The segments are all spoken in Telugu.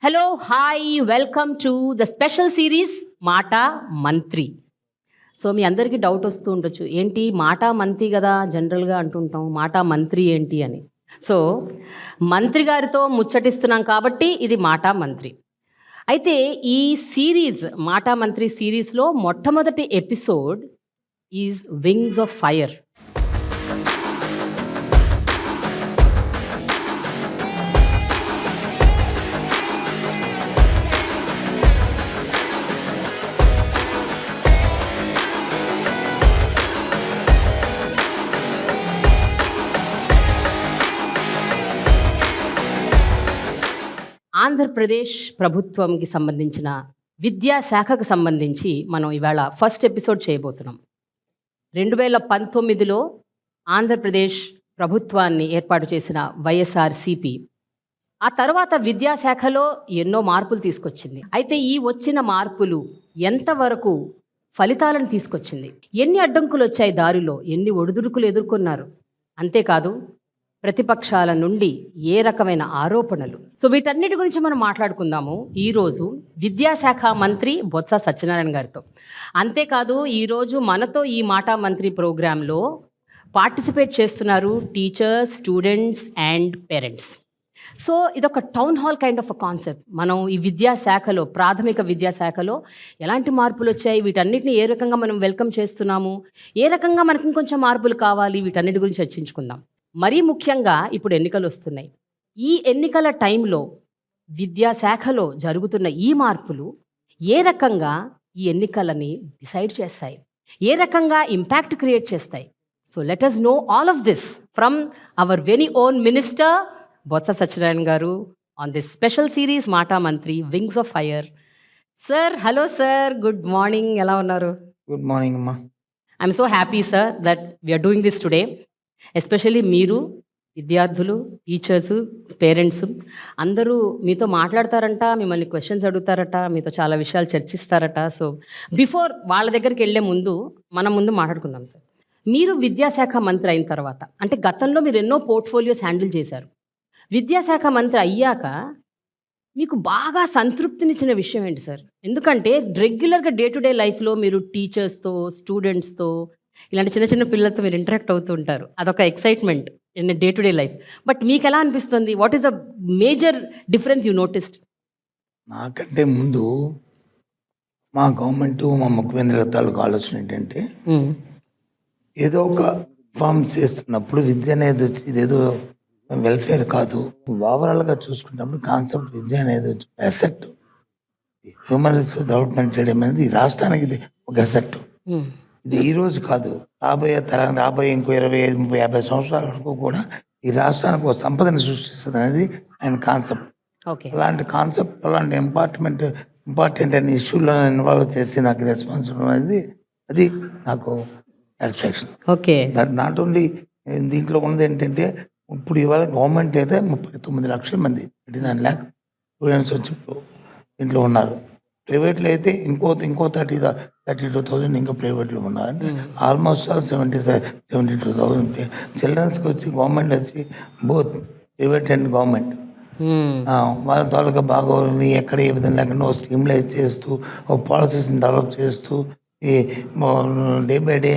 Hello hi welcome to the special series మాట మంత్రి. సో మీ అందరికీ డౌట్ వస్తూ ఉండొచ్చు, ఏంటి మాట మంత్రి కదా జనరల్గా అంటుంటాం, మాట మంత్రి ఏంటి అని. సో మంత్రి గారితో ముచ్చటిస్తున్నాం కాబట్టి ఇది మాట మంత్రి. అయితే ఈ సిరీస్ మాట మంత్రి సిరీస్లో మొట్టమొదటి episode is wings of fire. Andhra Pradesh ప్రభుత్వంకి సంబంధించిన విద్యాశాఖకు సంబంధించి మనం ఇవాళ ఫస్ట్ ఎపిసోడ్ చేయబోతున్నాం. 2019లో ఆంధ్రప్రదేశ్ ప్రభుత్వాన్ని ఏర్పాటు చేసిన వైఎస్ఆర్సిపి ఆ తర్వాత విద్యాశాఖలో ఎన్నో మార్పులు తీసుకొచ్చింది. అయితే ఈ వచ్చిన మార్పులు ఎంతవరకు ఫలితాలను తీసుకొచ్చింది, ఎన్ని అడ్డంకులు వచ్చాయి దారిలో, ఎన్ని ఒడిదుడుకులు ఎదుర్కొన్నారు, అంతేకాదు ప్రతిపక్షాల నుండి ఏ రకమైన ఆరోపణలు. సో వీటన్నిటి గురించి మనం మాట్లాడుకుందాము ఈరోజు విద్యాశాఖ మంత్రి బొత్స సత్యనారాయణ గారితో. అంతేకాదు ఈరోజు మనతో ఈ మాట మంత్రి ప్రోగ్రాంలో పార్టిసిపేట్ చేస్తున్నారు teachers, students and parents. So ఇదొక town hall kind of a concept. మనం ఈ విద్యాశాఖలో, ప్రాథమిక విద్యాశాఖలో ఎలాంటి మార్పులు వచ్చాయి, వీటన్నిటిని ఏ రకంగా మనం వెల్కమ్ చేస్తున్నాము, ఏ రకంగా మనకి ఇంకొంచెం మార్పులు కావాలి, వీటన్నిటి గురించి చర్చించుకుందాం. మరీ ముఖ్యంగా ఇప్పుడు ఎన్నికలు వస్తున్నాయి. ఈ ఎన్నికల టైంలో విద్యాశాఖలో జరుగుతున్న ఈ మార్పులు ఏ రకంగా ఈ ఎన్నికలని డిసైడ్ చేస్తాయి, ఏ రకంగా ఇంపాక్ట్ క్రియేట్ చేస్తాయి. So let us know all of this from our very own minister Botsa Satyanarayana గారు ఆన్ దిస్ స్పెషల్ సిరీస్ మాట మంత్రి wings of fire. Sir, hello sir, good morning, ఎలా ఉన్నారు? గుడ్ మార్నింగ్ అమ్మా. I'm so happy sir that we're doing this today. Especially మీరు, విద్యార్థులు, టీచర్స్, పేరెంట్స్ అందరూ మీతో మాట్లాడతారంట, మిమ్మల్ని క్వశ్చన్స్ అడుగుతారట, మీతో చాలా విషయాలు చర్చిస్తారట. సో బిఫోర్ వాళ్ళ దగ్గరికి వెళ్ళే ముందు మనం ముందు మాట్లాడుకుందాం సార్. మీరు విద్యాశాఖ మంత్రి అయిన తర్వాత, అంటే గతంలో మీరు ఎన్నో పోర్ట్ఫోలియోస్ హ్యాండిల్ చేశారు, విద్యాశాఖ మంత్రి అయ్యాక మీకు బాగా సంతృప్తినిచ్చిన విషయం ఏంటి సార్? ఎందుకంటే రెగ్యులర్గా డే టు డే లైఫ్లో మీరు టీచర్స్తో, స్టూడెంట్స్తో, ఇలాంటి చిన్న చిన్న పిల్లలతో మీరు ఇంటరాక్ట్ అవుతూ ఉంటారు, అదొక excitement in day to day life. But మీకు ఎలా అనిపిస్తుంది? What is the major difference you noticed? నాకంటే ముందు మా గవర్నమెంట్, మా ముఖ్యమంత్రి తాలూకు ఆలోచన ఏంటంటే, ఏదో ఒక ఫామ్ చేస్తున్నప్పుడు విద్య అనేది వచ్చి ఇదేదో వెల్ఫేర్ కాదు, ఓవరాల్గా చూసుకున్నప్పుడు కాన్సెప్ట్ విద్య అనేది అసెట్, హ్యూమన్ రిసోర్స్ డెవలప్మెంట్ చేయడం అనేది ఈ రాష్ట్రానికి ఇది ఒక అసెట్. ఇది ఈ రోజు కాదు, రాబోయే ఇంకో 25, 30, 50 సంవత్సరాల వరకు కూడా ఈ రాష్ట్రానికి ఒక సంపదని సృష్టిస్తుంది అనేది ఆయన కాన్సెప్ట్. అలాంటి కాన్సెప్ట్, అలాంటి ఇంపార్టెంట్ అనే ఇష్యూలో ఇన్వాల్వ్ చేసి నాకు రెస్పాన్సిబుల్ అనేది, అది నాకు సాటిస్ఫాక్షన్. దట్ నాట్ ఓన్లీ దీంట్లో ఉన్నది ఏంటంటే, ఇప్పుడు ఇవాళ గవర్నమెంట్ అయితే 39 లక్షల మంది, 39 lakh స్టూడెంట్స్ వచ్చి ఇంట్లో ఉన్నారు. ప్రైవేట్లో అయితే ఇంకో 32,000 ఇంకా ప్రైవేట్లో ఉన్నారు. అంటే ఆల్మోస్ట్ 72,000 చిల్డ్రన్స్కి వచ్చి గవర్నమెంట్ వచ్చి బోత్ ప్రైవేట్ అండ్ గవర్నమెంట్ వాళ్ళ తాలూకా బాగోని ఎక్కడ ఏ విధంగా లేకుండా ఒక స్ట్రీమ్లైజ్ చేస్తూ, ఒక పాలసీస్ని డెవలప్ చేస్తూ, ఈ డే బై డే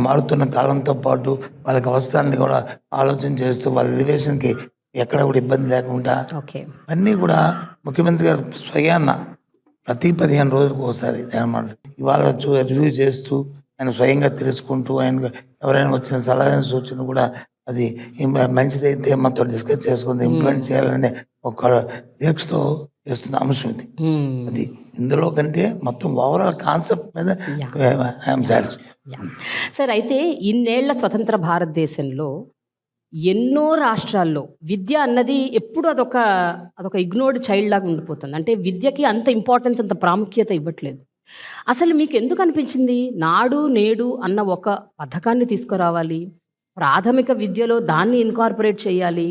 మారుతున్న కాలంతో పాటు వాళ్ళకి అవసరాన్ని కూడా ఆలోచన చేస్తూ, వాళ్ళ ఎలివేషన్కి ఎక్కడ కూడా ఇబ్బంది లేకుండా అన్నీ కూడా ముఖ్యమంత్రి గారు స్వయాన్న ప్రతి 15 రోజులకు ఒకసారి ఇవాళ రివ్యూ చేస్తూ, ఆయన స్వయంగా తెలుసుకుంటూ, ఆయన ఎవరైనా వచ్చిన సలహా సూచన కూడా అది మంచిదైతే మనతో డిస్కస్ చేసుకుంది ఇంప్లిమెంట్ చేయాలనే ఒక దీక్షతో చేస్తున్న అంశం ఇది. అది ఇందులో కంటే మొత్తం ఓవరాల్ కాన్సెప్ట్ మీద ఐఎమ్ సాటిస్ఫైడ్. సార్, అయితే ఇన్నేళ్ల స్వతంత్ర భారతదేశంలో ఎన్నో రాష్ట్రాల్లో విద్య అన్నది ఎప్పుడు అదొక ఇగ్నోర్డ్ చైల్డ్ లాగా ఉండిపోతుంది. అంటే విద్యకి అంత ఇంపార్టెన్స్, అంత ప్రాముఖ్యత ఇవ్వట్లేదు. అసలు మీకు ఎందుకు అనిపించింది నాడు నేడు అన్న ఒక పథకాన్ని తీసుకురావాలి, ప్రాథమిక విద్యలో దాన్ని ఇన్కార్పొరేట్ చేయాలి,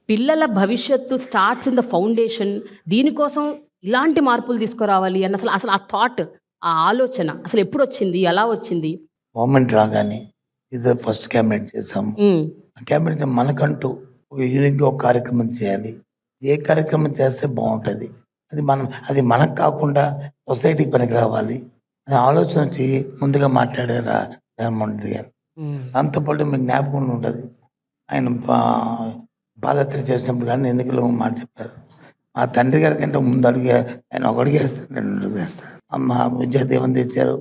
పిల్లల భవిష్యత్తు స్టార్ట్స్ ఇన్ ద ఫౌండేషన్, దీనికోసం ఇలాంటి మార్పులు తీసుకురావాలి అన్న అసలు ఆ థాట్, ఆ ఆలోచన అసలు ఎప్పుడు వచ్చింది, ఎలా వచ్చింది? గవర్నమెంట్ రాగానే ఇది ఫస్ట్ క్యాబినెట్ చేసాము. క్యాబినెట్ మనకంటూ ఒక యూనిక్గా ఒక కార్యక్రమం చేయాలి, ఏ కార్యక్రమం చేస్తే బాగుంటుంది, అది మనకు కాకుండా సొసైటీకి పనికి రావాలి అనే ఆలోచన వచ్చి ముందుగా మాట్లాడారు జగన్మోహన్ రెడ్డి గారు. దాంతోపాటు మీకు జ్ఞాపకం ఉంటుంది, ఆయన పాదయాత్ర చేసినప్పుడు కానీ ఎన్నికల్లో మాట చెప్పారు, మా తండ్రి గారి కంటే ముందు ఆయన ఒక అడుగు వేస్తాడు, 2 అడుగులు వేస్తాడు. అమ్మ విద్యాదీవెన తెచ్చారు,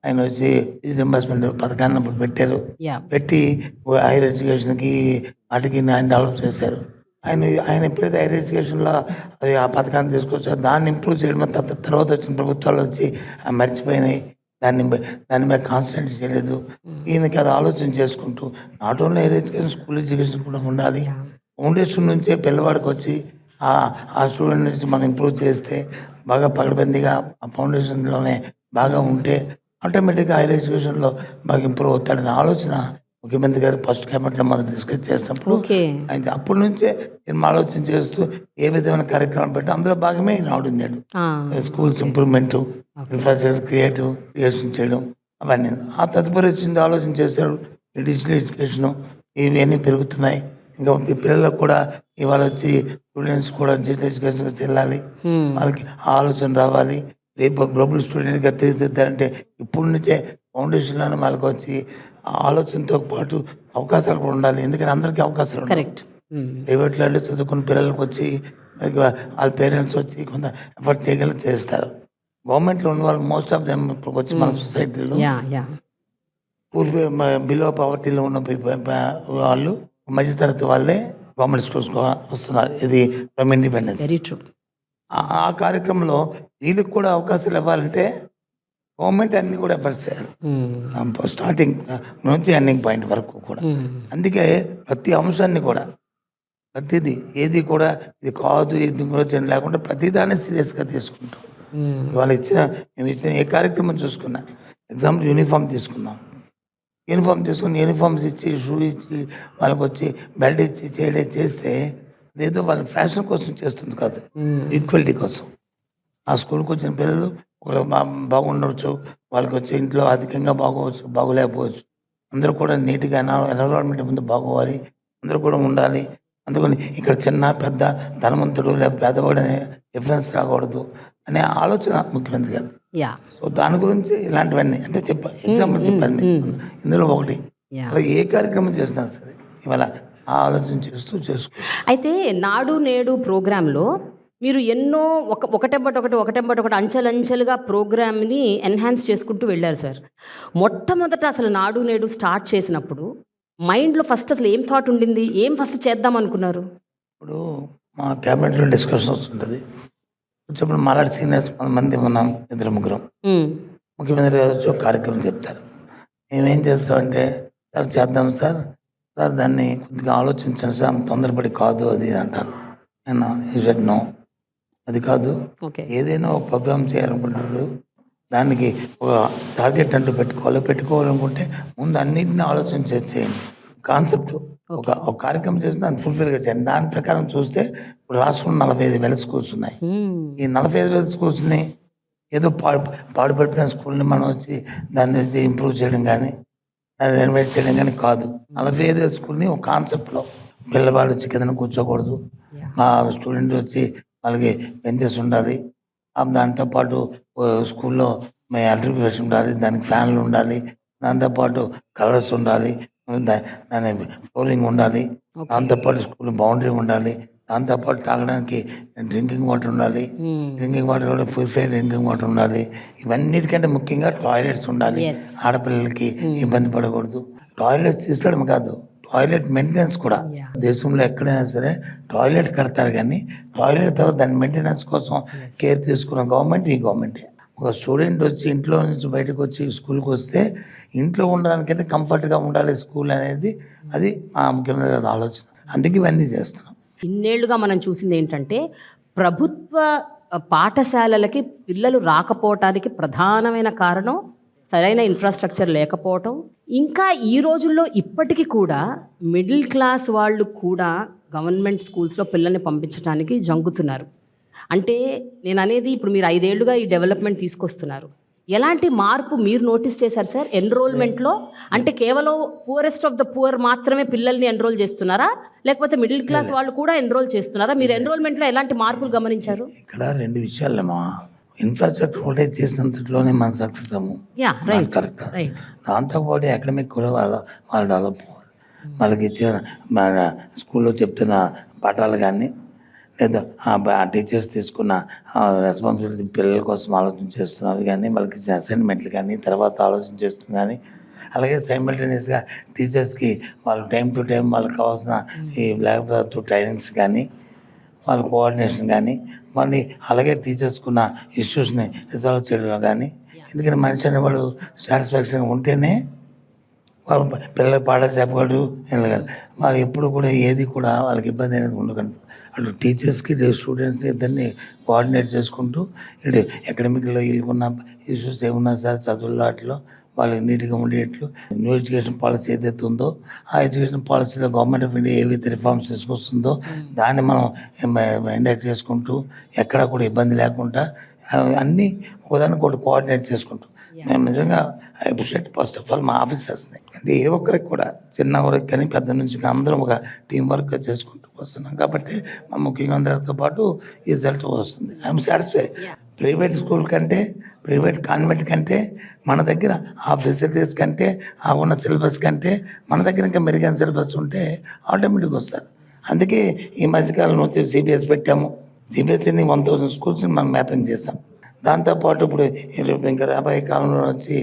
ఆయన వచ్చి రీఎంబర్స్మెంట్ పథకాన్ని అప్పుడు పెట్టారు, పెట్టి హైయర్ ఎడ్యుకేషన్కి వాటికి ఆయన డెవలప్ చేశారు. ఆయన ఎప్పుడైతే హైయర్ ఎడ్యుకేషన్లో అది ఆ పథకాన్ని తీసుకొచ్చారో దాన్ని ఇంప్రూవ్ చేయడం తర్వాత వచ్చిన ప్రభుత్వాలు వచ్చి మర్చిపోయినాయి, దాని మీద కాన్సన్ట్రేట్ చేయలేదు. ఈయనకి అది ఆలోచన చేసుకుంటూ not only higher education, school education కూడా ఉండాలి. ఫౌండేషన్ నుంచే పిల్లవాడికి వచ్చి ఆ స్టూడెంట్ నుంచి మనం ఇంప్రూవ్ చేస్తే బాగా పకడ్బందీగా ఆ ఫౌండేషన్లోనే బాగా ఉంటే ఆటోమేటిక్గా హైయర్ ఎడ్యుకేషన్లో బాగా ఇంప్రూవ్ అవుతాడని ఆలోచన ముఖ్యమంత్రి గారు ఫస్ట్ క్యాబినెట్లో మొదలు డిస్కస్ చేసినప్పుడు ఆయన అప్పటి నుంచే నేను ఆలోచన చేస్తూ ఏ విధమైన కార్యక్రమం పెట్టి అందులో భాగమే ఈయన ఆడున్నాడు. స్కూల్స్ ఇంప్రూవ్మెంట్, ఇన్ఫ్రాస్ట్రక్చర్ క్రియేషన్ చేయడం అవన్నీ. ఆ తదుపరి వచ్చింది ఆలోచన చేశారు, డిజిటల్ ఎడ్యుకేషను ఇవన్నీ పెరుగుతున్నాయి. ఇంకా పిల్లలకు కూడా ఇవాళ వచ్చి స్టూడెంట్స్ కూడా డిజిటల్ ఎడ్యుకేషన్ వెళ్ళాలి, వాళ్ళకి ఆలోచన రావాలి. రేపు గ్లోబల్ స్టూడెంట్గా తీర్చిదిద్దారంటే ఇప్పుడు నుంచే ఫౌండేషన్లోనే వాళ్ళకి వచ్చి ఆలోచనతో పాటు అవకాశాలు కూడా ఉండాలి. ఎందుకంటే అందరికీ అవకాశాలు ఉంటాయి. ప్రైవేట్లో చదువుకున్న పిల్లలకు వచ్చి వాళ్ళ పేరెంట్స్ వచ్చి కొంత ఎఫర్ట్ చేస్తారు. గవర్నమెంట్లో ఉన్న వాళ్ళు మోస్ట్ ఆఫ్ దెమ్ ఇప్పుడు వచ్చి మన సొసైటీలో బిలో పవర్టీలో ఉన్న వాళ్ళు మధ్యతరగతి వాళ్ళే గవర్నమెంట్ స్కూల్స్ వస్తున్నారు. ఇది ఫ్రమ్ ఇండిపెండెన్స్. ఆ కార్యక్రమంలో వీళ్ళకి కూడా అవకాశాలు ఇవ్వాలంటే గవర్నమెంట్ అన్ని కూడా ఎఫర్ట్స్ చేయాలి, స్టార్టింగ్ నుంచి ఎండింగ్ పాయింట్ వరకు కూడా. అందుకే ప్రతి అంశాన్ని కూడా ప్రతిదీ ఏది కూడా ఇది కాదు ఇది కూడా లేకుండా ప్రతిదాన్ని సీరియస్గా తీసుకుంటాం. మేము ఇచ్చిన ఏ కార్యక్రమం చూసుకున్నా, ఎగ్జాంపుల్ యూనిఫామ్ తీసుకున్నాం, యూనిఫామ్స్ ఇచ్చి షూ ఇచ్చి వాళ్ళకి వచ్చి బెల్ట్ ఇచ్చి చేస్తే అదేదో వాళ్ళ ఫ్యాషన్ కోసం చేస్తుంది కాదు, ఈక్వాలిటీ కోసం. ఆ స్కూల్కి వచ్చిన పిల్లలు ఒకరు బాగుండవచ్చు, వాళ్ళకి వచ్చి ఇంట్లో అధికంగా బాగోవచ్చు, బాగోలేకపోవచ్చు. అందరూ కూడా నీట్గా ఎన్విరాన్మెంట్ ముందు బాగోవాలి, అందరూ కూడా ఉండాలి. అందుకని ఇక్కడ చిన్న పెద్ద ధనవంతుడు లేదా పేదవాడు అనే డిఫరెన్స్ రాకూడదు అనే ఆలోచన ముఖ్యమంత్రి గారు. సో దాని గురించి ఇలాంటివన్నీ అంటే ఎగ్జాంపుల్ చెప్పాను. ఇందులో ఒకటి అలా ఏ కార్యక్రమం చేసినా సరే ఇవాళ ఆలోచన చేసుకో. అయితే నాడు నేడు ప్రోగ్రాంలో మీరు ఎన్నో ఒకటెంబటి అంచెలంచెలుగా ప్రోగ్రామ్ని ఎన్హాన్స్ చేసుకుంటూ వెళ్ళారు సార్. మొట్టమొదట అసలు నాడు నేడు స్టార్ట్ చేసినప్పుడు మైండ్లో ఫస్ట్ అసలు ఏం థాట్ ఉండింది, ఏం ఫస్ట్ చేద్దాం అనుకున్నారు? ఇప్పుడు మా క్యాబినెట్లో డిస్కషన్ వస్తుంటుంది, వచ్చినప్పుడు మాలాడి సీనియర్స్ 10 మంది ఉన్నాం, 2-3 ముఖ్యమంత్రి గారు వచ్చి ఒక కార్యక్రమం చెప్తారు. మేమేం చేస్తామంటే సార్ చేద్దాం సార్ దాన్ని కొద్దిగా ఆలోచించండి సార్, తొందరపడి కాదు అది అంటారు. నేను యూ నో, అది కాదు, ఏదైనా ఒక ప్రోగ్రామ్ చేయాలనుకుంటున్నాడు దానికి ఒక టార్గెట్ అంటూ పెట్టుకోవాలనుకుంటే ముందు అన్నింటినీ ఆలోచన చేయండి. కాన్సెప్ట్ ఒక కార్యక్రమం చేసి దాన్ని ఫుల్ఫిల్గా చేయండి. దాని ప్రకారం చూస్తే ఇప్పుడు రాష్ట్రంలో 45,000 స్కూల్స్ ఉన్నాయి. ఈ 45,000 స్కూల్స్ని ఏదో పాడుపడిపోయిన స్కూల్ని మనం వచ్చి దాన్ని వచ్చి ఇంప్రూవ్ చేయడం కానీ దాన్ని రెనోవేట్ చేయడం కానీ కాదు. 45,000 స్కూల్ని ఒక కాన్సెప్ట్లో పిల్లవాడు వచ్చి కింద కూర్చోకూడదు, మా స్టూడెంట్ వచ్చి వాళ్ళకి బెంచెస్ ఉండాలి, దాంతోపాటు స్కూల్లో ఎలక్ట్రిఫికేషన్ ఉండాలి, దానికి ఫ్యాన్లు ఉండాలి, దాంతోపాటు కలర్స్ ఉండాలి, దాని ఫ్లోరింగ్ ఉండాలి, దాంతోపాటు స్కూల్ బౌండరీ ఉండాలి, దాంతోపాటు తాగడానికి డ్రింకింగ్ వాటర్ ఉండాలి, డ్రింకింగ్ వాటర్ కూడా ప్యూరిఫైడ్ డ్రింకింగ్ వాటర్ ఉండాలి. ఇవన్నిటికంటే ముఖ్యంగా టాయిలెట్స్ ఉండాలి. ఆడపిల్లలకి ఇబ్బంది పడకూడదు. టాయిలెట్స్ తీసుకోవడం కాదు, టాయిలెట్ మెయింటెనెన్స్ కూడా. దేశంలో ఎక్కడైనా సరే టాయిలెట్ కడతారు, కానీ టాయిలెట్ తర్వాత దాని మెయింటెనెన్స్ కోసం కేర్ తీసుకున్న గవర్నమెంట్ ఈ గవర్నమెంటే. ఒక స్టూడెంట్ వచ్చి ఇంట్లో నుంచి బయటకు వచ్చి స్కూల్కి వస్తే ఇంట్లో ఉండడానికంటే కంఫర్ట్గా ఉండాలి స్కూల్ అనేది, అది మా ముఖ్యమైన ఆలోచన. అందుకే ఇవన్నీ చేస్తున్నాం. ఇన్నేళ్లుగా మనం చూసింది ఏంటంటే ప్రభుత్వ పాఠశాలలకి పిల్లలు రాకపోవటానికి ప్రధానమైన కారణం సరైన ఇన్ఫ్రాస్ట్రక్చర్ లేకపోవటం. ఇంకా ఈ రోజుల్లో ఇప్పటికీ కూడా మిడిల్ క్లాస్ వాళ్ళు కూడా గవర్నమెంట్ స్కూల్స్లో పిల్లల్ని పంపించడానికి జంకుతున్నారు. అంటే నేను అనేది ఇప్పుడు మీరు 5 ఏళ్లుగా ఈ డెవలప్మెంట్ తీసుకొస్తున్నారు. ఎలాంటి మార్పు మీరు నోటీస్ చేశారు సార్ ఎన్రోల్మెంట్లో? అంటే కేవలం పూరెస్ట్ ఆఫ్ ద పూర్ మాత్రమే పిల్లల్ని ఎన్రోల్ చేస్తున్నారా, లేకపోతే మిడిల్ క్లాస్ వాళ్ళు కూడా ఎన్రోల్ చేస్తున్నారా? మీరు ఎన్రోల్మెంట్లో ఎలాంటి మార్పులు గమనించారు? ఇక్కడ 2 విషయాలేమా. ఇన్ఫ్రాస్ట్రక్చర్ ఒకటే చేసినంతలోనే మనం సక్సెస్ అవ్వము. Yeah, right, correct. రైట్. దాంతోపాటు అకాడమిక్ కూడా వాళ్ళు డెవలప్ అవ్వాలి. వాళ్ళకి ఇచ్చిన మన స్కూల్లో చెప్తున్న పాఠాలు కానీ, లేదా ఆ టీచర్స్ తీసుకున్న రెస్పాన్సిబిలిటీ పిల్లల కోసం ఆలోచన చేస్తున్నారు కానీ, వాళ్ళకి ఇచ్చిన అసైన్మెంట్లు కానీ తర్వాత ఆలోచన చేస్తున్నారు కానీ, అలాగే సైమల్టేనియస్గా టీచర్స్కి వాళ్ళు టైం టు టైం వాళ్ళకి కావాల్సిన ఈ బ్లాక్ బోర్డ్ ట్రైనింగ్స్ కానీ, వాళ్ళ కోఆర్డినేషన్ కానీ, మళ్ళీ అలాగే టీచర్స్కున్న ఇష్యూస్ని రిజాల్వ్ చేయడం కానీ. ఎందుకంటే మనిషి అనేవాడు సాటిస్ఫాక్షన్గా ఉంటేనే వాళ్ళు పిల్లలు పాఠాలు చెప్పగలరు, వెళ్ళగలరు. వాళ్ళు ఎప్పుడు కూడా ఏది కూడా వాళ్ళకి ఇబ్బంది అనేది ఉండగలరు. అటు టీచర్స్కి స్టూడెంట్స్కి ఇద్దరిని కోఆర్డినేట్ చేసుకుంటూ ఇటు అకాడమిక్లో వీళ్ళకున్న ఇష్యూస్ ఏమున్నా సార్ చదువుల్లో వాటిలో వాళ్ళకి నీట్గా ఉండేట్లు న్యూ ఎడ్యుకేషన్ పాలసీ ఏదైతే ఉందో ఆ ఎడ్యుకేషన్ పాలసీలో గవర్నమెంట్ ఆఫ్ ఇండియా ఏవైతే రిఫార్మ్స్ తీసుకొస్తుందో దాన్ని మనం ఇండెక్ట్ చేసుకుంటూ ఎక్కడా కూడా ఇబ్బంది లేకుండా అన్నీ ఒకదానికి ఒకటి కోఆర్డినేట్ చేసుకుంటూ మేము నిజంగా I appreciate first of all మా ఆఫీసర్స్ని. అంటే ఏ ఒక్కరికి కూడా చిన్న వరకు కానీ పెద్ద నుంచి కానీ అందరం ఒక టీం వర్క్ చేసుకుంటూ వస్తున్నాం కాబట్టి మా ముఖ్యంగా అందరితో పాటు ఈ రిజల్ట్ వస్తుంది. I'm satisfy. ప్రైవేట్ స్కూల్ కంటే, ప్రైవేట్ కాన్వెంట్ కంటే మన దగ్గర ఆ ఫెసిలిటీస్ కంటే, ఆ ఉన్న సిలబస్ కంటే మన దగ్గర ఇంకా మెరుగైన సిలబస్ ఉంటే ఆటోమేటిక్గా వస్తారు. అందుకే ఈ మధ్యకాలంలో వచ్చి సిబిఎస్ పెట్టాము. సిబిఎస్ఈని 1000 స్కూల్స్ని మనం మ్యాపింగ్ చేసాం. దాంతోపాటు ఇప్పుడు ఇంకా రాబోయే కాలంలో వచ్చి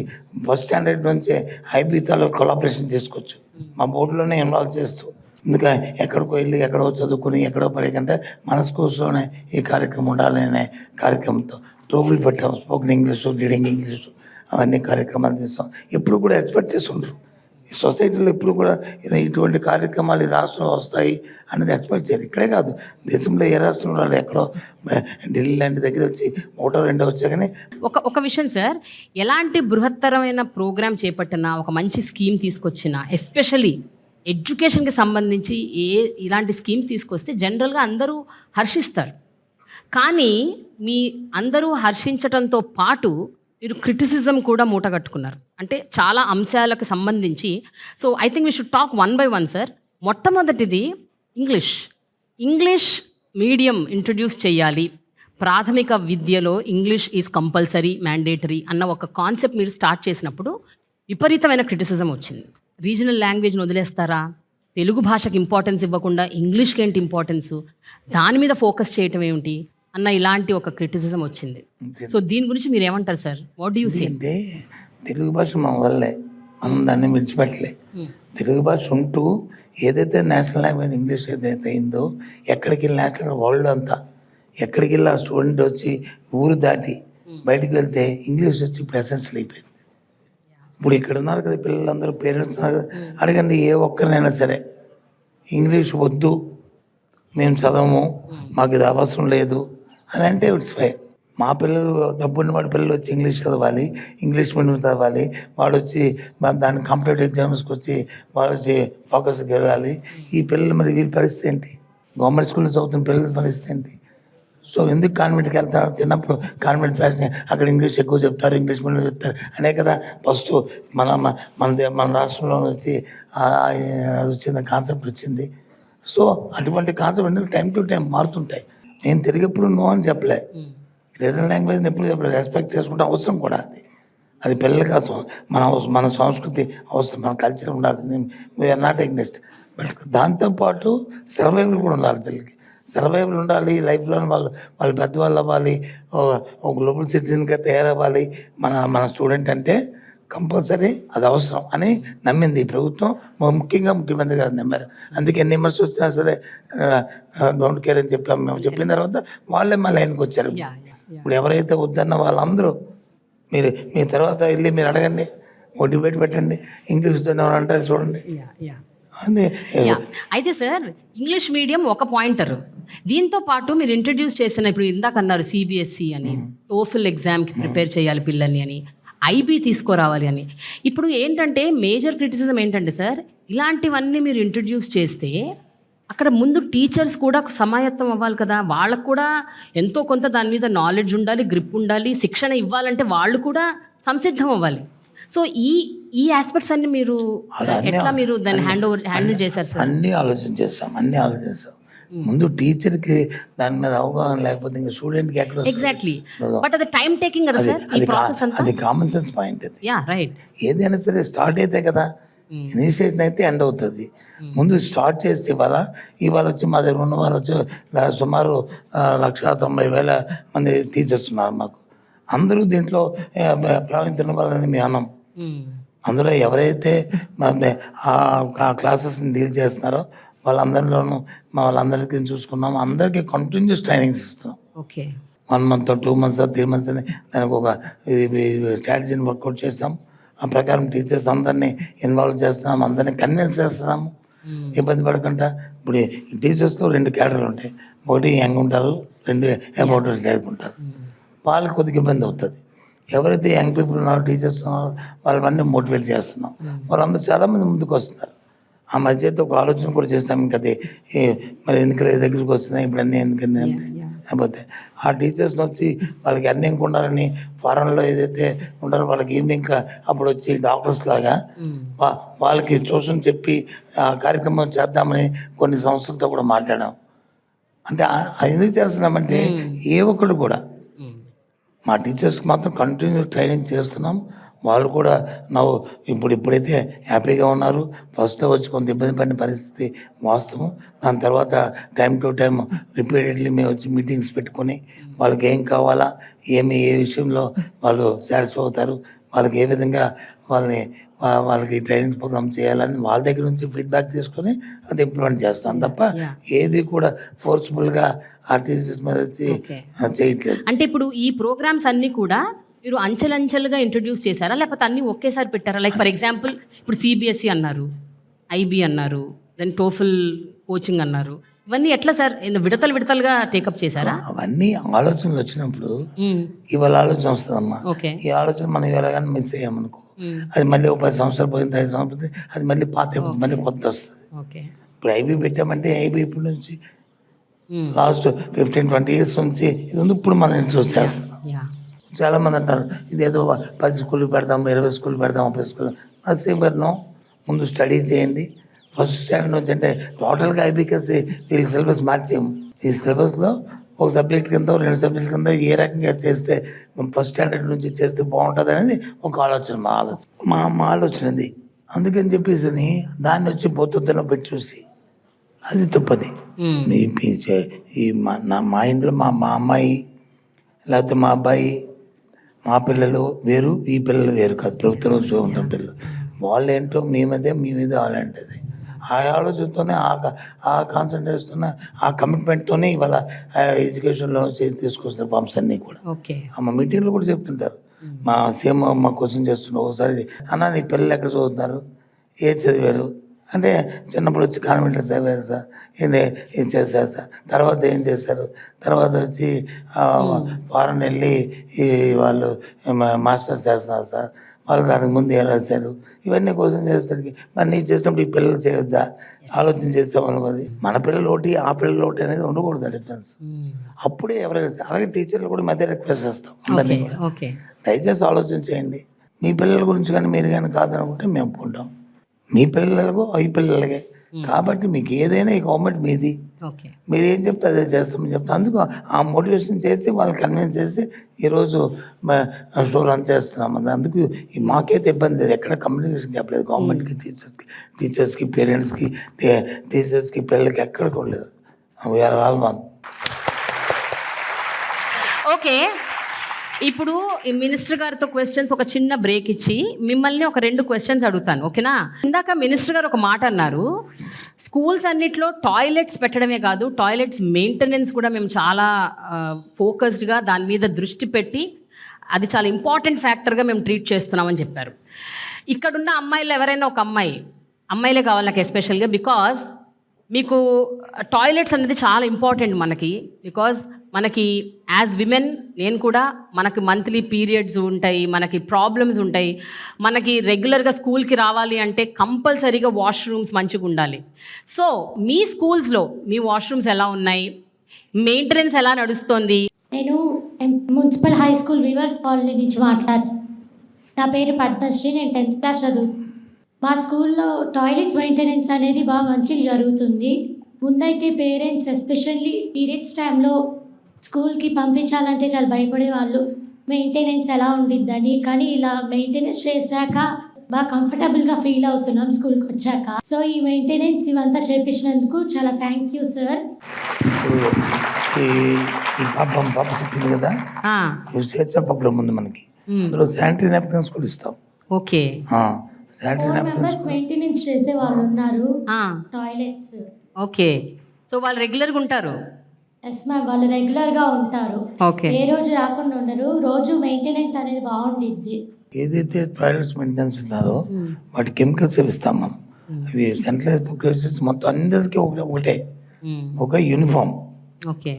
ఫస్ట్ స్టాండర్డ్ నుంచే ఐబీతో కొలాబరేషన్ చేసుకోవచ్చు మా బోర్డులోనే ఇన్వాల్వ్ చేస్తూ. ఎందుకంటే ఎక్కడికో వెళ్ళి ఎక్కడో చదువుకుని ఎక్కడో పడేకంటే మన స్కూల్స్లోనే ఈ కార్యక్రమం ఉండాలనే కార్యక్రమంతో ట్రోఫీలు పెట్టాము. స్పోకెన్ ఇంగ్లీషు, రీడింగ్ ఇంగ్లీషు అవన్నీ కార్యక్రమాలు చేస్తాం. ఎప్పుడు కూడా ఎక్స్పెక్ట్ చేస్తుంటారు ఈ సొసైటీలో ఎప్పుడు కూడా ఇటువంటి కార్యక్రమాలు ఈ రాష్ట్రంలో వస్తాయి అనేది ఎక్స్పెక్ట్ చేయరు. ఇక్కడే కాదు దేశంలో ఏ రాష్ట్రంలో రాదు. ఎక్కడో ఢిల్లీ లాంటి దగ్గర వచ్చి 1-2 వచ్చా కానీ ఒక విషయం సార్, ఎలాంటి బృహత్తరమైన ప్రోగ్రామ్ చేపట్టినా ఒక మంచి స్కీమ్ తీసుకొచ్చినా ఎస్పెషలీ ఎడ్యుకేషన్కి సంబంధించి ఇలాంటి స్కీమ్స్ తీసుకొస్తే జనరల్గా అందరూ హర్షిస్తారు. కానీ మీ అందరూ హర్షించడంతో పాటు మీరు క్రిటిసిజం కూడా మూటగట్టుకున్నారు. అంటే చాలా అంశాలకు సంబంధించి. So I think we should talk 1 by 1 sir. మొట్టమొదటిది ఇంగ్లీష్ మీడియం ఇంట్రడ్యూస్ చేయాలి, ప్రాథమిక విద్యలో ఇంగ్లీష్ ఈజ్ కంపల్సరీ మ్యాండేటరీ అన్న ఒక కాన్సెప్ట్ మీరు స్టార్ట్ చేసినప్పుడు విపరీతమైన క్రిటిసిజం వచ్చింది. రీజనల్ లాంగ్వేజ్ని వదిలేస్తారా, తెలుగు భాషకి ఇంపార్టెన్స్ ఇవ్వకుండా ఇంగ్లీష్కి ఏంటి ఇంపార్టెన్సు, దాని మీద ఫోకస్ చేయటం ఏమిటి అన్న ఇలాంటి ఒక క్రిటిసిజం వచ్చింది. సో దీని గురించి మీరు ఏమంటారు sir? What do you say? అంటే తెలుగు భాష మన వల్లే, మనం దాన్ని విడిచిపెట్టలే. తెలుగు భాష ఉంటూ ఏదైతే నేషనల్ లాంగ్వేజ్ ఇంగ్లీష్ ఏదైతే అయిందో ఎక్కడికి వెళ్ళి నేషనల్ వరల్డ్ అంతా ఎక్కడికి వెళ్ళి ఆ స్టూడెంట్ వచ్చి ఊరు దాటి బయటికి వెళ్తే ఇంగ్లీష్ వచ్చి ప్రెసెన్షియల్ అయిపోయింది. ఇప్పుడు ఇక్కడ ఉన్నారు కదా పిల్లలందరూ, పేరెంట్స్ ఉన్నారు కదా, అడగండి ఏ ఒక్కరినైనా సరే ఇంగ్లీష్ వద్దు, మేము చదవము, మాకు ఇది అవసరం లేదు అని అంటే ఇట్స్ ఫైన్. మా పిల్లలు డబ్బున్న వాడి పిల్లలు వచ్చి ఇంగ్లీష్ చదవాలి, ఇంగ్లీష్ మీడియం చదవాలి, వాడు వచ్చి దాని కాంపిటేటివ్ ఎగ్జామ్స్కి వచ్చి వాడు వచ్చి ఫోకస్కి వెళ్ళాలి. ఈ పిల్లలు మరి వీళ్ళ పరిస్థితి ఏంటి? గవర్నమెంట్ స్కూల్లో చదువుతున్న పిల్లల పరిస్థితి ఏంటి? సో ఎందుకు కాన్వెంట్కి వెళ్తారు? చిన్నప్పుడు కాన్వెంట్ ఫ్యాషన్ అక్కడ ఇంగ్లీష్ ఎక్కువ చెప్తారు, ఇంగ్లీష్ మీడియం చెప్తారు అనే కదా ఫస్ట్ మన రాష్ట్రంలో వచ్చి అది వచ్చింది, కాన్సెప్ట్ వచ్చింది. సో అటువంటి కాన్సెప్ట్ టైం టు టైం మారుతుంటాయి. నేను తెలుగు ఎప్పుడు నో అని చెప్పలే, రీజనల్ లాంగ్వేజ్ని ఎప్పుడు చెప్పలేదు. రెస్పెక్ట్ చేసుకుంటే అవసరం కూడా అది పిల్లలకి అవసరం, మన సంస్కృతి అవసరం, మన కల్చర్ ఉండాలి. We're not against. బట్ దాంతోపాటు సర్వైవల్ కూడా ఉండాలి. పిల్లలకి సర్వైవల్ ఉండాలి. లైఫ్లో వాళ్ళు పెద్దవాళ్ళు అవ్వాలి, ఒక గ్లోబల్ సిటిజన్గా తయారవ్వాలి మన స్టూడెంట్ అంటే కంపల్సరీ అది అవసరం అని నమ్మింది ఈ ప్రభుత్వం. ముఖ్యంగా ముఖ్యమంత్రి గారు నమ్మారు. అందుకే ఎన్ని విమర్శ వచ్చినా సరే డోంట్ కేర్ అని చెప్పాము. మేము చెప్పిన తర్వాత వాళ్ళే మా లైన్కి వచ్చారు. ఇప్పుడు ఎవరైతే వద్దన్న వాళ్ళందరూ మీ తర్వాత వెళ్ళి మీరు అడగండి, ఓ డిబేట్ పెట్టండి, ఇంగ్లీష్ అంటారు చూడండి. అయితే సార్ ఇంగ్లీష్ మీడియం ఒక పాయింటర్. దీంతో పాటు మీరు ఇంట్రడ్యూస్ చేసిన ఇప్పుడు ఇందాక అన్నారు సిబిఎస్ఈ అని, టోఫిల్ ఎగ్జామ్కి ప్రిపేర్ చేయాలి పిల్లల్ని అని, ఐబీ తీసుకురావాలి అని. ఇప్పుడు ఏంటంటే మేజర్ క్రిటిసిజం ఏంటంటే సార్, ఇలాంటివన్నీ మీరు ఇంట్రడ్యూస్ చేస్తే అక్కడ ముందు టీచర్స్ కూడా సమాయత్తం అవ్వాలి కదా, వాళ్ళకు కూడా ఎంతో కొంత దాని మీద నాలెడ్జ్ ఉండాలి, గ్రిప్ ఉండాలి, శిక్షణ ఇవ్వాలంటే వాళ్ళు కూడా సంసిద్ధం అవ్వాలి. సో ఈ ఆస్పెక్ట్స్ అన్ని మీరు ఎట్లా మీరు దాన్ని హ్యాండిల్ చేశారు సార్? అన్నీ ఆలోచించేస్తాం. ముందు టీచర్కి దాని మీద అవగాహన లేకపోతే ఇంకా స్టూడెంట్కి ఎక్కడ ఎగ్జాక్ట్లీ, బట్ అది టైం టేకింగ్ కదా సార్ ఈ ప్రాసెస్ అంతా. అది కామన్ సెన్స్ పాయింట్. అది యా రైట్. ఏదైనా సరే స్టార్ట్ అయితే కదా ఇనిషియేషన్ అయితే ఎండ్ అవుతుంది. ముందు స్టార్ట్ చేస్తే ఇవాళ వచ్చి మా దగ్గర ఉన్న వాళ్ళు వచ్చి సుమారు 1,90,000 మంది టీచర్స్ ఉన్నారు మాకు. అందరూ దీంట్లో ప్రావీణ్యం వాళ్ళని మేము అన్నాం. అందులో ఎవరైతే ఆ క్లాసెస్ని డీల్ చేస్తున్నారో వాళ్ళందరిలోనూ వాళ్ళందరికీ చూసుకున్నాము. అందరికీ కంటిన్యూస్ ట్రైనింగ్స్ ఇస్తున్నాం. ఓకే, 1 month 2 months 3 months అని దానికి ఒక స్ట్రాటజీని వర్కౌట్ చేస్తాం. ఆ ప్రకారం టీచర్స్ అందరినీ ఇన్వాల్వ్ చేస్తున్నాం, అందరినీ కన్విన్స్ చేస్తున్నాము. ఇబ్బంది పడకుండా ఇప్పుడు టీచర్స్లో 2 కేటర్లు ఉంటాయి. ఒకటి యంగ్ ఉంటారు, 2 అబౌట్ రిటైర్డ్ ఉంటారు. వాళ్ళకి కొద్దిగా ఇబ్బంది అవుతుంది. ఎవరైతే యంగ్ పీపుల్ ఉన్నారో టీచర్స్ ఉన్నారో వాళ్ళని మోటివేట్ చేస్తున్నాం. వాళ్ళందరూ చాలామంది ముందుకు వస్తున్నారు. ఆ మధ్య అయితే ఒక ఆలోచన కూడా చేస్తాం. ఇంకా అది మరి ఎన్నికల దగ్గరికి వస్తున్నాయి, ఇప్పుడు అన్నీ ఎన్నికలు లేకపోతే ఆ టీచర్స్ని వచ్చి వాళ్ళకి అన్నీ ఉండాలని ఫారెన్లో ఏదైతే ఉంటారో వాళ్ళకి ఈవినింగ్ అప్పుడు వచ్చి డాక్టర్స్ లాగా వాళ్ళకి ట్యూషన్ చెప్పి ఆ కార్యక్రమం చేద్దామని కొన్ని సంస్థలతో కూడా మాట్లాడాం. అంటే ఎందుకు చేస్తున్నామంటే ఏ ఒక్కడు కూడా మా టీచర్స్కి మాత్రం కంటిన్యూ ట్రైనింగ్ చేస్తున్నాం. వాళ్ళు కూడా ఇప్పుడైతే హ్యాపీగా ఉన్నారు. ఫస్ట్లో వచ్చి కొంత ఇబ్బంది పడిన పరిస్థితి వాస్తవం. దాని తర్వాత టైం టు టైం రిపీటెడ్లీ మేము వచ్చి మీటింగ్స్ పెట్టుకొని వాళ్ళకి ఏం కావాలా, ఏ విషయంలో వాళ్ళు సాటిస్ఫై అవుతారు, వాళ్ళకి ఏ విధంగా వాళ్ళకి ట్రైనింగ్ ప్రోగ్రామ్ చేయాలని వాళ్ళ దగ్గర నుంచి ఫీడ్బ్యాక్ తీసుకొని అది ఇంప్లిమెంట్ చేస్తాం తప్ప ఏది కూడా ఫోర్స్ఫుల్గా ఆ టీచర్స్ మీద వచ్చి చేయట్లేదు. అంటే ఇప్పుడు ఈ ప్రోగ్రామ్స్ అన్నీ కూడా మీరు అంచెలంచెలుగా ఇంట్రడ్యూస్ చేశారా, లేకపోతే అన్నీ ఒకేసారి పెట్టారా? లైక్ ఫర్ ఎగ్జాంపుల్ ఇప్పుడు CBSE అన్నారు, IB అన్నారు, దెన్ టోఫుల్ కోచింగ్ అన్నారు. ఇవన్నీ ఎట్లా సార్ విడతలుగా టేకప్ చేశారా? అవన్నీ ఆలోచనలు వచ్చినప్పుడు ఇవాళ ఆలోచన వస్తుందమ్మా. ఈ ఆలోచన మనం ఇవాళ కానీ మిస్ అయ్యామనుకో, అది మళ్ళీ ఒక 10 సంవత్సరాలు పోయింది, 5 సంవత్సరాలు అది మళ్ళీ మళ్ళీ కొత్త వస్తుంది. ఇప్పుడు IB పెట్టామంటే IB ఇప్పటి నుంచి లాస్ట్ 15-20 years నుంచి ఇది ఉంది. ఇప్పుడు మనం ఇంట్రొడ్యూస్ చేస్తున్నాం. చాలామంది అంటారు ఇదేదో 10 స్కూళ్ళు పెడదాం, 20 స్కూళ్ళు పెడదాం, 30 స్కూళ్ళు. నో, ముందు స్టడీ చేయండి. ఫస్ట్ స్టాండర్డ్ నుంచి అంటే టోటల్గా IBకేసి వీళ్ళకి సిలబస్ మార్చేము. ఈ సిలబస్లో ఒక సబ్జెక్ట్ కింద 2 సబ్జెక్ట్ కింద ఏ రకంగా చేస్తే ఫస్ట్ స్టాండర్డ్ నుంచి చేస్తే బాగుంటుంది అనేది ఒక ఆలోచన. మా ఆలోచన అది. అందుకని చెప్పేసి దాన్ని వచ్చి బొత్తులో పెట్టి చూసి అది తప్పది. మా ఇంట్లో మా అమ్మాయి లేకపోతే మా అబ్బాయి, మా పిల్లలు వేరు, ఈ పిల్లలు వేరు కాదు. ప్రభుత్వం చూడండి పిల్లలు వాళ్ళు ఏంటో మీ మీద వాళ్ళంటది. ఆ ఆలోచనతోనే ఆ కాన్సన్ట్రేషన్తోనే ఆ కమిట్మెంట్తోనే ఇవాళ ఎడ్యుకేషన్లో తీసుకొస్తున్నారు ఫార్మ్స్ అన్నీ కూడా. మా మీటింగ్లో కూడా చెప్తుంటారు. మా సీఎం మా క్వశ్చన్ చేస్తున్నారు ఒకసారి, అన్న నీ పిల్లలు ఎక్కడ చదువుతున్నారు, ఏ చదివారు అంటే చిన్నప్పుడు వచ్చి కాన్వెంట్లో చదివారు సార్, ఏం చేశారు సార్, తర్వాత ఏం చేశారు, తర్వాత వచ్చి ఫారెన్ వెళ్ళి వాళ్ళు మాస్టర్స్ చేస్తున్నారు సార్, వాళ్ళు దానికి ముందు ఏం రాశారు, ఇవన్నీ క్వశ్చన్ చేసేసరికి మరి నీకు చేసినప్పుడు ఈ పిల్లలు చేయొద్దా ఆలోచన చేసేవాళ్ళం. అది మన పిల్లలు ఒకటి ఆ పిల్లలు ఒకటి అనేది ఉండకూడదు డిఫరెన్స్. అప్పుడే ఎవరైనా అలాగే టీచర్లు కూడా మధ్య రిక్వెస్ట్ చేస్తాం అందరినీ కూడా, దయచేసి ఆలోచన చేయండి. మీ పిల్లల గురించి కానీ మీరు కానీ కాదనుకుంటే మేము ఒప్పుకుంటాం. మీ పిల్లలకు ఈ పిల్లలకే కాబట్టి మీకు ఏదైనా ఈ గవర్నమెంట్ మీది, మీరు ఏం చెప్తే అదే చేస్తామని చెప్తాం. అందుకు ఆ మోటివేషన్ చేసి వాళ్ళని కన్విన్స్ చేసి ఈరోజు షో రన్ చేస్తున్నాం. అందుకు మాకైతే ఇబ్బంది లేదు, ఎక్కడ కమ్యూనికేషన్ చెప్పలేదు గవర్నమెంట్కి, టీచర్స్కి పేరెంట్స్కి, టీచర్స్కి పిల్లలకి ఎక్కడ కూడా లేదు. We are all one. ఓకే, ఇప్పుడు ఈ మినిస్టర్ గారితో క్వశ్చన్స్ ఒక చిన్న బ్రేక్ ఇచ్చి మిమ్మల్ని ఒక 2 questions అడుగుతాను, ఓకేనా? ఇందాక మినిస్టర్ గారు ఒక మాట అన్నారు, స్కూల్స్ అన్నిట్లో టాయిలెట్స్ పెట్టడమే కాదు, టాయిలెట్స్ మెయింటెనెన్స్ కూడా మేము చాలా ఫోకస్డ్గా దాని మీద దృష్టి పెట్టి అది చాలా ఇంపార్టెంట్ ఫ్యాక్టర్గా మేము ట్రీట్ చేస్తున్నామని చెప్పారు. ఇక్కడున్న అమ్మాయిలు ఎవరైనా ఒక అమ్మాయిలే కావాలి నాకు ఎస్పెషల్గా, బికాజ్ మీకు టాయిలెట్స్ అనేది చాలా ఇంపార్టెంట్ మనకి. బికాజ్ మనకి యాజ్ విమెన్ నేను కూడా మనకి మంత్లీ పీరియడ్స్ ఉంటాయి, మనకి ప్రాబ్లమ్స్ ఉంటాయి, మనకి రెగ్యులర్గా స్కూల్కి రావాలి అంటే కంపల్సరీగా వాష్రూమ్స్ మంచిగా ఉండాలి. సో మీ స్కూల్స్లో మీ వాష్రూమ్స్ ఎలా ఉన్నాయి, మెయింటెనెన్స్ ఎలా నడుస్తుంది? నేను municipal high school weavers colony నుంచి మాట్లాడుతాను. నా పేరు పద్మశ్రీ, నేను 10th క్లాస్ చదువుతాను. మా స్కూల్లో టాయిలెట్స్ మెయింటెనెన్స్ అనేది బాగా మంచిగా జరుగుతుంది. ముందైతే పేరెంట్స్ ఎస్పెషల్లీ పీరియడ్స్ టైంలో స్కూల్కి పంపించాలంటే చాలా భయపడేవాళ్ళు, మెయింటెనెన్స్ ఎలా ఉండిద్దని. కానీ ఇలా మెయింటెనెన్స్ చేశాక బాగా కంఫర్టబుల్గా ఫీల్ అవుతున్నాం స్కూల్కి వచ్చాక. సో ఈ మెయింటెనెన్స్ ఇవంతా చేపించినందుకు చాలా థ్యాంక్ యూ సార్. ఇప్పుడు ఈ పాప చెప్పింది కదా, స్వేచ్ఛ ప్రోగ్రామ్ ఉంది మనకి, అందులో శానిటరీ నాప్కిన్స్ కూడా ఇస్తాం. Okay, sanitary 4 napkins members maintenance చేసే వాళ్ళు ఉన్నారు టాయిలెట్స్. ఓకే. సో వాళ్ళు రెగ్యులర్గా ఉంటారు? ఎస్ మ్యామ్, వాళ్ళు రెగ్యులర్గా ఉంటారు. ఓకే. ఏ రోజు రాకుండా ఉండరు, రోజు మెయింటెనెన్స్ అనేది బాగుండిద్ది. ఏదైతే టాయిలెట్స్ మెయింటెనెన్స్ ఉన్నారో వాటి కెమికల్స్ ఇస్తాం మనం. అవి సెంట్రలైజ్ ప్రికాషన్స్ మొత్తం అందరికీ ఒకటే, ఒక యూనిఫామ్. ఓకే.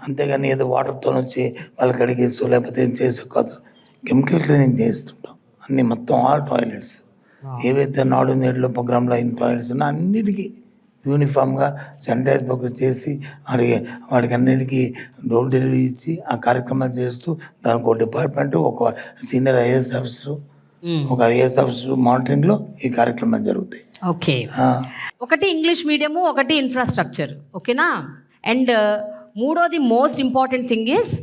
అంతేగాని ఏదో వాటర్తో వచ్చి వాళ్ళకి అడిగేసు లేకపోతే ఏం చేసే కాదు, కెమికల్ క్లీనింగ్ చేస్తుంటాం అన్నీ మొత్తం ఆల్ టాయిలెట్స్. ఏవైతే నాడు నేడులో ప్రోగ్రాంలో అయిన టాయిలెట్స్ ఉన్నా అన్నిటికీ యూనిఫామ్గా శానిటైజ్ ప్రోగ్రామ్ చేసి వాడికి అన్నిటికీ డోర్ డెలివరీ ఇచ్చి ఆ కార్యక్రమాలు చేస్తూ దానికి ఒక డిపార్ట్మెంట్, ఒక సీనియర్ ఐఏఎస్ ఆఫీసరు, ఒక ఐఏఎస్ ఆఫీసర్ మానిటరింగ్లో ఈ కార్యక్రమాలు జరుగుతాయి. ఓకే. ఒకటి ఇంగ్లీష్ మీడియము, ఒకటి ఇన్ఫ్రాస్ట్రక్చర్, ఓకేనా? అండ్ మూడోది మోస్ట్ ఇంపార్టెంట్ థింగ్ ఈస్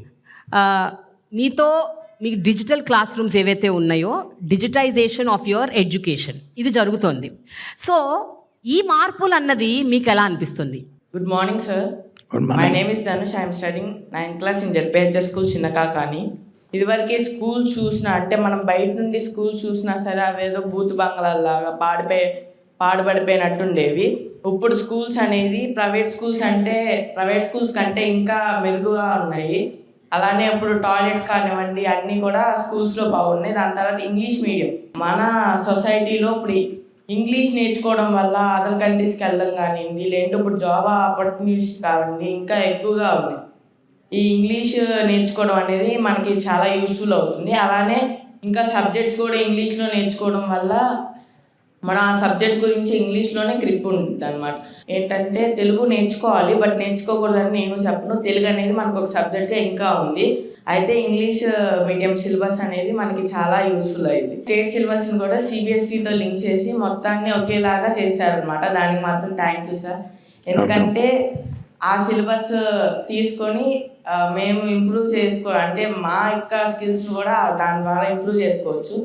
మీకు డిజిటల్ క్లాస్ రూమ్స్ ఏవైతే ఉన్నాయో డిజిటైజేషన్ ఆఫ్ యువర్ ఎడ్యుకేషన్ ఇది జరుగుతుంది. సో ఈ మార్పులు అన్నది మీకు ఎలా అనిపిస్తుంది? Good morning sir. My name is Dhanush. I'm studying 9th class in ZPHS school Chinnakakani. ఇదివరకే స్కూల్ చూసినా అంటే మనం బయట నుండి స్కూల్ చూసినా సరే అవేదో బూత్ బంగ్లాల్లాగా పాడుపడిపోయినట్టుండేవి. ఇప్పుడు స్కూల్స్ అనేది ప్రైవేట్ స్కూల్స్ కంటే ఇంకా మెరుగుగా ఉన్నాయి. అలానే ఇప్పుడు టాయిలెట్స్ కానివ్వండి అన్నీ కూడా స్కూల్స్లో బాగున్నాయి. దాని తర్వాత ఇంగ్లీష్ మీడియం మన సొసైటీలో ఇప్పుడు ఇంగ్లీష్ నేర్చుకోవడం వల్ల అదర్ కంట్రీస్కి వెళ్ళడం కానివ్వండి, లేదంటే ఇప్పుడు జాబ్ ఆపర్చునిటీస్ కావండి ఇంకా ఎక్కువగా ఉన్నాయి. ఈ ఇంగ్లీష్ నేర్చుకోవడం అనేది మనకి చాలా యూస్ఫుల్ అవుతుంది. అలానే ఇంకా సబ్జెక్ట్స్ కూడా ఇంగ్లీష్లో నేర్చుకోవడం వల్ల మన ఆ సబ్జెక్ట్ గురించి ఇంగ్లీష్లోనే గ్రిప్ ఉంటుంది అనమాట. ఏంటంటే తెలుగు నేర్చుకోవాలి, బట్ నేర్చుకోకూడదని నేను చెప్పను. తెలుగు అనేది మనకు ఒక సబ్జెక్ట్గా ఇంకా ఉంది. అయితే ఇంగ్లీష్ మీడియం సిలబస్ అనేది మనకి చాలా యూస్ఫుల్ అయింది. స్టేట్ సిలబస్ని కూడా సిబిఎస్ఈతో లింక్ చేసి మొత్తాన్ని ఒకేలాగా చేశారనమాట. దానికి మాత్రం థ్యాంక్ యూ సార్. ఎందుకంటే ఆ సిలబస్ తీసుకొని మేము ఇంప్రూవ్ అంటే మా యొక్క స్కిల్స్ని కూడా దాని ద్వారా ఇంప్రూవ్ చేసుకోవచ్చు.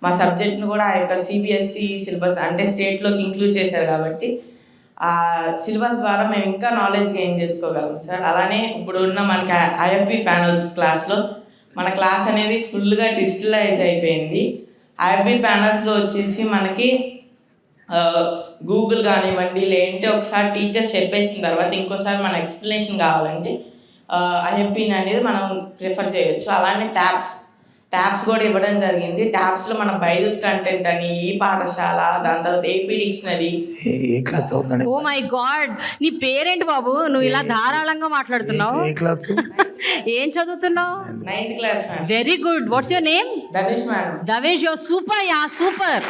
మా సబ్జెక్ట్ని కూడా ఆ యొక్క సిబిఎస్ఈ సిలబస్ అంటే స్టేట్లోకి ఇంక్లూడ్ చేశారు కాబట్టి ఆ సిలబస్ ద్వారా మేము ఇంకా నాలెడ్జ్ గెయిన్ చేసుకోగలం సార్. అలానే ఇప్పుడు ఉన్న మనకి ఐఎఫ్బి ప్యానల్స్ క్లాస్లో మన క్లాస్ అనేది ఫుల్గా డిజిటలైజ్ అయిపోయింది. ఐఎఫ్బి ప్యానల్స్లో వచ్చేసి మనకి గూగుల్ కానివ్వండి, లేదంటే ఒకసారి టీచర్స్ చెప్పేసిన తర్వాత ఇంకోసారి మన ఎక్స్ప్లెనేషన్ కావాలంటే ఐఎఫ్బిని అనేది మనం ప్రిఫర్ చేయొచ్చు. అలానే ట్యాబ్స్ కూడా ఇవ్వడం జరిగింది. ట్యాబ్స్లో మన బైజూస్ కంటెంట్ అని, ఈ పాఠశాల, దాని తర్వాత AP dictionary. Oh my god, నీ పేరేంటి బాబు? నువ్వు ఇలా ధారాళంగా మాట్లాడుతున్నావు. ఏం చదువుతున్నావు? 9th class. Very good. What's your name? Dhanush ma'am. Dhanush, you're super yeah, super,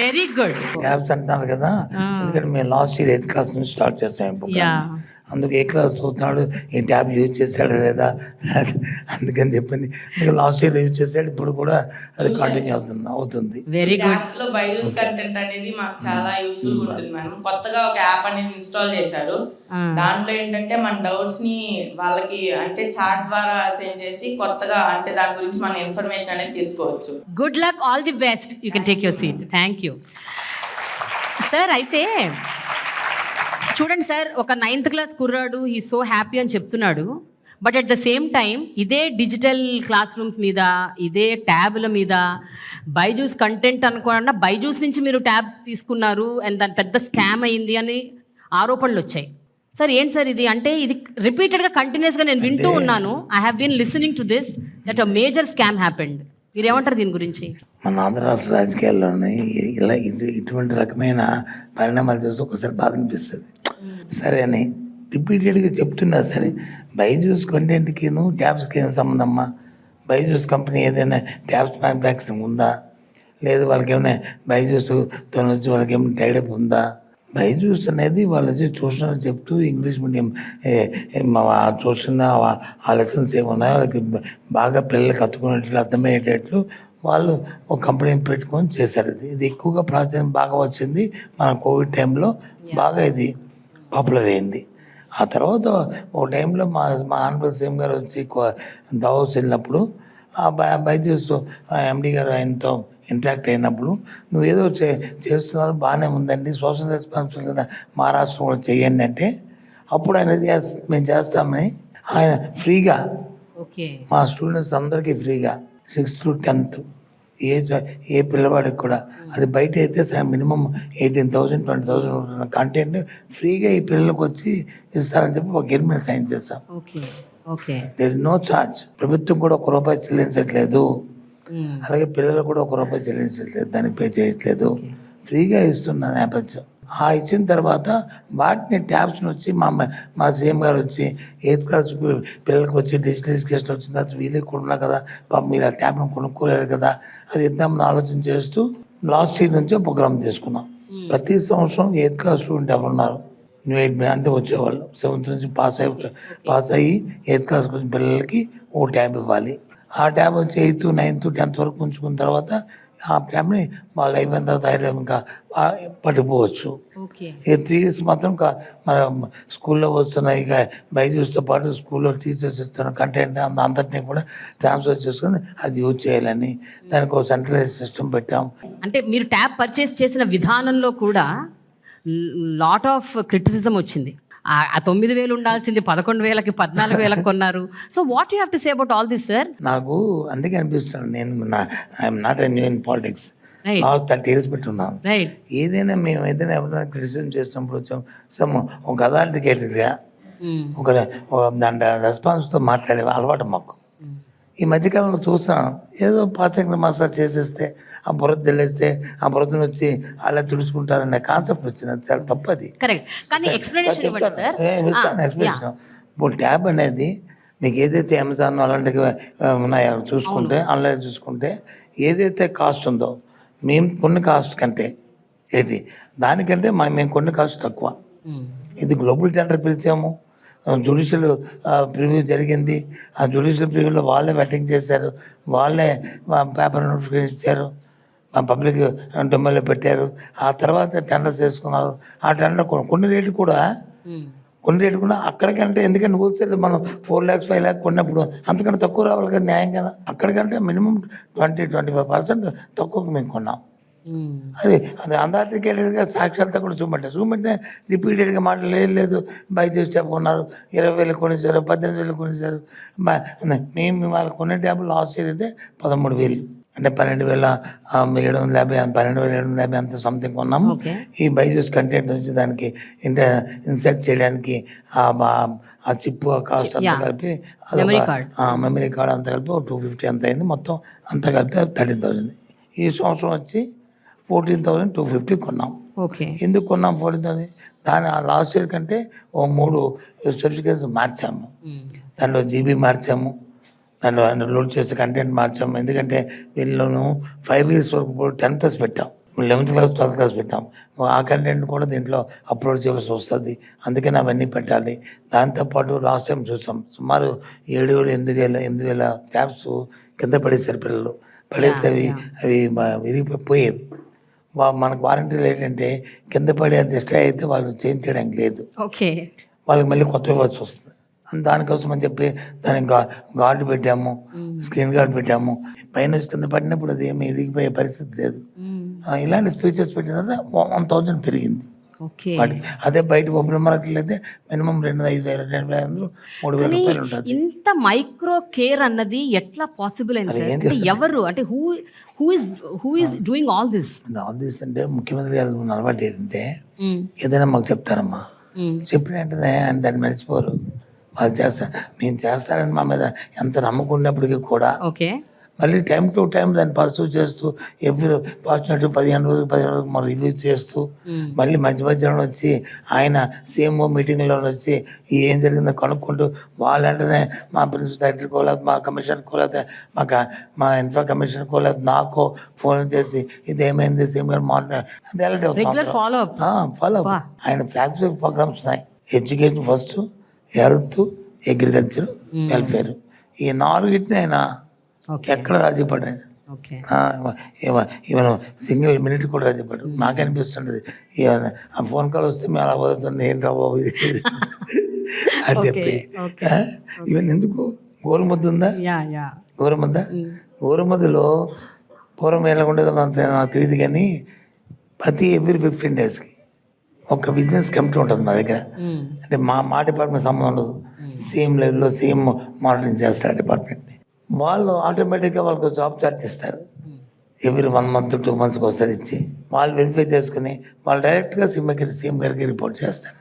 very good. Tabs అంటున్నారు కదా, ఎందుకంటే మేము లాస్ట్ ఇయర్ 8th క్లాస్ నుంచి స్టార్ట్ చేస్తాం. అందుకు ఏ క్లాస్ చదువుతున్నాడు, ఈ ట్యాబ్ యూజ్ చేశాడు లేదా అందుకని చెప్పింది. లాస్ట్ ఇయర్ యూజ్ చేశాడు, ఇప్పుడు కూడా అది కంటిన్యూ అవుతుంది. Very good. ట్యాబ్స్ లో బైజూస్ కంటెంట్ అనేది మాకు చాలా యూస్ఫుల్ ఉంటుంది మేడం. కొత్తగా ఒక యాప్ అనేది ఇన్స్టాల్ చేశారు. దాంట్లో ఏంటంటే మన డౌట్స్ ని వాళ్ళకి అంటే చాట్ ద్వారా సెండ్ చేసి కొత్తగా అంటే దాని గురించి మన ఇన్ఫర్మేషన్ అనేది తీసుకోవచ్చు. Good luck, all the best. You can take your seat. Thank you sir. అయితే చూడండి సార్, ఒక 9th క్లాస్ కుర్రాడు ఈ సో హ్యాపీ అని చెప్తున్నాడు. But at the same time ఇదే డిజిటల్ క్లాస్ రూమ్స్ మీద, ఇదే ట్యాబ్ల మీద బైజూస్ కంటెంట్ అనుకోకుండా బైజూస్ నుంచి మీరు ట్యాబ్స్ తీసుకున్నారు అండ్ దాని పెద్ద స్కామ్ అయింది అని ఆరోపణలు వచ్చాయి. సార్ ఏంటి సార్ ఇది? అంటే ఇది రిపీటెడ్గా కంటిన్యూస్గా నేను వింటూ ఉన్నాను. I have been listening to this that a major scam happened. మీరేమంటారు దీని గురించి? మన ఆంధ్ర రాష్ట్ర రాజకీయాల్లోనే ఇలా ఇటువంటి రకమైన పరిణామాలు చూసి ఒకసారి బాధ అనిపిస్తుంది. సరే అని రిపీటెడ్గా చెప్తున్నా సరే బైజూస్ కంటెంట్కి ట్యాబ్స్కి ఏం సంబంధం అమ్మా? బైజూస్ కంపెనీ ఏదైనా ట్యాబ్స్ మ్యానుఫ్యాక్చరింగ్ ఉందా? లేదు వాళ్ళకి ఏమైనా బైజూస్తో వచ్చి వాళ్ళకి ఏమైనా టైడప్ ఉందా? బైజూస్ అనేది వాళ్ళు వచ్చి ట్యూషన్ చెప్తూ ఇంగ్లీష్ మీడియం ట్యూషన్ ఆ లెసన్స్ ఏమున్నాయో వాళ్ళకి బాగా పిల్లలకి అతుకునేట్లు అర్థమయ్యేటట్లు వాళ్ళు ఒక కంపెనీని పెట్టుకొని చేశారు. ఇది ఎక్కువగా ప్రాచుర్యం బాగా వచ్చింది మన కోవిడ్ టైంలో, బాగా ఇది పాపులర్ అయింది. ఆ తర్వాత ఒక టైంలో మా ఆనరబుల్ సీఎం గారు వచ్చి దావోస్ వెళ్ళినప్పుడు ఆ బైజూస్ ఎండి గారు ఆయనతో ఇంటరాక్ట్ అయినప్పుడు నువ్వేదో చేస్తున్నారు బాగానే ఉందండి, సోషల్ రెస్పాన్సిబిలిటీ మహారాష్ట్ర కూడా చేయండి అంటే అప్పుడు ఆయన మేము చేస్తామని ఆయన ఫ్రీగా ఓకే. మా స్టూడెంట్స్ అందరికీ ఫ్రీగా 6th to 10th ఏ పిల్లవాడికి కూడా, అది బయట అయితే మినిమం 18,000 20,000 కంటెంట్ ఫ్రీగా ఈ పిల్లలకు వచ్చి ఇస్తారని చెప్పి ఒక అగ్రిమెంట్ సైన్ చేస్తాం. Okay. Okay. There is no charge. ప్రభుత్వం కూడా ₹1 చెల్లించట్లేదు, అలాగే పిల్లలు కూడా ₹1 చెల్లించట్లేదు, దానికి పే చేయట్లేదు, ఫ్రీగా ఇస్తున్న నేపథ్యం. ఇచ్చిన తర్వాత వాటిని ట్యాబ్స్ని వచ్చి మా సీఎం గారు వచ్చి 8th క్లాస్ పిల్లలకు వచ్చి డిజిటల్ ఎడ్యుకేషన్ వచ్చిన తర్వాత వీళ్ళకి కూడా ఉన్నా కదా పాపం మీరు ఆ ట్యాబ్ను కొనుక్కోలేరు కదా, అది ఇద్దామని ఆలోచన చేస్తూ లాస్ట్ ఇయర్ నుంచి ప్రోగ్రామ్ తీసుకున్నాం. ప్రతి సంవత్సరం 8th క్లాస్ స్టూడెంట్ ఎవరున్నారు న్యూ ఎయిట్ అంటే వచ్చేవాళ్ళు 7th నుంచి పాస్ అయ్యి 8th క్లాస్కి వచ్చిన పిల్లలకి ఓ ట్యాబ్ ఇవ్వాలి. ఆ ట్యాబ్ వచ్చి 8th 9th 10th వరకు ఉంచుకున్న తర్వాత ఆ ట్యాబ్ని వాళ్ళు అయిపోయిన తర్వాత ఇంకా పట్టుకోవచ్చు. ఈ 3 years మాత్రం మన స్కూల్లో వస్తున్నాయి ఇక బైజూస్తో పాటు స్కూల్లో టీచర్స్ ఇస్తున్న కంటెంట్ అందరినీ కూడా ట్రాన్స్ఫర్ చేసుకొని అది యూజ్ చేయాలని దానికి ఒక సెంట్రలైజ్ సిస్టమ్ పెట్టాం. అంటే మీరు ట్యాబ్ పర్చేస్ చేసిన విధానంలో కూడా లాట్ ఆఫ్ క్రిటిసిజం వచ్చింది. ఆ 9,000 ఉండాల్సింది 11,000కి 14,000కి కొన్నారు. So what you have to say about all this sir? నాకు అందుకే అనిపిస్తుంది, నేను I'm not a new in politics, 30 years పెట్టున్నాను. ఏదైనా మేము ఏదైనా ఎవరైనా క్రిటిసిజం చేసినప్పుడు వచ్చాం ఒక అథారిటీగా ఒక దాని రెస్పాన్స్తో మాట్లాడే అలవాటు మాకు. ఈ మధ్యకాలంలో చూస్తున్నాం ఏదో పాసింగ్ మసాజ్ చేసేస్తే ఆ బురద తెలిస్తే ఆ బురదను వచ్చి అలా తుడుచుకుంటారనే కాన్సెప్ట్ వచ్చింది. అది చాలా తప్పది. ఎక్స్ప్లెనేషన్. ఇప్పుడు ట్యాబ్ అనేది మీకు ఏదైతే అమెజాన్ అలాంటివి ఉన్నాయో చూసుకుంటే ఆన్లైన్ చూసుకుంటే ఏదైతే కాస్ట్ ఉందో మేము కొన్ని కాస్ట్ కంటే దానికంటే మేము కొన్ని కాస్ట్ తక్కువ. ఇది గ్లోబల్ టెండర్ పిలిచాము, జ్యుడిషియల్ ప్రివ్యూ జరిగింది. ఆ జ్యుడిషియల్ ప్రివ్యూలో వాళ్ళే వెట్టింగ్ చేశారు, వాళ్ళే పేపర్ నోటిఫికేషన్ ఇచ్చారు, పబ్లిక్ డొమైన్లో పెట్టారు. ఆ తర్వాత టెండర్స్ చేసుకున్నారు. ఆ టెండర్ కొన్ని రేటు కూడా అక్కడికంటే, ఎందుకంటే హోల్సేల్ మనం 4 lakhs 5 lakhs కొన్నప్పుడు అంతకంటే తక్కువ రావాలి కదా న్యాయం కదా. అక్కడికంటే మినిమం 20-25% తక్కువకు మేము కొన్నాం. అది అథెంటికేటెడ్గా సాక్ష్యాలతో కూడా చూపెట్టే రిపీటెడ్గా లేదు బైజూస్ ట్యాబ్ కొన్నారు 20,000 కొనేసారు, 18,000 కొనేసారు. మేము వాళ్ళకి కొనే ట్యాబ్ లాస్ట్ ఇయర్ అయితే 13,000 అంటే 12,750 12,750 అంత సంథింగ్ కొన్నాము. ఈ బైజూస్ కంటెంట్ నుంచి దానికి ఇన్సర్ట్ చేయడానికి ఆ చిప్ కాస్ట్ అంతా కలిపి మెమరీ కార్డ్ అంతా కలిపి 250 అంత అయింది. మొత్తం అంతా కలిపి 13,000. ఈ సంవత్సరం వచ్చి 14,250 కొన్నాం. ఎందుకు కొన్నాం 14,000? దాని లాస్ట్ ఇయర్ కంటే 3 సర్టిఫికేట్స్ మార్చాము. దాంట్లో జీబీ మార్చాము, దాంట్లో లోడ్ చేసే కంటెంట్ మార్చాము. ఎందుకంటే వీళ్ళను 5 years వరకు 10+ పెట్టాం, 11th class 12th class పెట్టాం. ఆ కంటెంట్ కూడా దీంట్లో అప్లోడ్ చేయాల్సి వస్తుంది, అందుకని అవన్నీ పెట్టాలి. దాంతోపాటు లాస్ట్ టైం చూసాం సుమారు 7,000-8,000 ట్యాబ్స్ కింద పడేసారు పిల్లలు. పడేస్తే అవి విరిగిపోయేవి. మనకు వారంటీలు ఏంటంటే కింద పడే డిస్ట్రాయ్ అయితే వాళ్ళు చేంజ్ చేయడానికి లేదు, వాళ్ళకి మళ్ళీ కొత్త ఇవ్వాల్సి వస్తుంది. దానికోసం అని చెప్పి దానికి గార్డు పెట్టాము, స్క్రీన్ గార్డ్ పెట్టాము. పైన కింద పడినప్పుడు అది ఏమి ఇరిగిపోయే పరిస్థితి లేదు. ఇలాంటి స్పీచెస్ పెట్టిన తర్వాత 1,000 పెరిగింది వాటికి. అదే బయట ఓపెన్ మార్కెట్లో అయితే మినిమం 2,500 3,000 రూపాయలు ఉంటుంది. ఇంత మైక్రో కేర్ అన్నది ఎట్లా పాసిబుల్ అయింది? ఎవరు అంటే who is doing all this అంటే ముఖ్యమంత్రి గారు అలవాటు ఏంటంటే ఏదైనా మాకు చెప్తారమ్మా, చెప్పిన వెంటనే ఆయన దాన్ని మర్చిపోరు. వాళ్ళు మేము చేస్తారని మా మీద ఎంత నమ్మకం ఉన్నప్పటికీ కూడా మళ్ళీ టైం టు టైం దాన్ని పర్సూ చేస్తూ ఎవ్రీ ఫార్చునేట్ 15 రోజులు మనం రివ్యూ చేస్తూ మళ్ళీ మధ్యలో వచ్చి ఆయన సీఎం మీటింగ్లో వచ్చి ఏం జరిగిందో కనుక్కుంటూ వాళ్ళంటేనే మా ప్రిన్సిపల్ సెక్రటరీ కోలేదు, మా కమిషనర్ కోలేదు, మా ఇన్ఫ్రా కమిషనర్ కోలేదు, నాకు ఫోన్ చేసి ఇదేమైంది సీఎం గారు regular follow up. Follow up. ఆయన ఫ్లాగ్షిప్ ప్రోగ్రామ్స్ ఉన్నాయి. Education first, health, agriculture, welfare, ఈ 4 ఆయన ఎక్కడ రాజీ పడ్డాను. ఓకే. ఈవెన్ సింగిల్ మినిట్ కూడా రాజీ పడ్డాడు. నాకు అనిపిస్తుంటుంది ఈవెన్ ఆ ఫోన్ కాల్ వస్తే మేము అలా పోతుంది ఏం రాబోవు ఇది అని చెప్పి. ఈవెన్ ఎందుకు గోరుముద్ద ఉందా, గోరుముద్దలో పూర్వం ఎలా ఉండేదో నాకు తెలియదు, కానీ ప్రతి ఎవ్రీ 15 డేస్కి ఒక బిజినెస్ కమిటీ ఉంటుంది మా దగ్గర. అంటే మా డిపార్ట్మెంట్ సంబంధం ఉండదు. సీఎం లెవెల్లో సీఎం మానిటరింగ్ చేస్తారు డిపార్ట్మెంట్ని. వాళ్ళు ఆటోమేటిక్గా వాళ్ళకి జాబ్ చార్ట్ ఇస్తారు. ఎవ్రీ 1 month 2 monthsకి ఒకసారి ఇచ్చి వాళ్ళు వెరిఫై చేసుకుని వాళ్ళు డైరెక్ట్గా సీఎం గారికి రిపోర్ట్ చేస్తారు.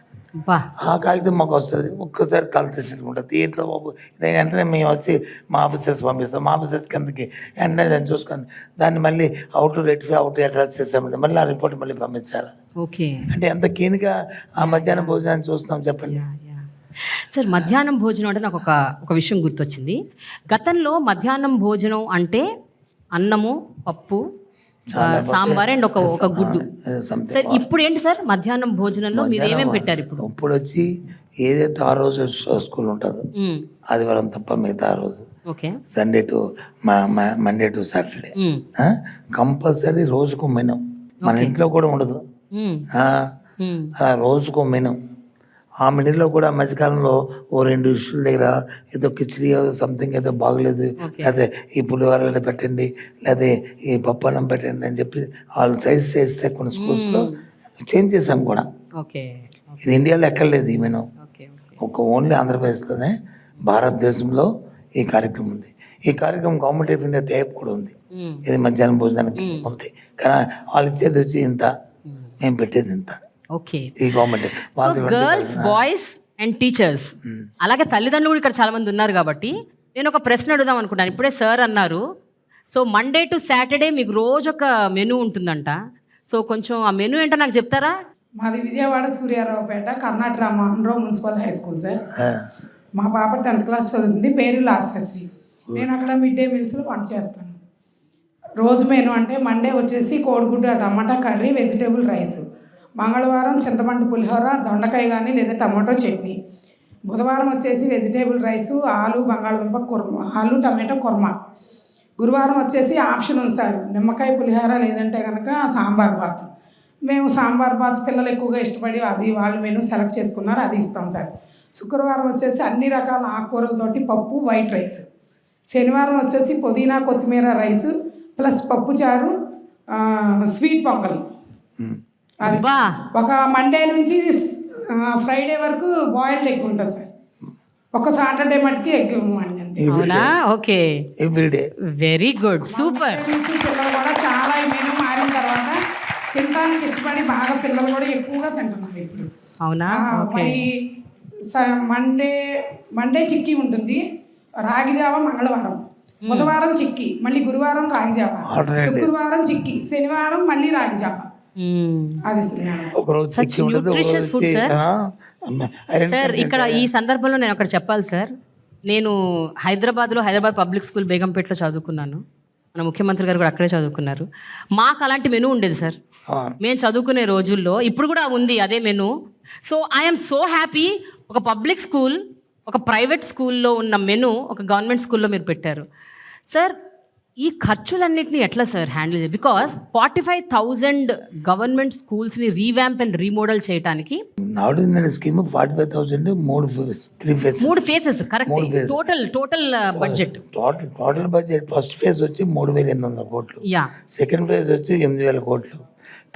ఆ కాగితం మాకు వస్తుంది. ఒక్కసారి తల తీసుకుంటుంది థియేటర్ బాబు ఇదే వెంటనే మేము వచ్చి మా ఆఫీసర్స్ పంపిస్తాం. మా ఆఫీసర్స్ కిందకి వెంటనే దాన్ని చూసుకొని దాన్ని మళ్ళీ అవుట్ రెక్టిఫై అవుట్ అడ్రస్ చేసామంటే మళ్ళీ ఆ రిపోర్ట్ మళ్ళీ పంపించాలి. ఓకే. అంటే ఎంత కీన్గా ఆ మధ్యాహ్నం భోజనాన్ని చూస్తున్నాం చెప్పండి. సార్, మధ్యాహ్నం భోజనం అంటే నాకు ఒక విషయం గుర్తొచ్చింది. గతంలో మధ్యాహ్నం భోజనం అంటే అన్నము, పప్పు, సాంబార్ అండ్ ఒక గుడ్డు. సార్ ఇప్పుడు ఏంటి సార్ మధ్యాహ్నం భోజనంలో మీరు ఏమేమి పెట్టారు? ఇప్పుడు వచ్చి ఏదైతే ఆ రోజు స్కూల్ ఉంటుందో ఆదివారం తప్ప మిగతా ఆ రోజు Sunday to Monday to Saturday compulsory రోజుకు మెను. మన ఇంట్లో కూడా ఉండదు అలా రోజుకు మెను. ఆ మెనూలో కూడా మధ్యకాలంలో ఓ 2 ఇష్యూల దగ్గర ఏదో కిచిడి సంథింగ్ ఏదో బాగలేదు, లేకపోతే ఈ పులిహోర పెట్టండి, లేకపోతే ఈ పప్పు అన్నం పెట్టండి అని చెప్పి వాళ్ళు సైజ్ చేస్తే కొన్ని స్కూల్స్లో చేంజ్ చేసాం కూడా. ఇది ఇండియాలో ఎక్కర్లేదు ఈ మెనూ. ఒక ఓన్లీ ఆంధ్రప్రదేశ్లోనే భారతదేశంలో ఈ కార్యక్రమం ఉంది. ఈ కార్యక్రమం గవర్నమెంట్ ఆఫ్ ఇండియా టైప్ కూడా ఉంది. ఇది మధ్యాహ్నం భోజనానికి ఉంది, కానీ వాళ్ళు ఇచ్చేది వచ్చి ఇంత, మేము పెట్టేది ఇంత. ఓకే. ఈ government girls, boys and teachers అలాగే తల్లిదండ్రులు కూడా ఇక్కడ చాలా మంది ఉన్నారు కాబట్టి నేను ఒక ప్రశ్న అడుగుదాం అనుకుంటాను. ఇప్పుడే సార్ అన్నారు, సో మండే టు సాటర్డే మీకు రోజు ఒక మెనూ ఉంటుందంట. సో కొంచెం ఆ మెనూ ఏంటో నాకు చెప్తారా? మాది Vijayawada Suryaraopeta Karnataka Ramohan municipal high school sir. మా పాప 10th క్లాస్ చదువుతుంది, పేరు లాస్యశ్రీ. నేను అక్కడ మిడ్ డే మీల్స్లో వంట చేస్తాను. రోజు మెనూ అంటే మండే వచ్చేసి కోడిగుడ్డు టమాటా కర్రీ, వెజిటేబుల్ రైస్. మంగళవారం చింతపండు పులిహోర, దొండకాయ కానీ లేదా టమాటో చట్నీ. బుధవారం వచ్చేసి వెజిటేబుల్ రైసు, ఆలు బంగాళదుంప కుర్మా, ఆలు టమాటో కుర్మా. గురువారం వచ్చేసి ఆప్షన్ ఉంది సార్, నిమ్మకాయ పులిహోర లేదంటే కనుక సాంబార్ బాత్. మేము సాంబార్ బాత్ పిల్లలు ఎక్కువగా ఇష్టపడి అది వాళ్ళు మెనూ సెలెక్ట్ చేసుకున్నారు, అది ఇస్తాం సార్. శుక్రవారం వచ్చేసి అన్ని రకాల ఆకుకూరలతోటి పప్పు, వైట్ రైస్. శనివారం వచ్చేసి పుదీనా కొత్తిమీర రైసు ప్లస్ పప్పుచారు, స్వీట్ పొంగల్. అది ఒక మండే నుంచి ఫ్రైడే వరకు బాయిల్డ్ ఎగ్ ఉంటుంది సార్. ఒక సాటర్డే మటుకి ఎగ్ అండి. అవునా? Okay, very good, super. పిల్లలు కూడా చాలా ఈ మెనూ మారిన తర్వాత తినడానికి ఇష్టపడి బాగా పిల్లలు కూడా ఎక్కువగా తింటున్నారు ఇప్పుడు. అవునా? మరి మండే చిక్కీ ఉంటుంది, రాగి జావ మంగళవారం, బుధవారం చిక్కీ, మళ్ళీ గురువారం రాగి జావ, శుక్రవారం చిక్కీ, శనివారం మళ్ళీ రాగి జావ. అది న్యూట్రిషియస్ ఫుడ్ సార్. సార్ ఇక్కడ ఈ సందర్భంలో నేను ఒకటి చెప్పాలి సార్. నేను హైదరాబాద్ పబ్లిక్ స్కూల్ బేగంపేటలో చదువుకున్నాను. మన ముఖ్యమంత్రి గారు కూడా అక్కడే చదువుకున్నారు. మాకు అలాంటి మెనూ ఉండేది సార్ మేము చదువుకునే రోజుల్లో. ఇప్పుడు కూడా ఉంది అదే menu. So I'm so happy, ఒక పబ్లిక్ స్కూల్, ఒక ప్రైవేట్ స్కూల్లో ఉన్న మెనూ ఒక గవర్నమెంట్ స్కూల్లో మీరు పెట్టారు సార్. ఈ ఖర్చులన్నింటినీ ఎట్లా సార్ హ్యాండిల్ చేయాలి? బికాస్ 45,000 గవర్నమెంట్ స్కూల్స్ని రీవ్యాంప్ అండ్ రీమోడల్ చేయడానికి scheme 45,000 3 phases correct. Total budget first phase వచ్చి 3,800 కోట్లు, సెకండ్ ఫేజ్ వచ్చి 8,000 కోట్లు,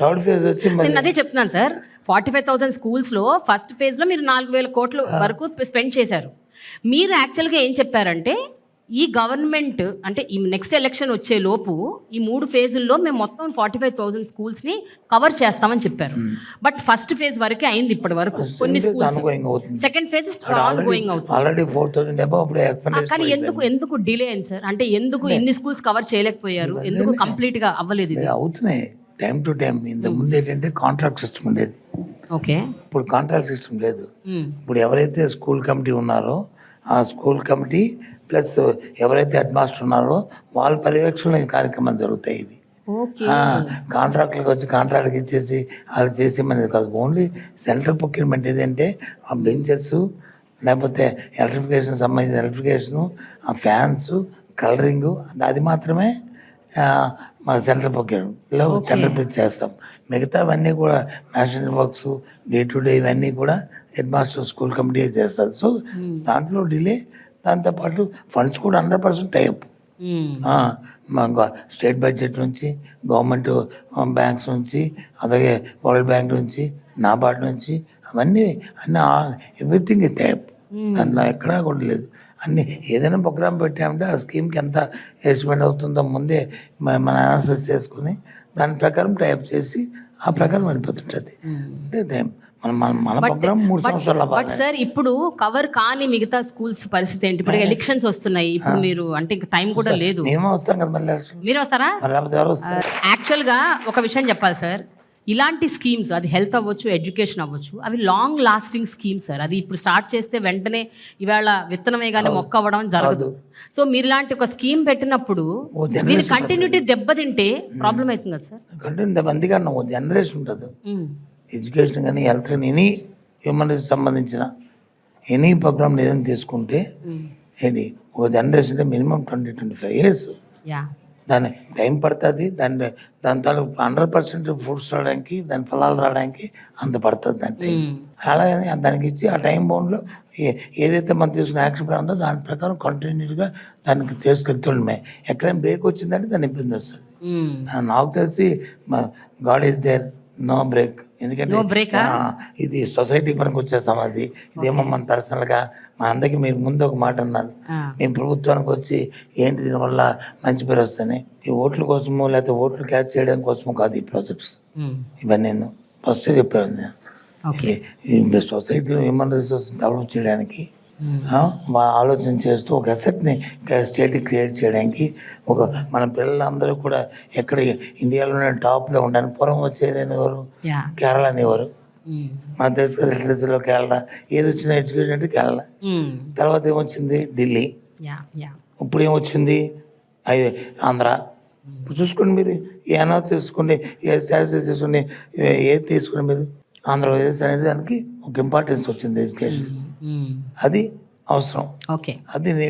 థర్డ్ ఫేజ్ వచ్చి నేను అదే చెప్తున్నాను సార్. 45,000 స్కూల్స్లో ఫస్ట్ ఫేజ్లో మీరు 4,000 కోట్ల వరకు స్పెండ్ చేశారు. మీరు యాక్చువల్గా ఏం చెప్పారంటే ఈ గవర్నమెంట్ అంటే ఈ నెక్స్ట్ ఎలక్షన్ వచ్చే లోపు ఈ 3 ఫేజుల్లో మేము మొత్తం 45,000 స్కూల్స్ని కవర్ చేస్తామని చెప్పారు. బట్ ఫస్ట్ ఫేజ్ వరకే అయింది ఇప్పటి వరకు కొన్ని schools. Second phase on going అవుతుంది ఆల్రెడీ 4,000 అబౌవ్. కానీ ఎందుకు డిలే అయింది సార్? అంటే ఎందుకు ఇన్ని స్కూల్స్ కవర్ చేయలేకపోయారు? ఎందుకు కంప్లీట్ గా అవ్వలేదు ఇది? అవుతున్నాయి టైం టు టైం. ఇంతకు ముందు ఏంటంటే కాంట్రాక్ట్ సిస్టమ్ ఉండేది, ఓకే. ఇప్పుడు కాంట్రాక్ట్ సిస్టమ్ లేదు. ఇప్పుడు ఎవరైతే స్కూల్ కమిటీ ఉన్నారో ఆ స్కూల్ కమిటీ ప్లస్ ఎవరైతే హెడ్ మాస్టర్ ఉన్నారో వాళ్ళ పర్యవేక్షణలో ఈ కార్యక్రమాలు జరుగుతాయి. ఇవి కాంట్రాక్ట్లకు వచ్చి కాంట్రాక్ట్కి ఇచ్చేసి అది చేసి మనది కాదు. ఓన్లీ సెంట్రల్ ప్రొక్యూర్మెంట్ ఏదంటే ఆ బెంచెస్, లేకపోతే ఎలక్ట్రిఫికేషన్ సంబంధించిన ఎలక్ట్రిఫికేషను, ఆ ఫ్యాన్స్, కలరింగు, అది మాత్రమే మా సెంట్రల్ ప్రొక్యూర్మెంట్లో టెండర్ పిలిచి చేస్తాం. మిగతావన్నీ కూడా masonry works, day to day ఇవన్నీ కూడా హెడ్ మాస్టర్ స్కూల్ కమిటీ చేస్తారు. సో దాంట్లో డిలే, దాంతోపాటు ఫండ్స్ కూడా 100% టైప్. మా స్టేట్ బడ్జెట్ నుంచి, గవర్నమెంట్ బ్యాంక్స్ నుంచి, అలాగే వరల్డ్ బ్యాంక్ నుంచి, నాబార్డ్ నుంచి, అన్నీ ఎవ్రీథింగ్ ఈ టైప్. దాంట్లో ఎక్కడా కూడా లేదు. అన్నీ ఏదైనా ప్రోగ్రామ్ పెట్టామంటే ఆ స్కీమ్కి ఎంత ఎస్టిమేట్ అవుతుందో ముందే మన అనాలిసిస్ చేసుకుని దాని ప్రకారం టైప్ చేసి ఆ ప్రకారం వెళ్ళిపోతుంటుంది. అంటే టైం మన ప్రోగ్రామ్ 3 సంవత్సరాలు. బట్ సార్ ఇప్పుడు కవర్ కాని మిగతా స్కూల్స్ పరిస్థితి ఏంటి? ఇప్పుడు ఎలక్షన్స్ వస్తున్నాయి, ఇప్పుడు మీరు అంటే ఇంకా టైం కూడా లేదు. మేమే వస్తాం కదా మళ్ళీ. మీరు వస్తారా? యాక్చువల్గా ఒక విషయం చెప్పాలి సార్, ఇలాంటి స్కీమ్స్, అది హెల్త్ అవ్వచ్చు, ఎడ్యుకేషన్ అవ్వచ్చు, అవి లాంగ్ లాస్టింగ్ స్కీమ్స్ సార్. అది ఇప్పుడు స్టార్ట్ చేస్తే వెంటనే ఇవాళ విత్తనమే కానీ మొక్క అవ్వడం జరగదు. సో మీరు ఇలాంటి ఒక స్కీమ్ పెట్టినప్పుడు దీని కంటిన్యూటీ దెబ్బతింటే ప్రాబ్లం అవుతుంది కదా సార్? కంటిన్యూ అందుకన్నా ఒక జనరేషన్ ఉంటుంది. ఎడ్యుకేషన్ కానీ, హెల్త్ కానీ, ఎనీ హ్యూమన్ సంబంధించిన ఎనీ ప్రోగ్రామ్ ఏదైనా తీసుకుంటే ఏంటి ఒక జనరేషన్ అంటే మినిమం 20-25 years. దాని టైం పడుతుంది. దాని తాలూకు 100% ఫ్రూట్స్ రావడానికి, దాని ఫలాలు రావడానికి అంత పడుతుంది దాని టైం. అలాగే దానికి ఇచ్చి ఆ టైం బౌండ్లో ఏదైతే మనం తీసుకున్న యాక్షన్ ప్లాన్ ఉందో దాని ప్రకారం కంటిన్యూగా దానికి తీసుకెళ్తుండమే. ఎక్కడైనా బ్రేక్ వచ్చిందంటే దాని ఇబ్బంది వస్తుంది. నాకు తెలిసి god is there, no break. ఎందుకంటే ఇది సొసైటీ పనికి వచ్చేస్తాం. అది ఇదేమో మన పర్సనల్గా మా అందరికీ మీరు ముందు ఒక మాట అన్నారు, మేము ప్రభుత్వానికి వచ్చి ఏంటి దీనివల్ల మంచి పేరు వస్తాయి. ఈ ఓట్ల కోసమో లేకపోతే ఓట్లు క్యాచ్ చేయడం కోసమో కాదు ఈ ప్రాజెక్ట్స్. ఇవన్నీ నేను ఫస్ట్ చెప్పాను. సొసైటీలో హ్యూమన్ రిసోర్స్ డెవలప్ చేయడానికి ఆలోచన చేస్తూ ఒక అసెట్ని స్టేట్కి క్రియేట్ చేయడానికి, ఒక మన పిల్లలందరూ కూడా ఎక్కడ ఇండియాలోనే టాప్లో ఉండడానికి. పూర్వం వచ్చేది అనేవారు కేరళ అనేవారు. మన తెలుసు లిటరసీలో కేరళ, ఏది వచ్చిన ఎడ్యుకేషన్ అంటే కేరళ. తర్వాత ఏమొచ్చింది ఢిల్లీ, ఇప్పుడు ఏమొచ్చింది ఆంధ్ర. ఇప్పుడు చూసుకోండి మీరు, ఏ అనాలిసిస్ తీసుకోండి, ఏ స్టాటిస్టిక్స్ తీసుకోండి, ఏది తీసుకోండి మీరు, ఆంధ్రప్రదేశ్ అనేది దానికి ఒక ఇంపార్టెన్స్ వచ్చింది ఎడ్యుకేషన్. అది అవసరం. ఓకే,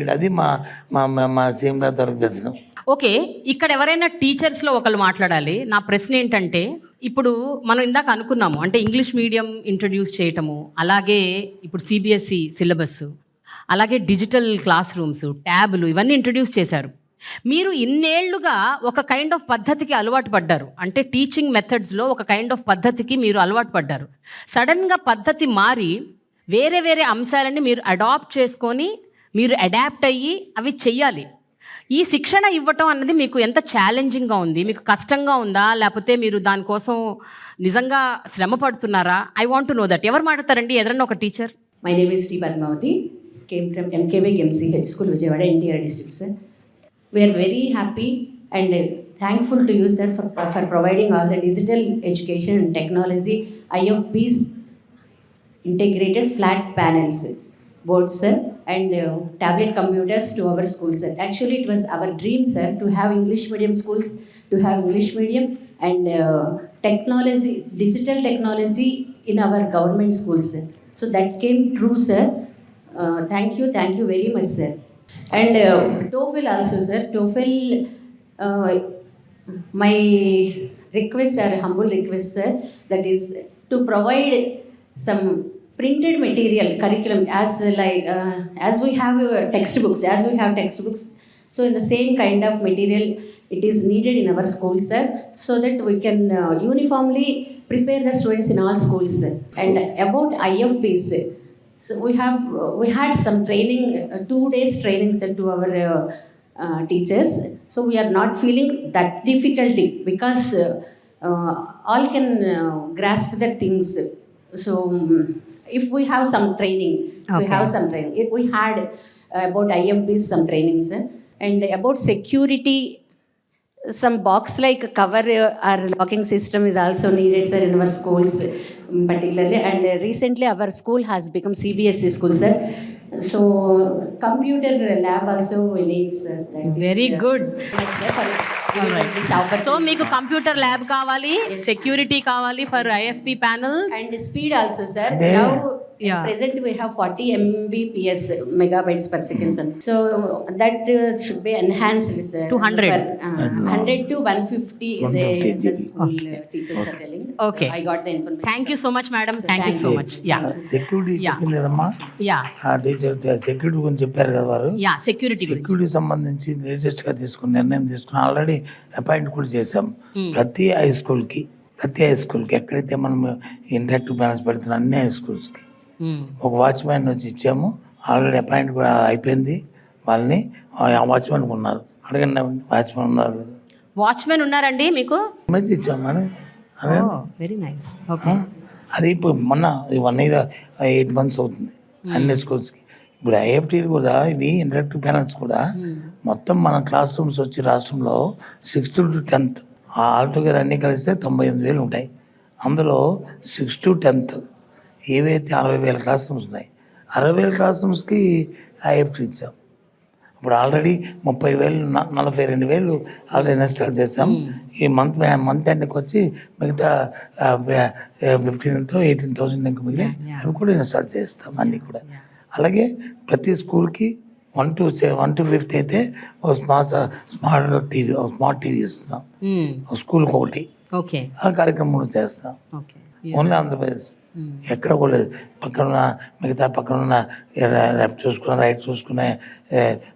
అది మా సీఎం గారి దొరికించడం. ఓకే, ఇక్కడ ఎవరైనా టీచర్స్లో ఒకళ్ళు మాట్లాడాలి. నా ప్రశ్న ఏంటంటే, ఇప్పుడు మనం ఇందాక అనుకున్నాము అంటే ఇంగ్లీష్ మీడియం ఇంట్రడ్యూస్ చేయటము, అలాగే ఇప్పుడు సిబిఎస్ఈ సిలబస్, అలాగే డిజిటల్ క్లాస్ రూమ్స్, ట్యాబ్లు, ఇవన్నీ ఇంట్రడ్యూస్ చేశారు. మీరు ఇన్నేళ్లుగా ఒక కైండ్ ఆఫ్ పద్ధతికి అలవాటు పడ్డారు. అంటే టీచింగ్ మెథడ్స్లో ఒక కైండ్ ఆఫ్ పద్ధతికి మీరు అలవాటు పడ్డారు. సడన్గా పద్ధతి మారి వేరే వేరే అంశాలని మీరు అడాప్ట్ చేసుకొని మీరు అడాప్ట్ అయ్యి అవి చెయ్యాలి. ఈ శిక్షణ ఇవ్వటం అన్నది మీకు ఎంత ఛాలెంజింగ్గా ఉంది? మీకు కష్టంగా ఉందా, లేకపోతే మీరు దానికోసం నిజంగా శ్రమ పడుతున్నారా? I want to know that. ఎవరు మాట్లాడతారండి? ఎదరన్నా ఒక teacher. My name is T Padmavathi, came from MKB MCH school Vijayawada, NTR district, sir. We are very happy and thankful to you, sir, for providing all the digital education and technology IFPs, integrated flat panels, boards, sir, and tablet computers to our schools, sir. Actually, it was our dream, sir, to have English medium schools, to have English medium and technology, digital technology in our government schools, sir. So that came true, sir. Thank you very much, sir. And TOEFL also, sir. TOEFL, my request or humble request, sir, that is to provide some printed material curriculum as we have textbooks, so in the same kind of material it is needed in our schools, sir, so that we can uniformly prepare the students in all schools, sir. And about IFPs, So we had some training, 2 days training sent to our teachers. So we are not feeling that difficulty because all can grasp the things. So if we have some training, we had about IFBs some trainings, and about security. Some box like cover or locking system is also needed, sir, in our schools particularly. And recently our school has become CBSE school, sir. So computer lab also we need, sir. That is, Very good. yes, sir, for giving us this opportunity. So మీకు కంప్యూటర్ ల్యాబ్ కావాలి, సెక్యూరిటీ కావాలి for IFP panels. And speed also, sir. Yeah. Now, Yeah. at present we have 40 Mbps, megabytes per second, sir. So that should be enhanced, sir. 200. For, 100 to 150, 150 the school teachers are telling. Okay. So I got the information. Thank you so much madam, So, thank you thank so you. Much. Yeah security Yeah. చెప్పింది కదమ్మా, యా ఆ టీచర్ సెక్యూరిటీ గురించి చెప్పారు కదా వారు. యా సెక్యూరిటీ గురించి. సెక్యూరిటీ సంబంధించి లేటెస్ట్గా తీసుకున్న నిర్ణయం తీసుకుని ఆల్రెడీ అపాయింట్ కూడా చేసాం. ప్రతి హై స్కూల్కి ఎక్కడైతే మనం ఇంటరాక్టివ్ బ్యాలెన్స్ పెడుతున్న అన్ని హై స్కూల్స్కి ఒక వాచ్మ్యాన్ వచ్చి ఇచ్చాము. ఆల్రెడీ అపాయింట్ కూడా అయిపోయింది వాళ్ళని. ఆ వాచ్మెన్ ఉన్నారు, అడగండి వాచ్మెన్ ఉన్నారు. వాచ్మెన్ ఉన్నారండి మీకు? మధ్య ఇచ్చాము మేడం. అదే వెరీ నైస్. ఓకే. అది ఇప్పుడు మొన్న 1 year 8 months అవుతుంది అన్ని స్కూల్స్కి. ఇప్పుడు ఐఎఫ్టీ కూడా ఇవి ఇంటరాక్టివ్ ప్యానల్స్ కూడా మొత్తం మన క్లాస్ రూమ్స్ వచ్చి రాష్ట్రంలో 6th to 10th ఆల్టుగెదర్ అన్నీ కలిస్తే 98,000 ఉంటాయి. అందులో 6th to 10th ఏవైతే 60,000 క్లాస్ రూమ్స్ ఉన్నాయి, 60,000 క్లాస్ రూమ్స్కి ఐఎఫ్టీ ఇచ్చాం. ఇప్పుడు ఆల్రెడీ 30,000 42,000 ఆల్రెడీ ఇన్స్టాల్ చేస్తాం. ఈ మంత్ ఎండ్కి వచ్చి మిగతా 15,000 to 18,000 ఇంకా మిగిలి అవి కూడా ఇన్స్టాల్ చేస్తాం అన్నీ కూడా. అలాగే ప్రతి స్కూల్కి 1 to 5th అయితే ఒక స్మార్ట్ టీవీ ఇస్తున్నాం, ఒక స్కూల్కి ఒకటి. ఓకే. ఆ కార్యక్రమం చేస్తాం. ఓకే. ఓన్లీ ఆంధ్రప్రదేశ్, ఎక్కడ కూడా లేదు. పక్కనున్న లెఫ్ట్ చూసుకున్న, రైట్ చూసుకునే,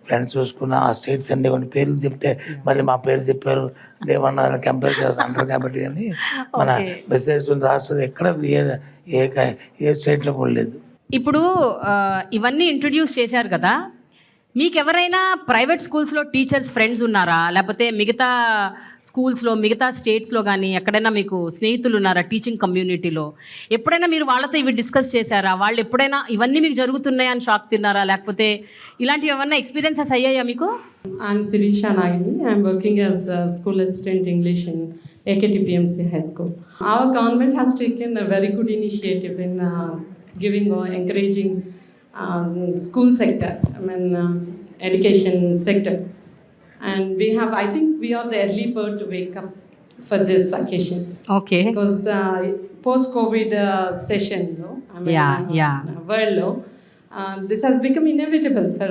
ఫ్రంట్ చూసుకున్న ఆ స్టేట్స్ అన్ని కొన్ని పేర్లు చెప్తే మళ్ళీ మా పేరు చెప్పారు లేవన్నారు, కంపేర్ చేస్తారు అంటారు. కాబట్టి కానీ మన మెసేజ్ రాష్ట్రం ఎక్కడ ఏ స్టేట్లో కూడా లేదు. ఇప్పుడు ఇవన్నీ ఇంట్రడ్యూస్ చేశారు కదా, మీకు ఎవరైనా ప్రైవేట్ స్కూల్స్లో టీచర్స్ ఫ్రెండ్స్ ఉన్నారా? లేకపోతే మిగతా స్కూల్స్లో, మిగతా స్టేట్స్లో కానీ ఎక్కడైనా మీకు స్నేహితులు ఉన్నారా టీచింగ్ కమ్యూనిటీలో? ఎప్పుడైనా మీరు వాళ్ళతో ఇవి డిస్కస్ చేశారా? వాళ్ళు ఎప్పుడైనా ఇవన్నీ మీకు జరుగుతున్నాయని షాక్ తిన్నారా? లేకపోతే ఇలాంటివి ఏమన్నా ఎక్స్పీరియన్సెస్ అయ్యాయా మీకు? I'm Sirisha Nagini. I'm working as a school assistant English in AKT PMC High School. Our government has taken a very good initiative in giving or encouraging school sector, education sector. And I think we are the early bird to wake up for this occasion. Okay. Because post-COVID session, world, this has become inevitable for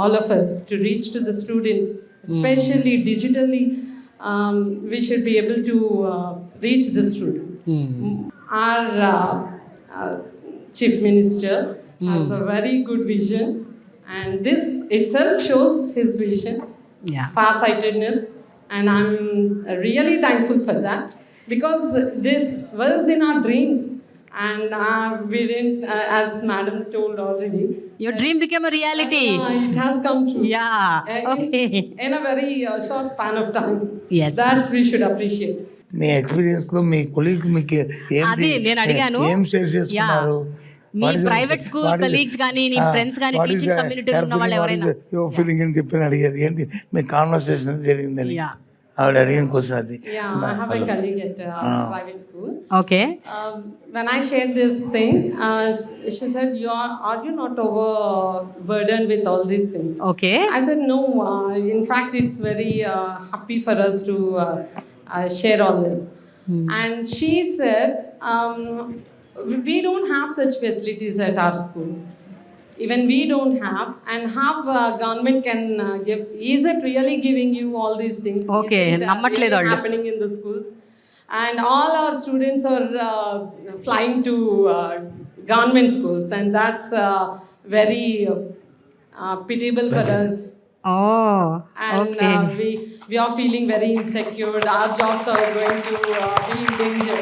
all of us to reach to the students, especially digitally. We should be able to reach the student. Our Chief Minister has a very good vision, and this itself shows his vision, far-sightedness, and I'm really thankful for that, because this was in our dreams. And we didn't, as madam told already, Your dream became a reality. It has come true. Yeah. Okay. In a very short span of time. Yes. That's we should appreciate. మీ ఎక్స్పీరియన్స్లో మీ కొలీగ్ మీకు అది నేను అడిగాను. ఏం షేర్ చేసుకున్నారు? మీ ప్రైవేట్ స్కూల్ కలీగ్స్ కానీ, నీ ఫ్రెండ్స్ కానీ, టీచింగ్ కమ్యూనిటీలో ఉన్న వాళ్ళు ఎవరైనా ఫీలింగ్ అని చెప్పి అడిగారు. ఏంటి మీ కాన్వర్సేషన్ జరిగిందని ఆవిడ అడిగిన క్వశ్చన్ అది. Yeah, I have a colleague at private school. Okay. When I shared this thing, she said, "Are you not overburdened with all these things?" Okay. I said, "No. In fact, it's very happy for us to share all this." And she said, "We don't have such facilities at our school. Even we don't have, and how government can give? Is it really giving you all these things? Okay, Is it nammatledu really happening in the schools?" And all our students are flying to government schools, and that's very pitiable for us. Oh. And Okay. we are feeling very insecure. Our jobs are going to be in danger.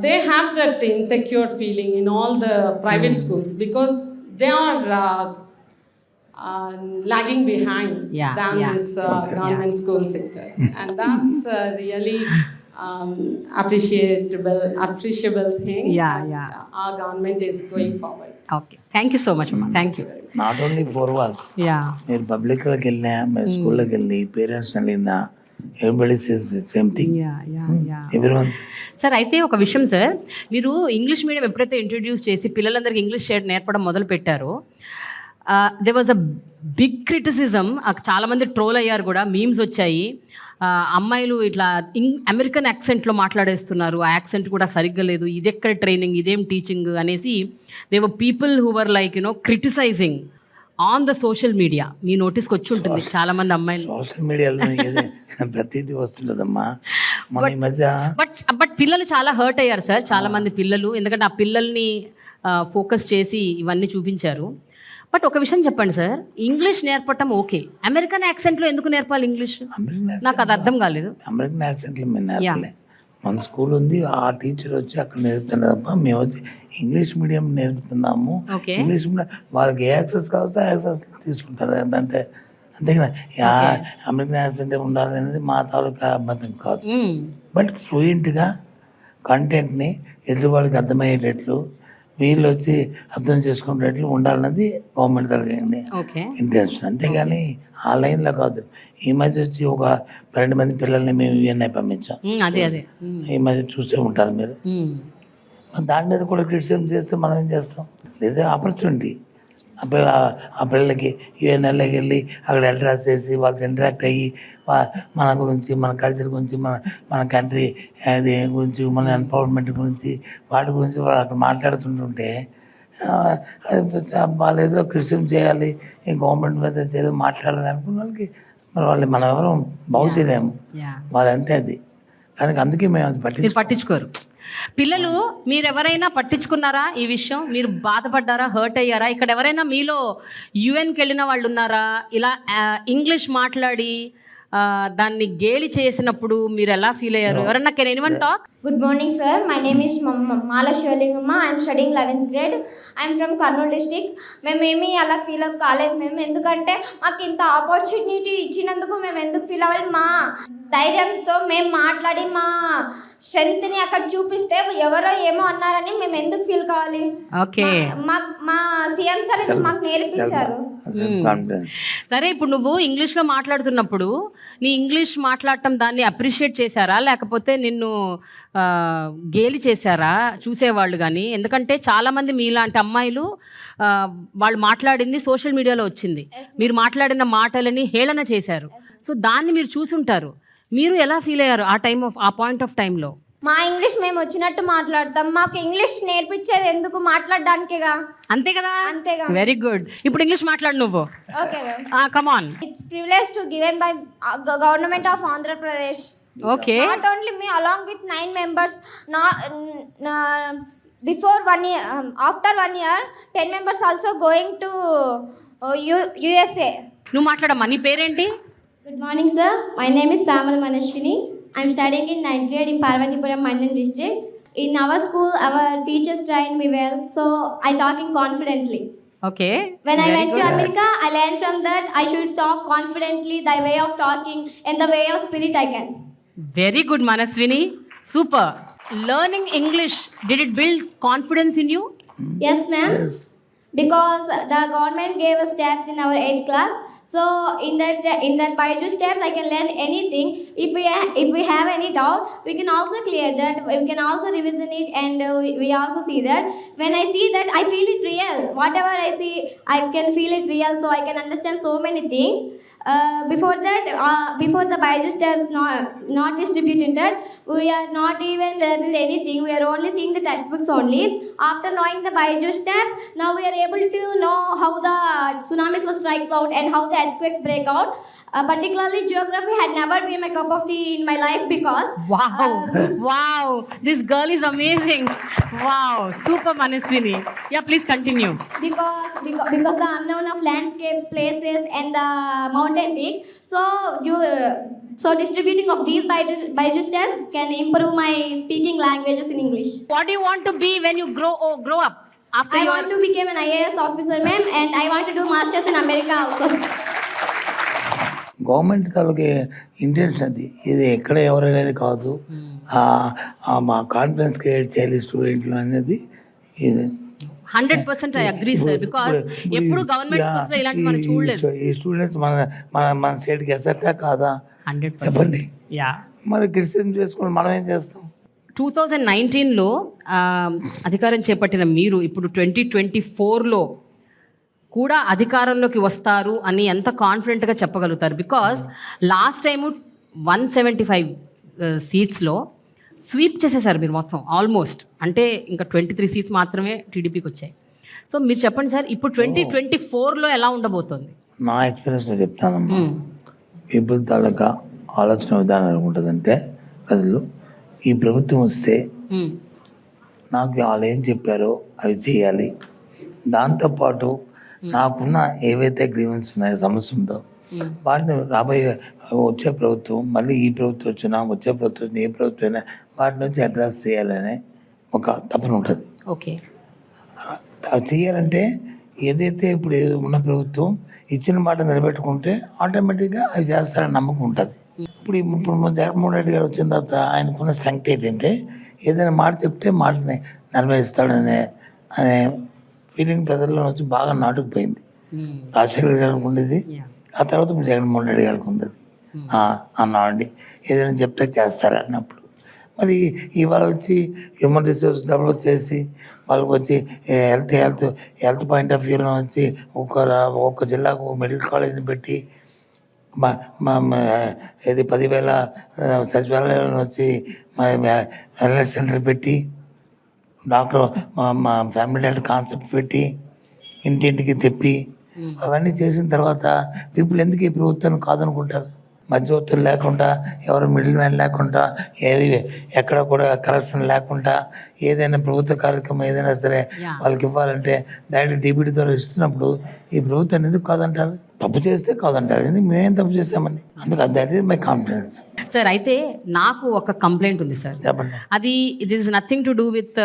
they have that insecure feeling in all the private schools because they are lagging behind Yeah, than yeah. this government school sector, and that's really appreciable thing. Yeah, that, yeah. Our government is going forward. Okay, thank you so much అమ్మా, thank you. Not only 4 walls. Yeah, మీరు పబ్లిక్లోకి వెళ్ళినా, మీరు స్కూల్లోకి వెళ్ళి పేరెంట్స్ అడిగినా, everybody says same thing. Yeah, yeah, yeah. Everyone sir, అయితే ఒక విషయం సార్, మీరు ఇంగ్లీష్ మీడియం ఎప్పుడైతే ఇంట్రడ్యూస్ చేసి పిల్లలందరికీ ఇంగ్లీష్ నేర్పడం మొదలు పెట్టారో, they was a big criticism. చాలామంది ట్రోల్ అయ్యారు కూడా, మీమ్స్ వచ్చాయి. అమ్మాయిలు ఇట్లా అమెరికన్ యాక్సెంట్లో మాట్లాడేస్తున్నారు, ఆ యాక్సెంట్ కూడా సరిగ్గా లేదు, ఇది ఎక్కడ ట్రైనింగ్, ఇదేం టీచింగ్ అనేసి they were people who were like criticising on the social media. మీ నోటీస్కి వచ్చి ఉంటుంది చాలామంది అమ్మాయిలు. సోషల్ మీడియాలో ప్రతిదీ వస్తుంటుందమ్మా. మన ఈ మధ్య బట్ పిల్లలు చాలా హర్ట్ అయ్యారు సార్, చాలామంది పిల్లలు. ఎందుకంటే ఆ పిల్లల్ని ఫోకస్ చేసి ఇవన్నీ చూపించారు. బట్ ఒక విషయం చెప్పండి సార్, ఇంగ్లీష్ నేర్పటం ఓకే, అమెరికన్ యాక్సెంట్లో ఎందుకు నేర్పాలి ఇంగ్లీష్? నాకు అది అర్థం కాలేదు. అమెరికన్ యాక్సెంట్లో మేము నేర్పలే. మన స్కూల్ ఉంది, ఆ టీచర్ వచ్చి అక్కడ నేర్పుతున్నారు తప్ప మేము వచ్చి ఇంగ్లీష్ మీడియం నేర్పుతున్నాము. ఓకే, ఇంగ్లీష్ మీడియం వాళ్ళకి ఏ యాక్సెస్ కావస్తే ఆ యాక్సెస్ తీసుకుంటారు అంతే. అంతేగా అమెరికన్ యాక్సెంట్ ఉండాలి అనేది మా తాలూకా అబద్ధం కాదు. బట్ ఫ్లూయెంట్గా కంటెంట్ని ఎదురువాళ్ళకి అర్థమయ్యేటట్లు, వీళ్ళు వచ్చి అర్థం చేసుకునేటట్లు ఉండాలన్నది గవర్నమెంట్ తరగతి ఇంటెన్షన్. అంతేగాని ఆ లైన్లో కాదు. ఈ మధ్య వచ్చి ఒక 12 మంది పిల్లల్ని మేము యూఎన్ఐ పంపించాం. ఈ మధ్య చూసే ఉంటారు మీరు. దాని మీద కూడా క్రిటిసిజం చేస్తే మనం ఏం చేస్తాం? లేదా ఆపర్చునిటీ ఆ పిల్లలకి యూఎన్ఐలోకి వెళ్ళి అక్కడ అడ్రస్ చేసి వాళ్ళతో ఇంటరాక్ట్ అయ్యి మన గురించి, మన కల్చర్ గురించి, మన కంట్రీ అది గురించి, మన ఎంపవర్మెంట్ గురించి, వాటి గురించి వాళ్ళు అక్కడ మాట్లాడుతుంటుంటే వాళ్ళు ఏదో క్రిటిసిజం చేయాలి, ఈ గవర్నమెంట్ మీద ఏదో మాట్లాడాలి అనుకున్న వాళ్ళకి మరి వాళ్ళు మనం ఎవరు బాగు చేయలేము. వాళ్ళంతే అది. కానీ అందుకే మేము అది పట్టించుకోరు. పిల్లలు మీరెవరైనా పట్టించుకున్నారా ఈ విషయం? మీరు బాధపడ్డారా, హర్ట్ అయ్యారా? ఇక్కడ ఎవరైనా మీలో యుఎన్కి వెళ్ళిన వాళ్ళు ఉన్నారా? ఇలా ఇంగ్లీష్ మాట్లాడి దాన్ని గేలి చేసినప్పుడు మీరు ఎలా ఫీల్ అయ్యారు? ఎవరన్నా can anyone talk? Good morning, sir. My name is Mala Shivalingamma. I am studying 11th grade. I am from Kurnool district. మేమేమి అలా ఫీల్ కాలేదు మేము, ఎందుకంటే మాకు ఇంత ఆపర్చునిటీ ఇచ్చినందుకు మేము ఎందుకు ఫీల్ అవ్వాలి? మా ధైర్యంతో మేము మాట్లాడి మా స్ట్రెంగ్త్ని అక్కడ చూపిస్తే ఎవరో ఏమో అన్నారని మేము ఎందుకు ఫీల్ కావాలి? ఓకే, మా సీఎం సార్ మాకు నేర్పించారు. సరే, ఇప్పుడు నువ్వు ఇంగ్లీష్లో మాట్లాడుతున్నప్పుడు నీ ఇంగ్లీష్ మాట్లాడటం దాన్ని అప్రిషియేట్ చేశారా, లేకపోతే నిన్ను గేలి చేశారా చూసేవాళ్ళు? కానీ ఎందుకంటే చాలామంది మీలాంటి అమ్మాయిలు వాళ్ళు మాట్లాడింది సోషల్ మీడియాలో వచ్చింది, మీరు మాట్లాడిన మాటలని హేళన చేశారు. సో దాన్ని మీరు చూసుంటారు. మీరు ఎలా ఫీల్ అయ్యారు ఆ పాయింట్ ఆఫ్ టైంలో? మా ఇంగ్లీష్ మేము వచ్చినట్టు మాట్లాడతాం, మాకు ఇంగ్లీష్ నేర్పించేది ఎందుకు? మాట్లాడడానికేగా. అంతే కదా? అంతేగా. Very good. ఇప్పుడు ఇంగ్లీష్ మాట్లాడు నువ్వు. Okay, come on. It's privilege to given by government of Andhra Pradesh. Okay. Not only me, along with 9 members. Before 1 year, after 1 year, 10 members also going to USA. నువ్వు మాట్లాడమ్మా, నీ పేరేంటి? Good morning, sir. My name is Samal Manashwini. I'm studying in 9th grade in Parvatipuram, Mandyan district. In our school, our teachers trained me well, so I talking confidently. Okay. When I went to America, I learned from that I should talk confidently, the way of talking and the way of spirit I can. Very good, Manaswini. Super. Learning English, did it build confidence in you? Yes, ma'am. Yes. Because the government gave us tabs in our 8th class. So in that Byju's tabs, I can learn anything. If we have any doubt, we can also clear that. We can also revision it, and we also see that. When I see that, I feel it real. Whatever I see, I can feel it real. So I can understand so many things. Before that, before the Byju's tabs not distributed, we are not even learning anything. We are only seeing the textbooks only. After knowing the Byju's tabs, now we are able to know how the tsunamis was strikes out and how the earthquakes break out. Particularly geography had never been my cup of tea in my life because Wow, this girl is amazing. Wow, super Manaswini. Yeah, please continue. because the unknown of landscapes, places, and the mountain peaks. So distributing of these Byju's tests can improve my speaking languages in English. What do you want to be when you grow up? After I your want to become an IAS officer, ma'am, and I want to do masters in America also. Government తాలూకే ఇంటెన్షన్ అది, ఇది ఎక్కడ ఎవరైనా కాదు. మా కాన్ఫిడెన్స్ క్రియేట్ చేయాలి స్టూడెంట్లు అనేది ఇది. 100% I agree, sir, because ఎప్పుడు గవర్నమెంట్ స్కూల్స్ లో ఇలాంటి మనం చూడలేదు. ఈ స్టూడెంట్స్ మన స్టేట్కి ఎసెట్టా కాదా 100%. చెప్పండి. యా, మరి క్రిటిసిజం చేసుకుని మనం ఏం చేస్తాం? 2019లో అధికారం చేపట్టిన మీరు ఇప్పుడు 2024లో కూడా అధికారంలోకి వస్తారు అని ఎంత కాన్ఫిడెంట్గా చెప్పగలుగుతారు? బికాస్ లాస్ట్ టైము 175 సీట్స్లో స్వీప్ చేసేసారు మీరు మొత్తం ఆల్మోస్ట్. అంటే ఇంకా 23 సీట్స్ మాత్రమే టీడీపీకి వచ్చాయి. సో మీరు చెప్పండి సార్, ఇప్పుడు 2024లో ఎలా ఉండబోతోంది? నా ఎక్స్పీరియన్స్లో చెప్తానమ్మా. పీపుల్ తాలూకా ఆలోచన విధానం ఎలాగుంటుందంటే, ప్రజలు ఈ ప్రభుత్వం వస్తే నాకు వాళ్ళు ఏం చెప్పారో అవి చేయాలి, దాంతోపాటు నాకున్న ఏవైతే గ్రీవెన్స్ ఉన్నాయో, సమస్య ఉందో వాటిని రాబోయే వచ్చే ప్రభుత్వం, మళ్ళీ ఈ ప్రభుత్వం వచ్చినా వచ్చే ప్రభుత్వం ఏ ప్రభుత్వం అయినా వాటి నుంచి అడ్రస్ చేయాలనే ఒక తపన ఉంటుంది. ఓకే, అవి చేయాలంటే ఏదైతే ఇప్పుడు ఉన్న ప్రభుత్వం ఇచ్చిన మాట నిలబెట్టుకుంటే ఆటోమేటిక్గా అవి చేస్తారని నమ్మకం ఉంటుంది. ఇప్పుడు జగన్మోహన్ రెడ్డి గారు వచ్చిన తర్వాత ఆయనకున్న స్ట్రెంగ్త్ ఏంటంటే ఏదైనా మాట చెప్తే మాటని నెరవేరుస్తాడనే ఫీలింగ్ ప్రజల్లో వచ్చి బాగా నాటుకుపోయింది. రాజశేఖర్ గారికి ఉండేది, ఆ తర్వాత ఇప్పుడు జగన్మోహన్ రెడ్డి గారికి ఉంది. అన్నామండి ఏదైనా చెప్తే చేస్తారా అన్నప్పుడు. మరి ఇవాళ వచ్చి హ్యూమన్ రిసోర్స్ డెవలప్ చేసి వాళ్ళకి వచ్చి హెల్త్ పాయింట్ ఆఫ్ వ్యూలో వచ్చి ఒక్కొక్క జిల్లాకు ఒక మెడికల్ కాలేజీని పెట్టి ఇది 10,000 సచివాలయాలను వచ్చి వెల్నెస్ సెంటర్ పెట్టి డాక్టర్ మా ఫ్యామిలీ డాక్టర్ కాన్సెప్ట్ పెట్టి ఇంటింటికి తెప్పి అవన్నీ చేసిన తర్వాత పీపుల్ ఎందుకు ఈ ప్రభుత్వాన్ని కాదనుకుంటారు? మధ్యవర్తులు లేకుండా, ఎవరు మిడిల్ మ్యాన్ లేకుండా, ఏది ఎక్కడ కూడా కరప్షన్ లేకుండా ఏదైనా ప్రభుత్వ కార్యక్రమం ఏదైనా సరే వాళ్ళకి ఇవ్వాలంటే డైరెక్ట్ డీబీటీ ద్వారా ఇస్తున్నప్పుడు ఈ ప్రభుత్వాన్ని ఎందుకు కాదంటారు? తప్పు చేస్తే కాదంటారు. ఎందుకు మేమేం తప్పు చేస్తామని. అందుకు that is my confidence. Sir, అయితే నాకు ఒక కంప్లైంట్ ఉంది సార్. చెప్పండి. అది it is nothing to do with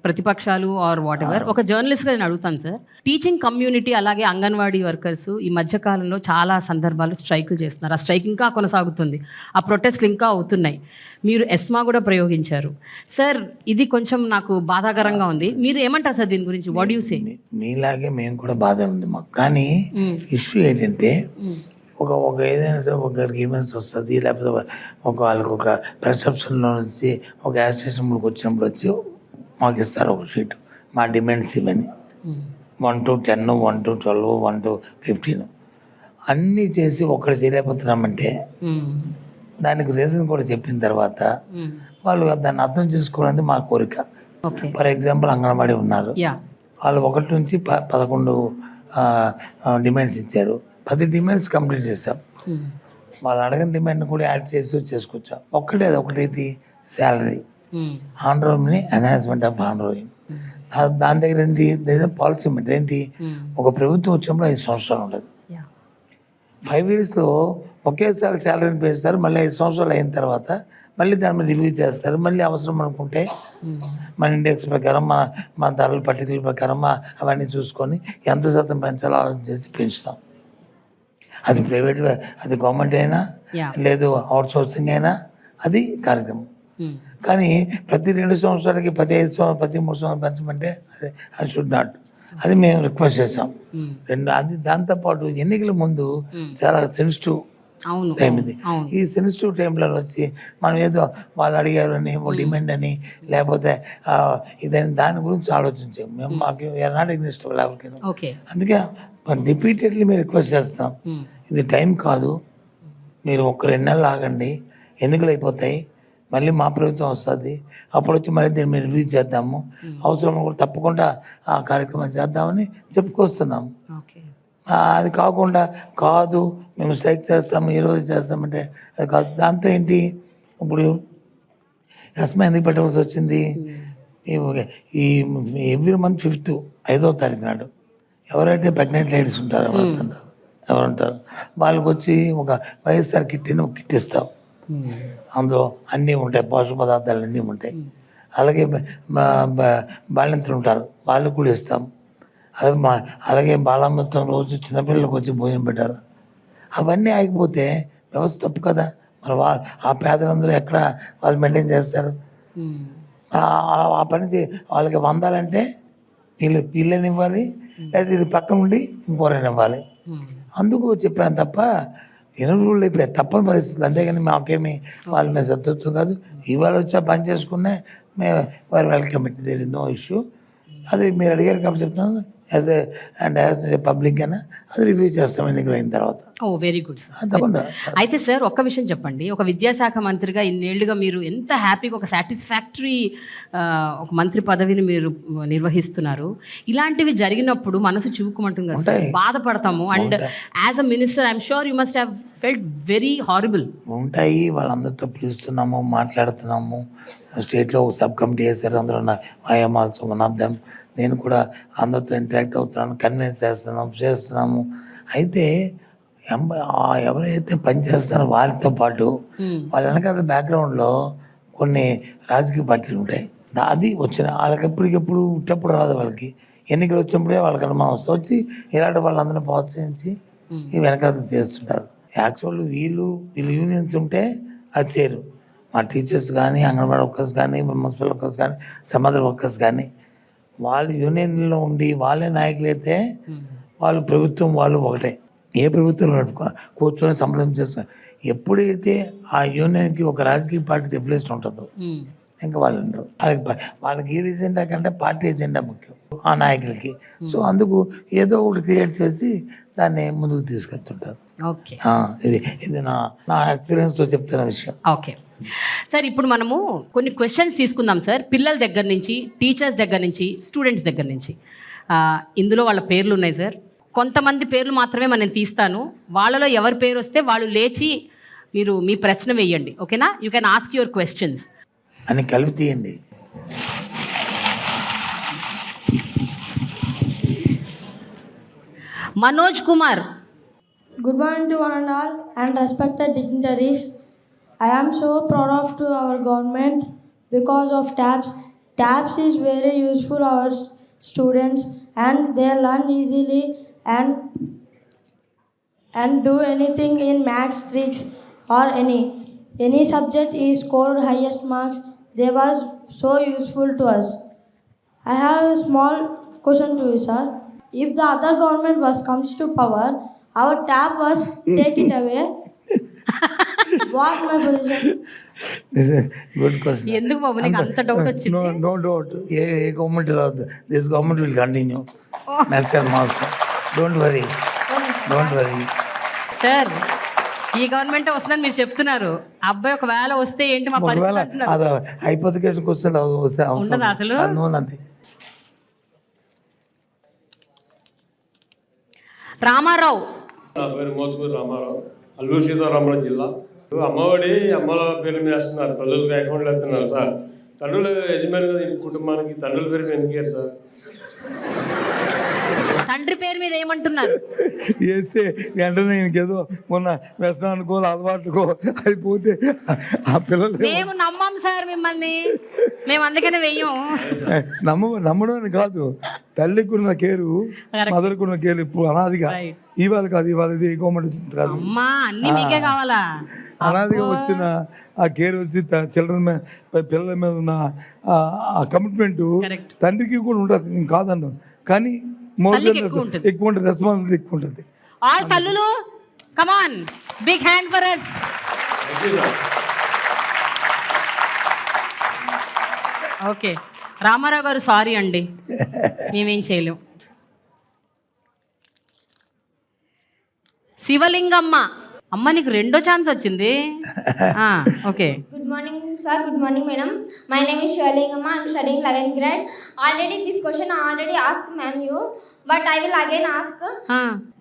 ప్రతిపక్షాలు ఆర్ వాట్ ఎవర్. ఒక జర్నలిస్ట్గా నేను అడుగుతాను సార్. టీచింగ్ కమ్యూనిటీ అలాగే అంగన్వాడీ వర్కర్స్ ఈ మధ్యకాలంలో చాలా సందర్భాలు స్ట్రైకులు చేస్తున్నారు. ఆ స్ట్రైక్ ఇంకా కొనసాగుతుంది, ఆ ప్రొటెస్ట్లు ఇంకా అవుతున్నాయి. మీరు ఎస్మా కూడా ప్రయోగించారు సార్. ఇది కొంచెం నాకు బాధాకరంగా ఉంది. మీరు ఏమంటారు సార్ దీని గురించి? What you say? మీలాగే మేము కూడా బాధ ఉంది మాకు. కానీ ఇష్యూ ఏంటంటే ఒక ఏదైనా సరే ఒక గ్రీవెన్స్ వస్తుంది, లేకపోతే వాళ్ళకి ఒక పర్సెప్షన్లో నుంచి ఒక అసోసియేషన్కి వచ్చినప్పుడు వచ్చి మాకు ఇస్తారు ఒక షీట్, మా డిమాండ్స్ ఇవన్నీ 1 to 10, 1 to 12, 1 to 15 అన్నీ చేసి ఒక్కటి చేయలేకపోతున్నామంటే దానికి రీజన్ కూడా చెప్పిన తర్వాత వాళ్ళు దాన్ని అర్థం చేసుకోవడానికి మా కోరిక. ఫర్ ఎగ్జాంపుల్ అంగన్వాడీ ఉన్నారు, వాళ్ళు 1 నుంచి 11 డిమాండ్స్ ఇచ్చారు. 10 డిమాండ్స్ కంప్లీట్ చేసాం. వాళ్ళు అడగిన డిమాండ్ కూడా యాడ్ చేసుకొచ్చాం. ఒకటేది శాలరీ, ఆన్రోల్ని ఎన్హాన్స్మెంట్ ఆఫ్ ఆన్రోలింగ్. దాని దగ్గర ఏంటి పాలసీ ఏంటి, ఒక ప్రభుత్వం వచ్చినప్పుడు 5 సంవత్సరాలు ఉంటుంది. 5 yearsలో ఒకేసారి శాలరీని పెంచుతారు. మళ్ళీ 5 సంవత్సరాలు అయిన తర్వాత మళ్ళీ దాని మీద రివ్యూ చేస్తారు. మళ్ళీ అవసరం అనుకుంటే మన ఇండెక్స్ ప్రకారం మన ధరల పట్టికల ప్రకారం అవన్నీ చూసుకొని ఎంత శాతం పెంచాలో ఆలోచన చేసి పెంచుతాం. అది ప్రైవేట్, అది గవర్నమెంట్ అయినా లేదు అవుట్ సోర్సింగ్ అయినా అది కార్యక్రమం. కానీ ప్రతి 2 సంవత్సరాలకి 15 సంవత్సరాలు 13 సంవత్సరాలు పెంచమంటే అది షుడ్ నాట్. అది మేము రిక్వెస్ట్ చేస్తాం. అది దాంతోపాటు ఎన్నికల ముందు చాలా సెన్సిటివ్ టైం ఇది. ఈ సెన్సిటివ్ టైంలో వచ్చి మనం ఏదో వాళ్ళు అడిగారు అని డిమాండ్ అని లేకపోతే ఇదని దాని గురించి ఆలోచించాం. మేము మాకు నాట్ ఎగ్నిస్ట్ ఎవరికి. అందుకే రిపీటెడ్లీ మేము రిక్వెస్ట్ చేస్తాం, ఇది టైం కాదు, మీరు 1-2 నెలలు ఆగండి, ఎన్నికలు అయిపోతాయి, మళ్ళీ మా ప్రభుత్వం వస్తుంది, అప్పుడు వచ్చి మళ్ళీ దీన్ని మేము రివ్యూ చేద్దాము, అవసరం కూడా తప్పకుండా ఆ కార్యక్రమం చేద్దామని చెప్పుకొస్తున్నాము. ఓకే. అది కాకుండా కాదు మేము స్ట్రైక్ చేస్తాము, ఈరోజు చేస్తామంటే అది కాదు. దాంతో ఏంటి, ఇప్పుడు అస్మా ఎందుకు పెట్టవలసి వచ్చింది, ఈ ఎవ్రీ మంత్ 5th 5వ తారీఖు నాడు ఎవరైతే ప్రెగ్నెంట్ లేడీస్ ఉంటారో ఎవరుంటారు వాళ్ళకి వచ్చి ఒక వైఎస్ఆర్ కిట్ ఇస్తాం. అందులో అన్నీ ఉంటాయి, పోషక పదార్థాలు అన్నీ ఉంటాయి. అలాగే బాలింతలు ఉంటారు, వాళ్ళకు కూడా ఇస్తాం. అలాగే బాలామృతం రోజు చిన్నపిల్లలకు వచ్చి భోజనం పెట్టారు. అవన్నీ ఆగిపోతే వ్యవస్థ తప్పు కదా. మరి ఆ పేదలందరూ ఎక్కడ వాళ్ళు మెయింటైన్ చేస్తారు? ఆ పని వాళ్ళకి వందాలంటే వీళ్ళని ఇవ్వాలి, లేదా ఇది పక్క నుండి ఇంకోరైనా ఇవ్వాలి. అందుకు చెప్పాను తప్ప ఎనుగుళ్ళు అయిపోయాయి, తప్పని పరిస్థితులు. అంతేగాని మాకేమి వాళ్ళ మీద సత్తుత్వం కాదు. ఇవాళ వచ్చా పని చేసుకునే మేము వారు welcome it, there is no issue. అది మీరు అడిగారు కాబట్టి చెప్తున్నాను. యాజ్ పబ్లిక్ గానే అది రివ్యూ చేస్తాం ఎన్నికలు అయిన తర్వాత. ఓ వెరీ గుడ్ సార్. తప్పకుండా. అయితే సార్ ఒక్క విషయం చెప్పండి, ఒక విద్యాశాఖ మంత్రిగా ఇన్నేళ్లుగా మీరు ఎంత హ్యాపీగా ఒక సాటిస్ఫాక్టరీ ఒక మంత్రి పదవిని మీరు నిర్వహిస్తున్నారు. ఇలాంటివి జరిగినప్పుడు మనసు చివుకుమంటుంది కదా సార్, బాధపడతాము. And as a minister I'm sure you must have felt very horrible. ఉంటాయి, వాళ్ళందరితో పిలుస్తున్నాము, మాట్లాడుతున్నాము. స్టేట్లో ఒక సబ్ కమిటీ వేశారు, అందులో I'm also one of them. నేను కూడా అందరితో ఇంటరాక్ట్ అవుతున్నాను, కన్విన్స్ చేస్తున్నాము. అయితే ఎవరైతే పనిచేస్తారో వారితో పాటు వాళ్ళ వెనకాల బ్యాక్గ్రౌండ్లో కొన్ని రాజకీయ పార్టీలు ఉంటాయి. అది వచ్చిన వాళ్ళకి ఎప్పటికెప్పుడు ఉట్టప్పుడు రాదు. వాళ్ళకి ఎన్నికలు వచ్చినప్పుడే వాళ్ళకి అనుమానం వచ్చి ఇలాంటి వాళ్ళందరినీ ప్రోత్సహించి ఈ వెనకాల చేస్తుంటారు. యాక్చువల్ వీళ్ళు యూనియన్స్ ఉంటే అది చేయరు. మా టీచర్స్ కానీ, అంగన్వాడీ వర్కర్స్ కానీ, మున్సిపల్ వర్కర్స్ కానీ, సమాజ వర్కర్స్ కానీ వాళ్ళు యూనియన్లో ఉండి వాళ్ళే నాయకులు అయితే వాళ్ళు ప్రభుత్వం వాళ్ళు ఒకటే. ఏ ప్రభుత్వంలో కూర్చొని సంబంధం చేస్తున్నారు. ఎప్పుడైతే ఆ యూనియన్కి ఒక రాజకీయ పార్టీ ఎఫిలియేషన్ ఉంటుందో ఇంకా వాళ్ళు ఉండరు. వాళ్ళకి ఈ ఎజెండా కంటే పార్టీ ఎజెండా ముఖ్యం ఆ నాయకులకి. సో అందుకు ఏదో ఒకటి క్రియేట్ చేసి దాన్ని ముందుకు తీసుకెళ్తుంటారు. ఓకే, ఇది నా ఎక్స్పీరియన్స్తో చెప్తున్న విషయం. ఓకే సార్, ఇప్పుడు మనము కొన్ని క్వశ్చన్స్ తీసుకుందాం సార్. పిల్లల దగ్గర నుంచి, టీచర్స్ దగ్గర నుంచి, స్టూడెంట్స్ దగ్గర నుంచి. ఇందులో వాళ్ళ పేర్లు ఉన్నాయి సార్. కొంతమంది పేర్లు మాత్రమే నేను తీస్తాను. వాళ్ళలో ఎవరి పేరు వస్తే వాళ్ళు లేచి మీరు మీ ప్రశ్న వేయండి. ఓకేనా? You can ask your questions అని కలిపి తీయండి. Manoj Kumar. Good morning to one and all and respected dignitaries. I am so proud of to our government because of TABS. TABS is very useful our students and they learn easily and do anything in maths, tricks or any subject is scored highest marks. They was so useful to us. I have a small question to you, sir. If the other government comes to power, our TAB was take it away. What my position? Good question. ఎందుకు బాబు నీకు అంత డౌట్ వచ్చింది? No doubt. ఏ గవర్నమెంట్ రాదు, this government will continue next time also. Don't worry. Sir, ఈ గవర్నమెంట్ వస్తుందని మీరు చెప్తున్నారు. అబ్బాయి ఒకవేళ వస్తే ఏంటి మా ఒకవేళ పరిస్థితి? అది హైపోథికేషన్ క్వశ్చన్ వస్తే ఉండదా అసలు? నోనంతే. రామారావు. నా పేరు మోతుకూరు రామారావు, అల్లూరు సీతారామరాజు జిల్లా. అమ్మఒడి అమ్మల పేరు మీద వేస్తున్నారు, తల్లులకు అకౌంట్లు వేస్తున్నారు సార్. తండ్రులు యజమాని కదా ఈ కుటుంబానికి, తండ్రుల పేరు మీద ఎందుకు సార్? తండ్రి పేరు మీద ఏమంటున్నారు? వేస్తే వెంటనే ఇంకేదో మొన్న వ్యసనానికో అలవాటుకో అయిపోతే ఆ పిల్లలు మేము నమ్మం సార్ మిమ్మల్ని, మేము అందుకనే వెయ్యం. నమ్మడం అని కాదు, తల్లికి ఉన్న కేరు మదర్కి ఉన్న కేరు ఇప్పుడు అనాదిగా ఇవాళ కాదు, ఇవాళ ఇది గవర్నమెంట్ కాదు, అమ్మా అన్ని మీకే కావాలా? అనాదిగా వచ్చిన ఆ కేర్ వచ్చి చిల్డ్రన్ మీద పిల్లల మీద ఉన్న ఆ కమిట్మెంట్ తండ్రికి కూడా ఉంటుంది, నేను కాదన్ను. కానీ మోర్ ఎక్కువ ఉంటుంది, రెస్పాన్సిబిలిటీ ఎక్కువ ఉంటుంది. ఆల్ తల్లులు come on, big hand for us. Okay Ramarao గారు, సారీ అండి, మేమేం చేయలేం. శివలింగమ్మ. అమ్మ నీకు రెండో ఛాన్స్ వచ్చింది. Okay. Good morning sir. Good morning, madam. My name is Shirlingama. I am studying 11th grade. Already this question I already asked ma'am you, but I will again ask.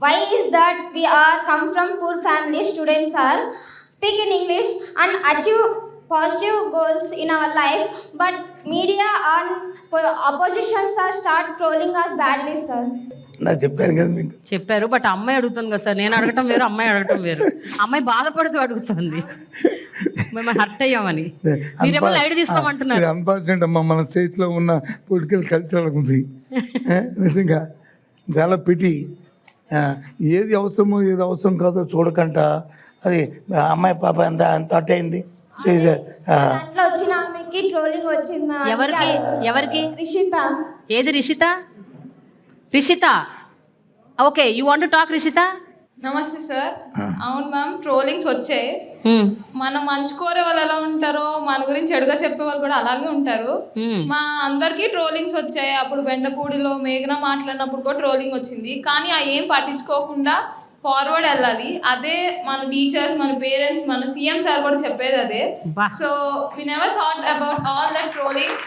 Why is that we are come from poor family students are speak in English and achieve positive goals in our life, but media and oppositions are start trolling us badly, sir. నాకు చెప్పాను కదా మీకు. చెప్పారు, బట్ అమ్మాయి అడుగుతుంది కదా సార్. నేను అడగటం వేరు, అమ్మాయి అడగటం వేరు. అమ్మాయి బాధపడుతూ అడుగుతుంది, మేము హర్ట్ అయ్యామని. మీరేమో లైట్ తీసుకోమంటున్నారు. అన్ఫార్చునేట్ అమ్మా, మన స్టేట్లో ఉన్న పొలిటికల్ కల్చర్ ఉంది నిజంగా. చాలా పిటి. ఏది అవసరమో ఏది అవసరం కాదో చూడకంట. అది అమ్మాయి పాప ఎంత అట్ అయింది. దాంట్లో వచ్చిన ఆమెకి ట్రోలింగ్ వచ్చింది. ఎవరికి? రిషిత. ఏది Rishitha? Rishitha, okay, you want to talk Rishitha? నమస్తే సార్. అవును మ్యామ్, ట్రోలింగ్స్ వచ్చాయి. మనం మంచి కోరే వాళ్ళు ఎలా ఉంటారో మన గురించి చెడుగా చెప్పే వాళ్ళు కూడా అలాగే ఉంటారు. మా అందరికీ ట్రోలింగ్స్ వచ్చాయి. అప్పుడు బెండపూడిలో మేఘన మాట్లాడినప్పుడు కూడా ట్రోలింగ్ వచ్చింది. కానీ ఆ ఏం పట్టించుకోకుండా ఫార్వర్డ్ వెళ్ళాలి. అదే మన టీచర్స్, మన పేరెంట్స్, మన సీఎం సార్ కూడా చెప్పేది అదే. So we never thought about all that trollings.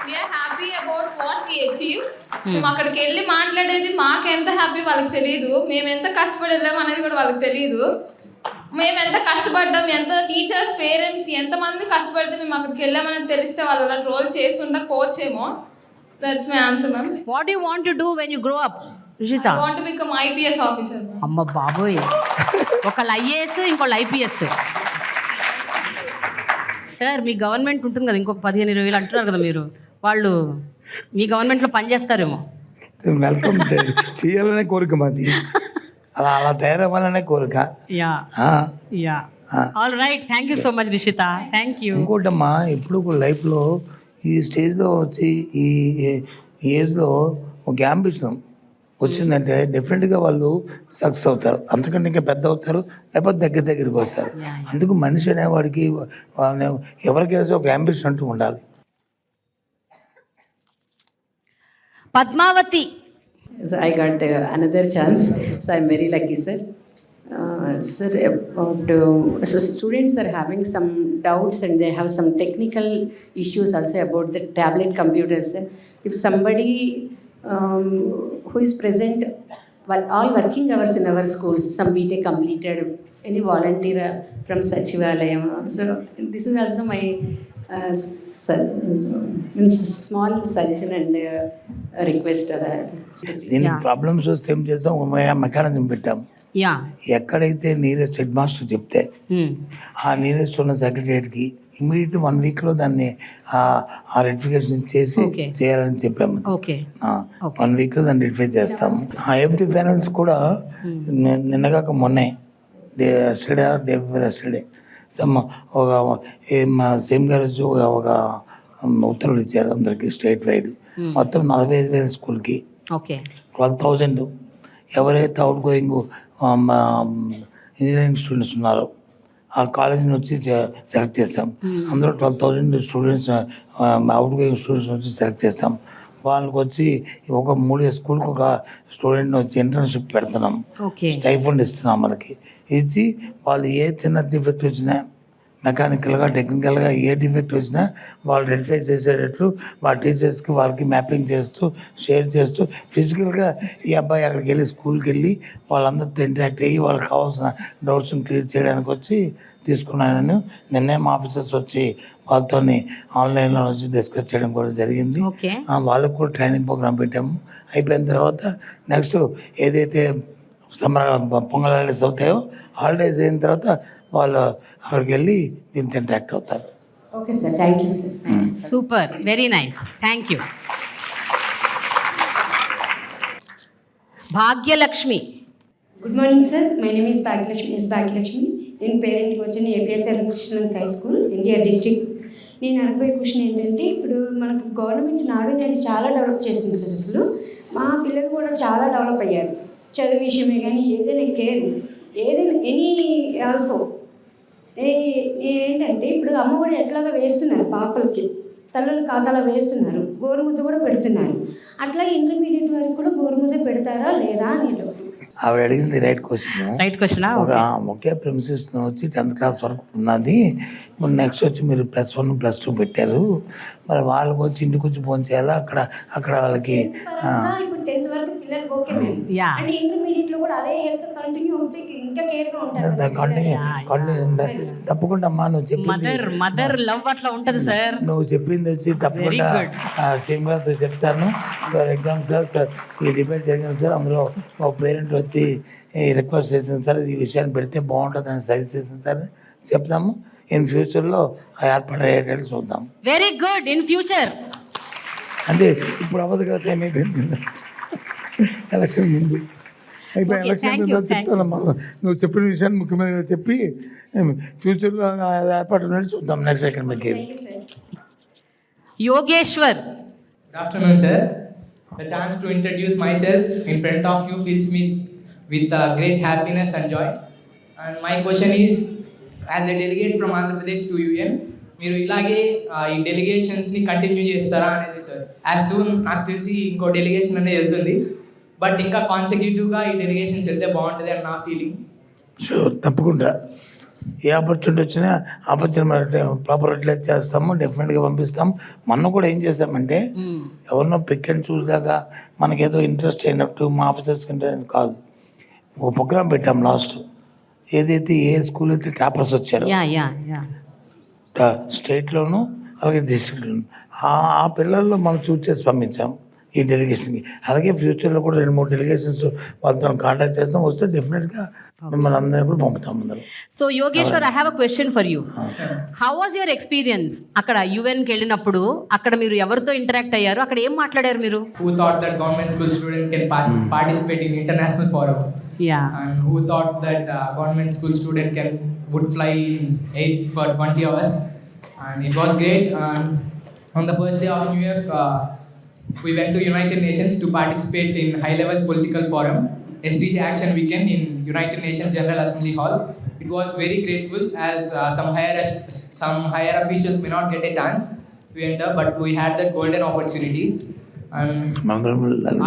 We're happy about what we achieve. మేము అక్కడికి వెళ్ళి మాట్లాడేది మాకు ఎంత హ్యాపీ వాళ్ళకి తెలియదు. మేము ఎంత కష్టపడి వెళ్ళాము అనేది కూడా వాళ్ళకి తెలియదు. మేము ఎంత కష్టపడ్డాం, ఎంత టీచర్స్, పేరెంట్స్ ఎంతమంది కష్టపడితే మేము అక్కడికి వెళ్ళామనేది తెలిస్తే వాళ్ళు అలా ట్రోల్ చేసి ఉండకపోవచ్చేమో. That's my answer ma'am. What you want to do when you grow up Rishitha? I want to become IPS officer. అమ్మ బాబోయ్, ఒకళ్ళు ఐఏఎస్, ఇంకోళ్ళు ఐపీఎస్. సార్, మీ గవర్నమెంట్ ఉంటుంది కదా, ఇంకొక 15-20 అంటున్నారు కదా మీరు, వాళ్ళు మీ గవర్నమెంట్లో పనిచేస్తారేమో. వెల్కమ్ చేయాలనే కోరిక మాది. అలా తయారవ్వాలనే కోరిక. Yeah all right, thank you so much Rishitha, thank you. ఇంకోటమ్మా, ఎప్పుడు లైఫ్లో ఈ స్టేజ్లో వచ్చి ఈ ఏజ్లో ఒక యాంబిషన్ వచ్చిందంటే డెఫినెట్గా వాళ్ళు సక్సెస్ అవుతారు. అంతకంటే ఇంకా పెద్ద అవుతారు, లేకపోతే దగ్గరికి వస్తారు. అందుకు మనిషి అనేవాడికి ఎవరికైనా ఒక యాంబిషన్ అంటూ ఉండాలి. Padmavati. So I got another chance, so I'm very lucky, sir. Sir, about so students are having some doubts and they have some technical issues also about the tablet computers. If somebody who is present all working hours in our schools, some BTech completed, any volunteer from Sachivalayam. So this is also my small suggestion and request. దీనికి ప్రాబ్లమ్స్ వస్తే ఏం చేస్తాం, మెకానిజం పెట్టాం. ఎక్కడైతే నీరెస్ట్ హెడ్ మాస్టర్ చెప్తే ఆ నీరెస్ట్ ఉన్న సెక్రటరియట్కి ఇమీడియట్ 1 వీక్లో దాన్ని ఆ రెక్టిఫికేషన్ చేయాలని చెప్పాము. 1 వీక్లో దాన్ని రెక్టిఫై చేస్తాము. ఆ ఎఫ్టీ ఫైనాన్స్ కూడా నిన్నగాక మొన్నే ఎస్టర్డే మా సేమ్ గారు వచ్చి ఒక ఉత్తర్వులు ఇచ్చారు అందరికి స్టేట్ వైడ్. మొత్తం 45,000 స్కూల్కి 12,000 ఎవరైతే అవుట్ గోయింగ్ ఇంజనీరింగ్ స్టూడెంట్స్ ఉన్నారో ఆ కాలేజీ నుంచి సెలెక్ట్ చేస్తాం. అందులో 12,000 స్టూడెంట్స్ అవుట్ గోయింగ్ స్టూడెంట్స్ నుంచి సెలెక్ట్ చేస్తాం. వాళ్ళకి వచ్చి ఒక 3 స్కూల్కి ఒక స్టూడెంట్ వచ్చి ఇంటర్న్షిప్ పెడుతున్నాం. స్టైఫండ్ ఇస్తున్నాం. మనకి ఇచ్చి వాళ్ళు ఏ చిన్న డిఫెక్ట్ వచ్చినా, మెకానికల్గా టెక్నికల్గా ఏ డిఫెక్ట్ వచ్చినా వాళ్ళు రెక్టిఫై చేసేటట్లు వాళ్ళ టీచర్స్కి వాళ్ళకి మ్యాపింగ్ చేస్తూ షేర్ చేస్తూ ఫిజికల్గా ఈ అబ్బాయి అక్కడికి వెళ్ళి స్కూల్కి వెళ్ళి వాళ్ళందరితో ఇంటరాక్ట్ అయ్యి వాళ్ళకి కావాల్సిన డౌట్స్ని క్లియర్ చేయడానికి వచ్చి తీసుకున్నాను. నిన్నే మా ఆఫీసర్స్ వచ్చి వాళ్ళతో ఆన్లైన్లో వచ్చి డిస్కస్ చేయడం కూడా జరిగింది. వాళ్ళకు కూడా ట్రైనింగ్ ప్రోగ్రామ్ పెట్టాము. అయిపోయిన తర్వాత నెక్స్ట్ ఏదైతే సమ్మర్ పొంగల్ హాలిడేస్ అవుతాయో హాలిడేస్ అయిన తర్వాత వాళ్ళు అక్కడికి వెళ్ళి దీంతో ఇంటరాక్ట్ అవుతారు. Okay sir, thank you sir. Super, very nice, thank you. Bhagyalakshmi. Good morning sir, my name is Bhagyalakshmi. నేను పేరెంట్కి వచ్చాను APSR Krishna high school, NTR district. నేను అడగబోయే క్వశ్చన్ ఏంటంటే, ఇప్పుడు మనకు గవర్నమెంట్ నాడు నేడు చాలా డెవలప్ చేసింది సార్. అసలు మా పిల్లలు కూడా చాలా డెవలప్ అయ్యారు. చదువు విషయమే కానీ ఏదైనా కేర్, ఏదైనా ఎనీ ఆల్సో ఏంటంటే ఇప్పుడు అమ్మఒడి ఎట్లాగా వేస్తున్నారు, పాపలకి తల్లుల ఖాతాలో వేస్తున్నారు, గోరుముద్ద కూడా పెడుతున్నారు. అట్లా ఇంటర్మీడియట్ వరకు కూడా గోరుముద్ద పెడతారా లేదా అని. ఆవిడ అడిగింది రైట్ క్వశ్చన్. రైట్ క్వశ్చనా? ఒకే ప్రిన్సిస్ వచ్చి 10th క్లాస్ వరకు ఉన్నది. ఇప్పుడు నెక్స్ట్ వచ్చి మీరు +1 +2 పెట్టారు, మరి వాళ్ళకి వచ్చి ఇంటికి వచ్చి ఫోన్ చేయాలా? అక్కడ వాళ్ళకి ఇప్పుడు 10th వరకు పిల్లలు ఓకే అంటే ఇంటర్మీడియట్ లో కూడా అదే హెల్త్ కంటిన్యూ అవుతే ఇంకా కేర్ గా ఉంటారు. కంటిన్యూ తప్పకుండా అమ్మా నువ్వు చెప్పింది మదర్ లవ్ అట్లా ఉంటుంది సార్. నువ్వు చెప్పింది వచ్చి తప్పకుండా సేమ్గా చెప్తాను. ఫర్ ఎగ్జాంపుల్ సార్ ఈ డిబేట్ జరిగింది సార్, అందులో ఒక పేరెంట్ వచ్చి రిక్వెస్ట్ చేసింది సార్, ఈ విషయాన్ని పెడితే బాగుంటుంది అని సజెస్ట్ చేసింది సార్. చెప్తాము ఇన్ ఫ్యూచర్లో ఏర్పాటు అయ్యేటట్టు చూద్దాం. Very good. ఇన్ ఫ్యూచర్ అంటే ఇప్పుడు అవ్వదు కదా, టైం అయిపోయింది ఎలక్షన్ ముందు అయిపోయి ఎలక్షన్ ముందు చెప్తానమ్మా. నువ్వు చెప్పిన విషయాన్ని ముఖ్యమంత్రిగా చెప్పి ఫ్యూచర్లో ఏర్పాటు ఉన్నట్టు చూద్దాం next academic year. Yogeshwar. Good afternoon, sir. The chance to introduce myself in front of you fills me with great happiness and joy. And my question is, as a delegate from Andhra Pradesh to UN, మీరు ఇలాగే ఈ డెలిగేషన్స్ని కంటిన్యూ చేస్తారా అనేది సార్. యాజ్ సూన్ నాకు తెలిసి ఇంకో డెలిగేషన్ అనేది వెళ్తుంది, బట్ ఇంకా కాన్సెక్యూటివ్గా ఈ డెలిగేషన్స్ వెళ్తే బాగుంటుంది అని నా ఫీలింగ్. షూర్, తప్పకుండా ఏ ఆపర్చునిటీ వచ్చినా ఆపర్చునిటీ ప్రాపర్ యూటిలైజ్ చేస్తాము, డెఫినెట్గా పంపిస్తాం. మొన్న కూడా ఏం చేస్తామంటే ఎవరినో పిక్ అండ్ చూస్ దాకా మనకేదో ఇంట్రెస్ట్ అయినట్టు మా ఆఫీసర్స్కి ఇంట్రెస్ట్ కాదు, ఒక ప్రోగ్రామ్ పెట్టాం లాస్ట్. ఏదైతే ఏ స్కూల్ అయితే టాపర్స్ వచ్చారో స్టేట్లోను అలాగే డిస్ట్రిక్ట్లోను ఆ పిల్లల్లో మనం చూస్ చేసి పంపించాం ఈ డెలిగేషన్కి. అలాగే ఫ్యూచర్లో కూడా 2-3 డెలిగేషన్స్ వాళ్ళతో కాంటాక్ట్ చేస్తాం, వస్తే డెఫినెట్గా మిమ్మల్ని అందరినీ కూడా పంపుతాం అందరం. So Yogeshwar, I have a question for you. How was your experience అక్కడ యుఎన్కి వెళ్ళినప్పుడు? అక్కడ మీరు ఎవరితో ఇంటరాక్ట్ అయ్యారు? అక్కడ ఏం మాట్లాడారు మీరు? Who thought that government school student can participate in international forums? And who thought that government school student would fly 8 for 20 hours? And it was great. And on the first day of New Year, we went to United Nations to participate in high-level political forum, SDG Action Weekend in United Nations General Assembly Hall. It was very grateful as some higher officials may not get a chance to enter, but we had that golden opportunity. And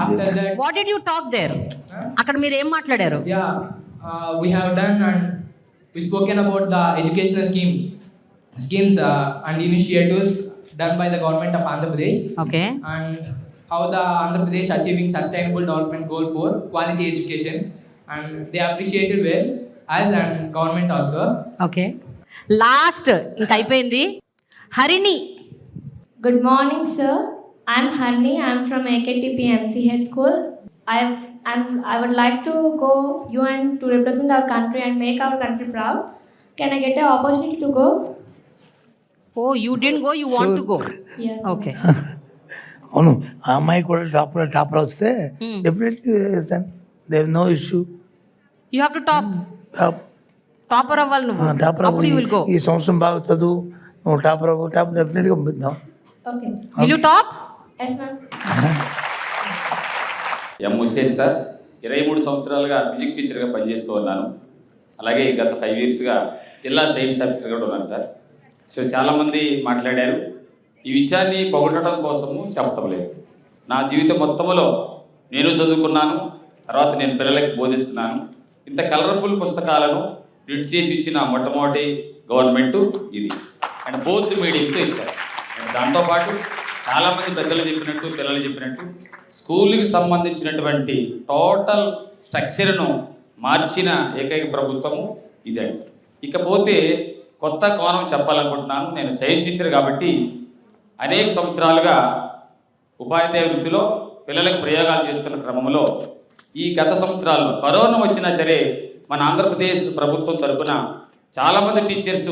after that, what did you talk there? అక్కడ మీరు ఏం మాట్లాడారు? We have done and we spoken about the educational schemes and initiatives done by the government of Andhra Pradesh. Okay. And how the Andhra Pradesh achieving sustainable development goal for quality education, and they appreciated well as and government also. Okay. Last ఇంకా అయిపోయింది. Harini. Good morning, sir. I'm Harini. I'm from AKTP MCH school. I would like to go UN to represent our country and make our country proud. Can I get an opportunity to go? Oh, you didn't go, you want to go? Yes. Okay. అవును, ఆ అమ్మాయి కూడా టాపర్ వస్తే definitely there no issue. You have to topper అవ్వాలి నువ్వు. టాపర్ అప్పుడు you will go. ఈ సంవత్సరం బాగా చదువు, నువ్వు టాపర్ డెఫినెట్గా పంపిద్దాం. Okay, sir. Will you top? Yes, ma'am. M Hussain sir, 23 సంవత్సరాలుగా ఫిజిక్స్ టీచర్గా పనిచేస్తూ ఉన్నాను. అలాగే గత 5 yearsగా జిల్లా సైన్స్ ఆఫీసర్గా కూడా ఉన్నాను సార్. సో చాలామంది మాట్లాడారు, ఈ విషయాన్ని పొగడటం కోసము చెప్పటం లేదు. నా జీవితం మొత్తంలో నేను చదువుకున్నాను, తర్వాత నేను పిల్లలకి బోధిస్తున్నాను. ఇంత కలర్ఫుల్ పుస్తకాలను ప్రింట్ చేసి ఇచ్చిన మొట్టమొదటి గవర్నమెంటు ఇది. అండ్ బోత్ మీడియంతో ఇచ్చారు. అండ్ దాంతోపాటు చాలామంది పెద్దలు చెప్పినట్టు, పిల్లలు చెప్పినట్టు స్కూల్కి సంబంధించినటువంటి టోటల్ స్ట్రక్చర్ను మార్చిన ఏకైక ప్రభుత్వము ఇదండి. ఇకపోతే కొత్త కోణం చెప్పాలనుకుంటున్నాను. నేను సైన్స్ టీచర్ కాబట్టి అనేక సంవత్సరాలుగా ఉపాధ్యాయ వృత్తిలో పిల్లలకు ప్రయోగాలు చేస్తున్న క్రమంలో ఈ గత సంవత్సరాల్లో కరోనా వచ్చినా సరే మన ఆంధ్రప్రదేశ్ ప్రభుత్వం తరఫున చాలామంది టీచర్స్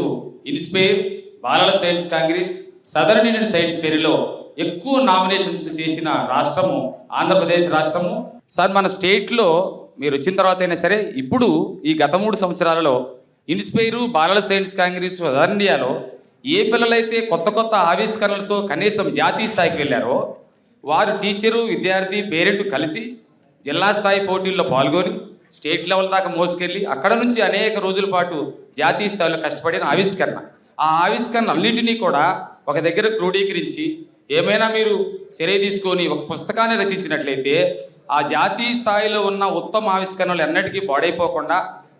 ఇన్స్పైర్, బాలల science congress, southern Indian science ఫెయిర్లో ఎక్కువ నామినేషన్స్ చేసిన రాష్ట్రము ఆంధ్రప్రదేశ్ రాష్ట్రము. సార్, మన స్టేట్లో మీరు వచ్చిన తర్వాత అయినా సరే ఇప్పుడు ఈ గత 3 సంవత్సరాలలో ఇన్స్పైరు, బాలల సైన్స్ కాంగ్రెస్, సదరన్ ఇండియాలో ఏ పిల్లలైతే కొత్త కొత్త ఆవిష్కరణలతో కనీసం జాతీయ స్థాయికి వెళ్ళారో వారు టీచరు, విద్యార్థి, పేరెంట్ కలిసి జిల్లా స్థాయి పోటీల్లో పాల్గొని స్టేట్ లెవెల్ దాకా మోసుకెళ్ళి అక్కడ నుంచి అనేక రోజుల పాటు జాతీయ స్థాయిలో కష్టపడిన ఆవిష్కరణ. ఆ ఆవిష్కరణ అన్నిటినీ కూడా ఒక దగ్గర క్రోడీకరించి ఏమైనా మీరు చర్య తీసుకొని ఒక పుస్తకాన్ని రచించినట్లయితే ఆ జాతీయ స్థాయిలో ఉన్న ఉత్తమ ఆవిష్కరణలు ఎన్నటికీ పాడైపోకుండా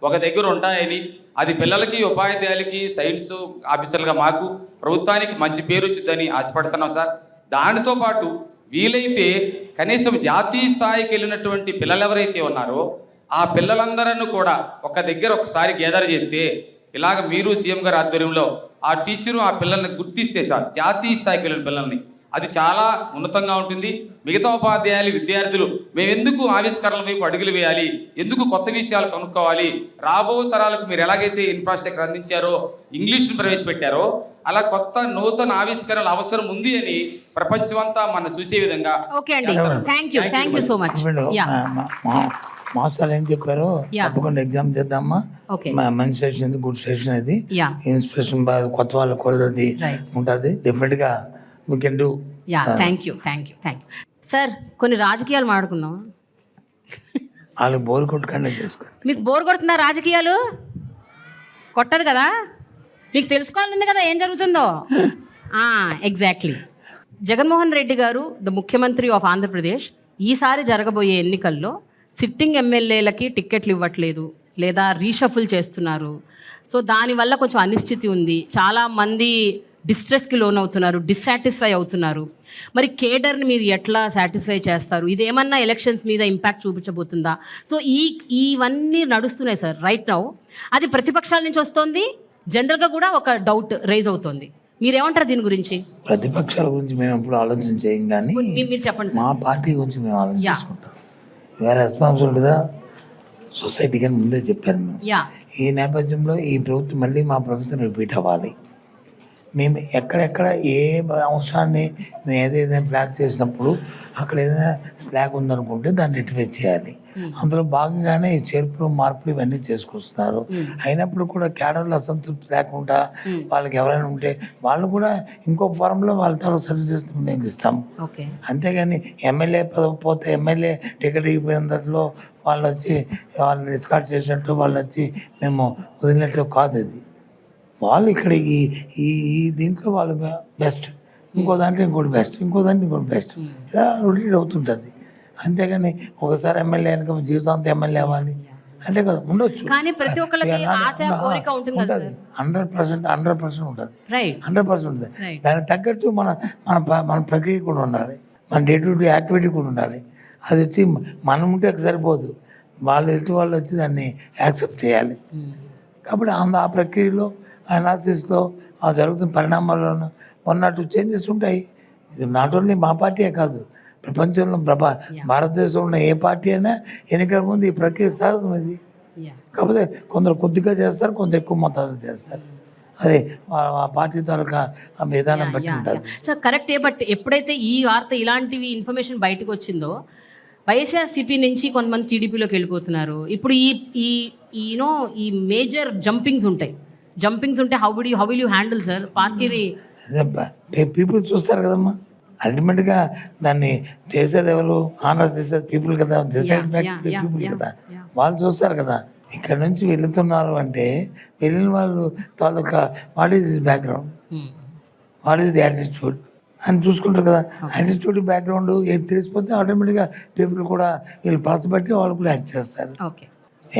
ఒక దగ్గర ఉంటాయని, అది పిల్లలకి, ఉపాధ్యాయులకి, సైన్స్ ఆఫీసర్లుగా మాకు ప్రభుత్వానికి మంచి పేరు వచ్చిందని ఆశపడుతున్నాం సార్. దానితో పాటు వీలైతే కనీసం జాతీయ స్థాయికి వెళ్ళినటువంటి పిల్లలు ఎవరైతే ఉన్నారో ఆ పిల్లలందరూ కూడా ఒక దగ్గర ఒకసారి గ్యాదర్ చేస్తే, ఇలాగ మీరు సీఎం గారి ఆధ్వర్యంలో ఆ టీచరు ఆ పిల్లల్ని గుర్తిస్తే సార్, జాతీయ స్థాయికి వెళ్ళిన పిల్లల్ని, అది చాలా ఉన్నతంగా ఉంటుంది. మిగతా ఉపాధ్యాయులు, విద్యార్థులు మేము ఎందుకు ఆవిష్కరణల వైపు అడుగులు వేయాలి, ఎందుకు కొత్త విషయాలు కనుక్కోవాలి, రాబో తరాలకు మీరు ఎలాగైతే ఇన్ఫ్రాస్ట్రక్చర్ అందించారో, ఇంగ్లీష్ను ప్రవేశపెట్టారో, అలా కొత్త నూతన ఆవిష్కరణల అవసరం ఉంది అని ప్రపంచమంతా మనం చూసే విధంగా. ఓకే అండి, థ్యాంక్ యూ సో మచ్. మాస్టర్లు ఏం చెప్పారు, తప్పకుండా ఎగ్జామ్ చేద్దామా, మంచి సెషన్ ఇది, గుడ్ సెషన్ ఇది, ఇన్స్పిరేషన్ బాగా కొత్త వాళ్ళకి కూడా అది ఉంటుంది. డెఫినెట్గా we can do. Thank you sir. కొన్ని రాజకీయాలు మాట్లాడుకుందాం. వాళ్ళకి బోర్ కొట్టుకుండా చేసుకోండి. మీకు బోర్ కొడుతున్నా రాజకీయాలు? కొట్టదు కదా, మీకు తెలుసుకోవాలని కదా ఏం జరుగుతుందో. ఎగ్జాక్ట్లీ. జగన్మోహన్ రెడ్డి గారు ద ముఖ్యమంత్రి ఆఫ్ ఆంధ్రప్రదేశ్ ఈసారి జరగబోయే ఎన్నికల్లో సిట్టింగ్ ఎమ్మెల్యేలకి టిక్కెట్లు ఇవ్వట్లేదు లేదా రీషఫుల్ చేస్తున్నారు. సో దానివల్ల కొంచెం అనిశ్చితి ఉంది. చాలామంది డిస్ట్రెస్కి లోన్ అవుతున్నారు, డిస్సాటిస్ఫై అవుతున్నారు. మరి కేడర్ని మీరు ఎట్లా సాటిస్ఫై చేస్తారు? ఇదేమన్నా ఎలక్షన్స్ మీద ఇంపాక్ట్ చూపించబోతుందా? సో ఇవన్నీ నడుస్తున్నాయి సార్ రైట్ నౌ. అది ప్రతిపక్షాల నుంచి వస్తుంది, జనరల్గా కూడా ఒక డౌట్ రైజ్ అవుతుంది. మీరేమంటారు దీని గురించి? ప్రతిపక్షాల గురించి మేము ఎప్పుడు ఆలోచన చేయం, కానీ మీరు చెప్పండి. మా పార్టీ గురించి మేము ఆలోచన చేసుకుంటాం. వేరే రెస్పాన్సిబిలిటీగా సొసైటీకి అని ముందే చెప్పాను మేము. ఈ నేపథ్యంలో ఈ ప్రభుత్వం మళ్ళీ మా ప్రభుత్వం రిపీట్ అవ్వాలి. మేము ఎక్కడెక్కడ ఏ అంశాన్ని మేము ఏదైనా ఫ్లాగ్ చేసినప్పుడు అక్కడ ఏదైనా స్లాగ్ ఉందనుకుంటే దాన్ని రెక్టిఫై చేయాలి. అందులో భాగంగానే ఈ చేర్పులు, మార్పులు ఇవన్నీ చేసుకొస్తున్నారు. అయినప్పుడు కూడా క్యాడర్లో అసంతృప్తి లేకుండా వాళ్ళకి ఎవరైనా ఉంటే వాళ్ళు కూడా ఇంకో ఫారంలో వాళ్ళ తాలూకు సర్వీసెస్ వినియోగిస్తాం. అంతేగాని ఎమ్మెల్యే పదవి పోతే ఎమ్మెల్యే టికెట్ ఇగిపోయిన దాంట్లో వాళ్ళు వచ్చి వాళ్ళని డిస్కార్డ్ చేసినట్టు వాళ్ళు వచ్చి మేము వదిలినట్టు కాదు. అది వాళ్ళు ఇక్కడ ఈ దీంట్లో వాళ్ళు బెస్ట్, ఇంకో దాంట్లో ఇంకోటి బెస్ట్, ఇంకో దాంట్లో ఇంకోటి బెస్ట్, ఇలా రొటేట్ అవుతుంటుంది. అంతేగాని ఒకసారి ఎమ్మెల్యే అయినాక జీవితాంతం ఎమ్మెల్యే అవ్వాలి అంటే కదా ఉండొచ్చు. కానీ ప్రతి ఒక్కరికి ఆశ, కోరిక ఉంటుంది కదా. 100% ఉంటుంది. 100% ఉంటుంది. దానికి తగ్గట్టు మన ప్రక్రియ కూడా ఉండాలి, మన డే టు డే యాక్టివిటీ కూడా ఉండాలి. అది వచ్చి మనం ఉంటే సరిపోదు, వాళ్ళు ఎటు వాళ్ళు వచ్చి దాన్ని యాక్సెప్ట్ చేయాలి. కాబట్టి ఆ ప్రక్రియలో, అనాలిసిస్లో, ఆ జరుగుతున్న పరిణామాల్లోనూ 1 or 2 చేంజెస్ ఉంటాయి. ఇది నాట్ ఓన్లీ మా పార్టీయే కాదు, ప్రపంచంలో భారతదేశంలో ఉన్న ఏ పార్టీ అయినా ఎన్నికల ముందు ఈ ప్రక్రియ సహజం ఇది. కాకపోతే కొందరు కొద్దిగా చేస్తారు, కొందరు ఎక్కువ మొత్తాలు చేస్తారు. అది ఆ పార్టీ తాలూకా ఆ విధానం బట్టి ఉంటుంది. సార్ కరెక్టే. బట్ ఎప్పుడైతే ఈ వార్త, ఇలాంటివి ఇన్ఫర్మేషన్ బయటకు వచ్చిందో, వైఎస్ఆర్సీపీ నుంచి కొంతమంది టీడీపీలోకి వెళ్ళిపోతున్నారు. ఇప్పుడు ఈ మేజర్ జంపింగ్స్ ఉంటాయి. How will you handle sir పార్టీని? పీపుల్ చూస్తారు కదమ్మా, అల్టిమేట్గా దాన్ని చేసేది ఎవరు, ఆనర్ చేసేది పీపుల్ కదా, పీపుల్ కదా, వాళ్ళు చూస్తారు కదా. ఇక్కడ నుంచి వెళుతున్నారు అంటే వెళ్ళిన వాళ్ళు తాలూకా what is this background, what is the attitude అని చూసుకుంటారు కదా. యాటిట్యూడ్, బ్యాక్గ్రౌండ్ ఏది తెలిసిపోతే ఆటోమేటిక్గా పీపుల్ కూడా వీళ్ళు పర్స్ బట్టి వాళ్ళు కూడా యాక్ట్ చేస్తారు.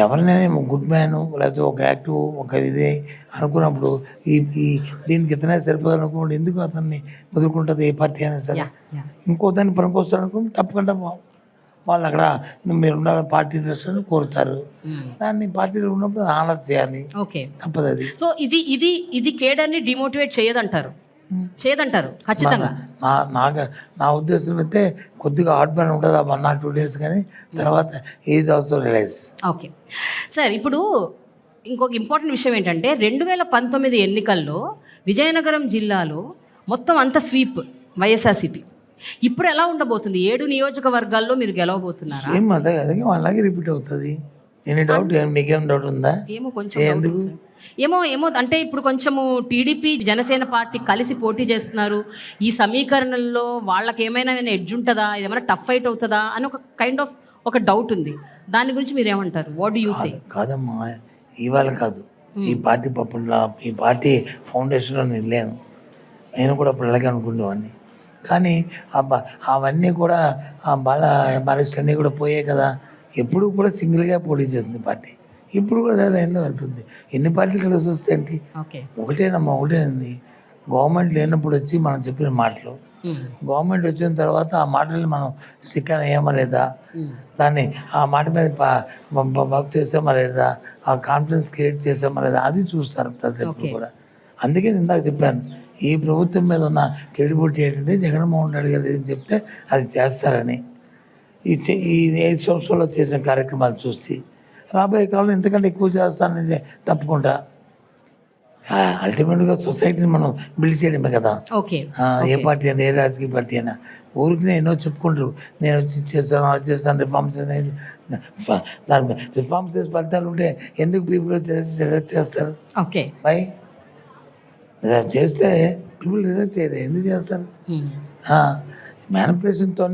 ఎవరినైనా గుడ్ మ్యాన్ లేకపోతే ఒక యాక్టివ్ ఒక ఇదే అనుకున్నప్పుడు దీనికి ఇతనే సరిపోదు అనుకోండి, ఎందుకు అతన్ని వదులుకుంటుంది ఏ పార్టీ అయినా సరే. ఇంకో దాన్ని పనికొస్తారు అనుకోండి, తప్పకుండా వాళ్ళు అక్కడ మీరు ఉన్న పార్టీ ఇంట్రెస్ట్ కోరుతారు. దాన్ని పార్టీలో ఉన్నప్పుడు ఆనర్ చేయాలి, తప్పదు అది. సో ఇది కేడర్ని డిమోటివేట్ చేయదంటారు ఖచ్చితంగా? నా ఉద్దేశం అయితే కొద్దిగా హార్ట్ బర్న్ ఉంటుంది ఆ 1 or 2 days, కానీ తర్వాత is also realise. Okay sir. ఇప్పుడు ఇంకొక ఇంపార్టెంట్ విషయం ఏంటంటే 2019 ఎన్నికల్లో విజయనగరం జిల్లాలో మొత్తం అంత స్వీప్ వైఎస్ఆర్సీపీ. ఇప్పుడు ఎలా ఉండబోతుంది? 7 నియోజకవర్గాల్లో మీరు గెలవబోతున్నారా? ఏం అదే అలాగే రిపీట్ అవుతుంది. Any doubt? మీకేం డౌట్ ఉందా? ఏమో కొంచెం ఎందుకు ఏమో అంటే ఇప్పుడు కొంచెము టీడీపీ, జనసేన పార్టీ కలిసి పోటీ చేస్తున్నారు. ఈ సమీకరణల్లో వాళ్ళకి ఏమైనా ఎడ్జ్ ఉంటుందా, ఏమైనా టఫ్ ఫైట్ అవుతుందా అని ఒక కైండ్ ఆఫ్ ఒక డౌట్ ఉంది. దాని గురించి మీరు ఏమంటారు? What do you say? కాదమ్మా, ఇవాళ కాదు, ఈ పార్టీ ఈ పార్టీ ఫౌండేషన్లో నేను లేను. నేను కూడా అప్పుడు అలాగే అనుకునేవాడిని. కానీ అవన్నీ కూడా ఆ బాలస్టులన్నీ కూడా పోయాయి కదా. ఎప్పుడు కూడా సింగిల్గా పోటీ చేస్తుంది పార్టీ, ఇప్పుడు కూడా అదే లైన్లో వెళ్తుంది. ఎన్ని పార్టీలు కలిసి వస్తాయండి? ఒకటేనమ్మా, ఒకటేనండి. గవర్నమెంట్ లేనప్పుడు వచ్చి మనం చెప్పిన మాటలు, గవర్నమెంట్ వచ్చిన తర్వాత ఆ మాటల్ని మనం స్టిక్కర్ అయ్యామా లేదా, దాన్ని ఆ మాట మీద వర్క్ చేసామా లేదా, ఆ కాన్ఫిడెన్స్ క్రియేట్ చేసామా లేదా, అది చూస్తారు ప్రతి ఒక్కరు కూడా. అందుకే నేను ఇందాక చెప్పాను, ఈ ప్రభుత్వం మీద ఉన్న క్రెడిబిలిటీ ఏంటంటే జగన్మోహన్ రెడ్డి గారు ఏం చెప్తే అది చేస్తారని. ఈ 5 సంవత్సరాల్లో చేసిన కార్యక్రమాలు చూసి రాబోయే కాలంలో ఇంతకంటే ఎక్కువ చేస్తానని తప్పకుండా. అల్టిమేట్గా సొసైటీని మనం బిల్డ్ చేయడమే కదా. ఏ పార్టీ అయినా, ఏ రాజకీయ పార్టీ అయినా ఊరికి ఎన్నో చెప్పుకుంటారు, నేను వచ్చి చేస్తాను, అది చేస్తాను, రిఫార్మ్స్ అనేది. దాని రిఫార్మ్స్ చేసే ఫలితాలు ఉంటే ఎందుకు పీపుల్ రిజెక్ట్ చేస్తారు? బై చేస్తే పీపుల్ రిజెక్ట్ చేయరు, ఎందుకు చేస్తారు? మ్యానిపులేషన్తో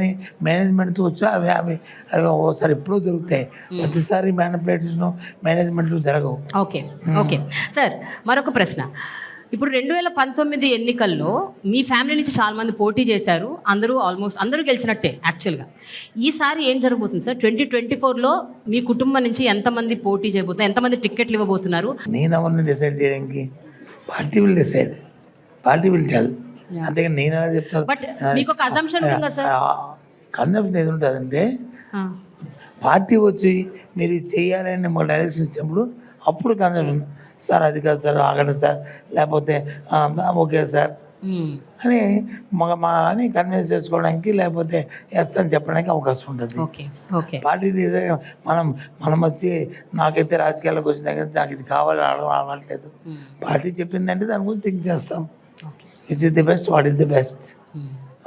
మేనేజ్మెంట్తో వచ్చి అవి అవి అవి ఒకసారి ఎప్పుడో దొరుకుతాయి, ప్రతిసారి మ్యానిపులేషన్ మేనేజ్మెంట్లు జరగవు. ఓకే సార్, మరొక ప్రశ్న. ఇప్పుడు 2019 ఎన్నికల్లో మీ ఫ్యామిలీ నుంచి చాలా మంది పోటీ చేశారు, ఆల్మోస్ట్ అందరూ గెలిచినట్టే యాక్చువల్గా. ఈసారి ఏం జరగబోతుంది సార్? 2024లో మీ కుటుంబం నుంచి ఎంతమంది పోటీ చేయబోతున్నారు, ఎంతమంది టికెట్లు ఇవ్వబోతున్నారు? నేను ఎవరిని డిసైడ్ చేయడానికి, party will decide, party will tell. అంతేగాని నేను ఎలా చెప్తాను? కన్సెప్షన్ ఏది ఉంటుందంటే, పార్టీ వచ్చి మీరు చేయాలని మాకు డైరెక్షన్ ఇచ్చినప్పుడు అప్పుడు కన్సెప్షన్, సార్ అది కాదు సార్, ఆగండి సార్, లేకపోతే ఓకే సార్ అని అని కన్విన్స్ చేసుకోవడానికి, లేకపోతే ఎస్ అని చెప్పడానికి అవకాశం ఉంటుంది. పార్టీ మనం వచ్చి నాకైతే రాజకీయాలకు వచ్చిన దగ్గర నాకు ఇది కావాలి అడగట్లేదు. పార్టీ చెప్పిందంటే దాని గురించి థింక్ చేస్తాం. Which is the best, what is the best.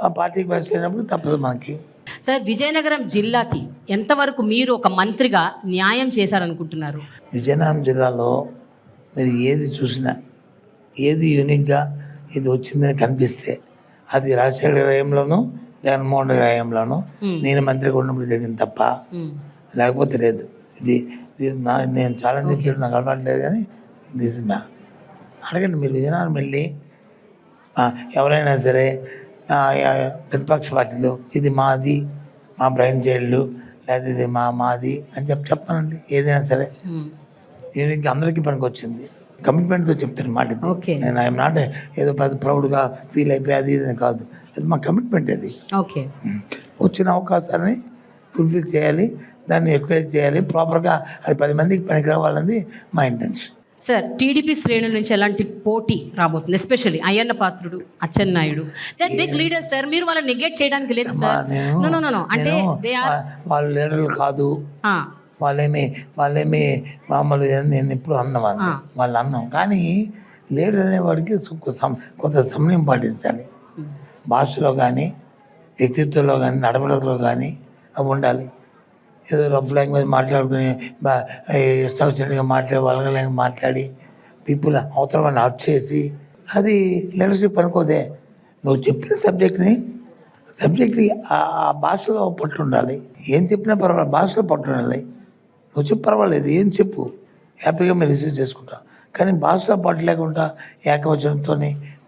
ఆ పార్టీకి బెస్ట్ అయినప్పుడు తప్పదు మనకి. సార్, విజయనగరం జిల్లాకి ఎంతవరకు మీరు ఒక మంత్రిగా న్యాయం చేశారనుకుంటున్నారు? విజయనగరం జిల్లాలో మీరు ఏది చూసినా, ఏది యూనిక్గా ఇది వచ్చిందని కనిపిస్తే అది రాజశేఖర హయాంలోనూ జగన్మోహన్ రెడ్డి హయాంలోనూ నేను మంత్రిగా ఉన్నప్పుడు జరిగింది తప్ప లేకపోతే లేదు. ఇది నేను ఛాలెంజ్ చేయడం నాకు అలవాట్లేదు, కానీ దిస్ ఇస్ అడగండి మీరు. విజయనగరం వెళ్ళి ఎవరైనా సరే ప్రతిపక్ష పార్టీలో ఇది మాది, మా బ్రైన్ చైల్డ్, లేదా ఇది మాది అని చెప్పానండి. ఏదైనా సరే యూనిక్ అందరికీ పనికి వచ్చింది, కమిట్మెంట్తో చెప్తాను మాట. నేను ఐఎమ్ నాట్ ఏదో పెద్ద ప్రౌడ్గా ఫీల్ అయిపోయి అది ఇది కాదు, అది మా కమిట్మెంట్. అది వచ్చిన అవకాశాన్ని ఫుల్ఫిల్ చేయాలి, దాన్ని యూటిలైజ్ చేయాలి ప్రాపర్గా, అది 10 మందికి పనికి రావాలన్నది మా ఇంటెన్షన్. సార్, టీడీపీ శ్రేణుల నుంచి ఎలాంటి పోటీ రాబోతుంది? Especially Ayyanna Patrudu, Atchannaidu, they big leaders sir. మీరు వాళ్ళని నెగ్లెక్ట్ చేయడానికి లేదు సార్. అంటే వాళ్ళు లీడర్లు కాదు, వాళ్ళేమి మామూలు నేను ఎప్పుడు అన్నాం వాళ్ళు అన్నాం. కానీ లీడర్ అనేవాడికి కొంత సమయం పాటించాలి. భాషలో కానీ, వ్యక్తిత్వంలో కానీ, నడవడిలో కానీ అవి ఉండాలి. ఏదో రఫ్ లాంగ్వేజ్ మాట్లాడుకుని ఇష్టం వచ్చినట్టుగా వల్గర్ మాట్లాడి పీపుల్ అవతల వాళ్ళని హర్ట్ చేసి అది లీడర్షిప్ అనుకోదే. నువ్వు చెప్పిన సబ్జెక్ట్ని ఆ భాషలో పట్టు ఉండాలి. ఏం చెప్పినా పర్వాలేదు, భాషలో పట్టు ఉండాలి. నువ్వు చెప్పు పర్వాలేదు, ఏం చెప్పు, హ్యాపీగా మేము రిసీవ్ చేసుకుంటాం. కానీ భాషలో పట్టు లేకుండా ఏకవచనంతో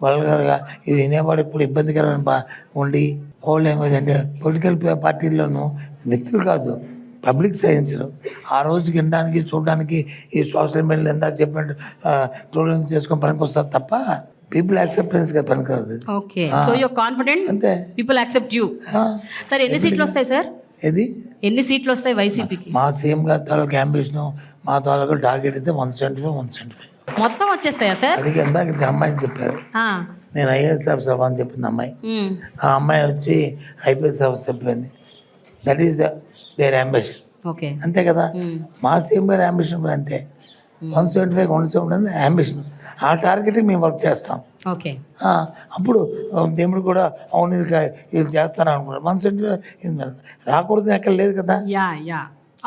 వల్గర్గా ఇది వినేవాడికి కూడా ఇబ్బందికరమైన ఉండి ఓల్డ్ లాంగ్వేజ్ అంటే పొలిటికల్ పార్టీల్లోనూ వ్యక్తులు కాదు, పబ్లిక్ సైన్స్లు ఆ రోజుకి వినడానికి చూడడానికి ఈ సోషల్ మీడియాలో ఎందాక చెప్పినట్టు ట్రోలింగ్ చేసుకొని పనికి వస్తారు తప్ప పీపుల్ యాక్సెప్టెన్స్ గా పనికిరాదు. Okay, so you are confident అంతే, పీపుల్ యాక్సెప్ట్ యు. సార్, ఎన్ని సీట్లు వస్తాయి సార్? ఎన్ని సీట్లు వస్తాయి వైసీపీకి? మా సీఎం గారి తాలూకు అంబిషన్, మా తాలూకు టార్గెట్ అయితే 175 మొత్తం వచ్చేస్తాయా సార్? అది ఎందాక అమ్మాయిని చెప్పారు, నేను ఐఏఎస్ ఆఫీసర్ అని చెప్పింది అమ్మాయి. ఆ అమ్మాయి వచ్చి ఐపీఎస్ ఆఫీసర్ చెప్పింది. That is their ambition. అంతే కదా, మా సీఎం గారి అంబిషన్ కూడా అంతే. 175 అంబిషన్. ఆ టార్గెట్కి మేము వర్క్ చేస్తాం. అప్పుడు దేవుడు కూడా అవును ఇది చేస్తాను అనుకుంటారు. 175 రాకూడదు ఎక్కడ లేదు కదా.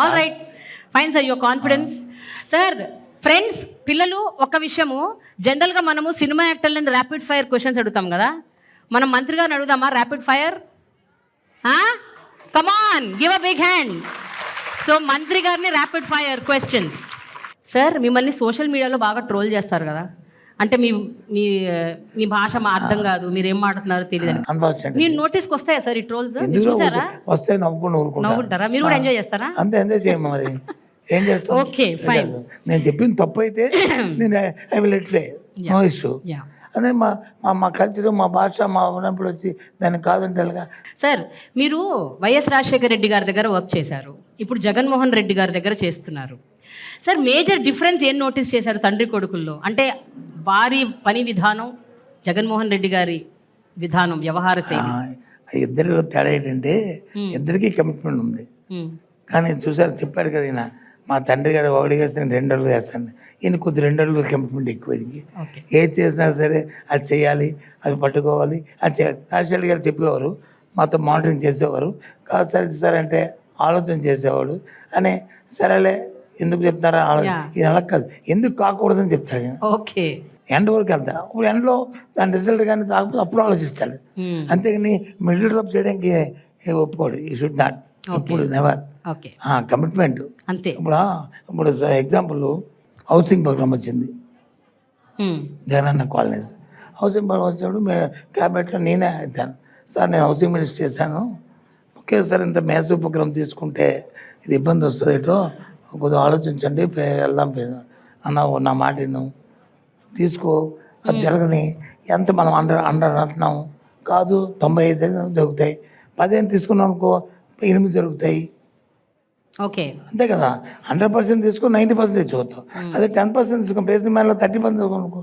All right, fine sir, your confidence. Sir, friends, పిల్లలు, ఒక విషయము, జనరల్గా మనము సినిమా యాక్టర్లని ర్యాపిడ్ ఫైర్ క్వశ్చన్స్ అడుగుతాం కదా, మనం మంత్రి గారిని అడుగుదామా rapid fire? Come on, give a big hand. So మంత్రి గారిని ర్యాపిడ్ ఫైర్ క్వశ్చన్స్. సార్, మిమ్మల్ని సోషల్ మీడియాలో బాగా ట్రోల్ చేస్తారు కదా, అంటే మీ మీ మీ భాష మా అర్థం కాదు, మీరు ఏం మాట్లాడుతున్నారో తెలియదు. మీ నోటీస్కి వస్తాయా సార్ ఈ ట్రోల్స్? చూసారా? వస్తే నవ్వుకుంటారా? మీరు కూడా ఎంజాయ్ చేస్తారా? అంతే, ఎంజాయ్ చేయము మరి ఏం చేస్తాం. Okay fine. నేను చెప్పింది తప్పు అయితే నేను I will let play, no issue. అదే మా కల్చర్, మా భాష, మా ఉన్నప్పుడు వచ్చి దాన్ని కాదంటే ఎలాగా? సార్, మీరు వైఎస్ రాజశేఖర రెడ్డి గారి దగ్గర వర్క్ చేశారు, ఇప్పుడు జగన్మోహన్ రెడ్డి గారి దగ్గర చేస్తున్నారు. సార్, మేజర్ డిఫరెన్స్ ఏం నోటీస్ చేశారు తండ్రి కొడుకుల్లో? అంటే వారి పని విధానం, జగన్మోహన్ రెడ్డి గారి విధానం, వ్యవహార శైలి. ఇద్దరు తేడా ఏంటంటే ఇద్దరికీ కమిట్మెంట్ ఉంది. కానీ చూసారు, చెప్పాడు కదా ఈయన, మా తండ్రి గారు 1 వేస్తాను 2 అడుగులు వేస్తాను, ఈయన కొద్ది 2 అడుగులు కమిట్మెంట్ ఎక్కువ. ఏది చేసినా సరే అది చేయాలి, అది పట్టుకోవాలి, అది చేయాలి. రాజశేఖర్ గారు చెప్పేవారు, మాతో మానిటరింగ్ చేసేవారు. కాదు సార్ అంటే ఆలోచన చేసేవాడు. అని సరేలే ఎందుకు చెప్తారా, ఇది అలా కాదు, ఎందుకు కాకూడదని చెప్తారు. ఓకే, ఎండ్ వరకు వెళ్తా, ఇప్పుడు ఎండ్లో దాని రిజల్ట్ కానీ కాకపోతే అప్పుడు ఆలోచిస్తాడు. అంతేగాని మిడిల్ డ్రాప్ చేయడానికి ఒప్పుకోడు. ఈ షుడ్ నాట్, ఇప్పుడు నెవర్. కమిట్మెంట్ అంతే. ఇప్పుడు ఎగ్జాంపుల్ హౌసింగ్ ప్రోగ్రామ్ వచ్చింది, జగనన్న కాలనీస్ హౌసింగ్ ప్రోగ్రామ్ వచ్చినప్పుడు క్యాబినెట్లో నేనే అవుతాను. సార్ నేను హౌసింగ్ మినిస్టర్ చేశాను, ఓకే సార్ ఇంత మ్యాసివ్ ప్రోగ్రామ్ తీసుకుంటే ఇది ఇబ్బంది వస్తుంది, ఏటో కొద్దిగా ఆలోచించండి, వెళ్దాం అన్న, నా మాట తీసుకో, అది జరగని. ఎంత మనం అండర్ అంటున్నాము కాదు, 95 జరుగుతాయి. 10 తీసుకున్నాం అనుకో, 8 జరుగుతాయి. ఓకే, అంతే కదా. 100% తీసుకో, 90% తెచ్చుకోతాం. అదే 10% తీసుకో, పేసిన మేళలో 30% తీసుకోనుకో.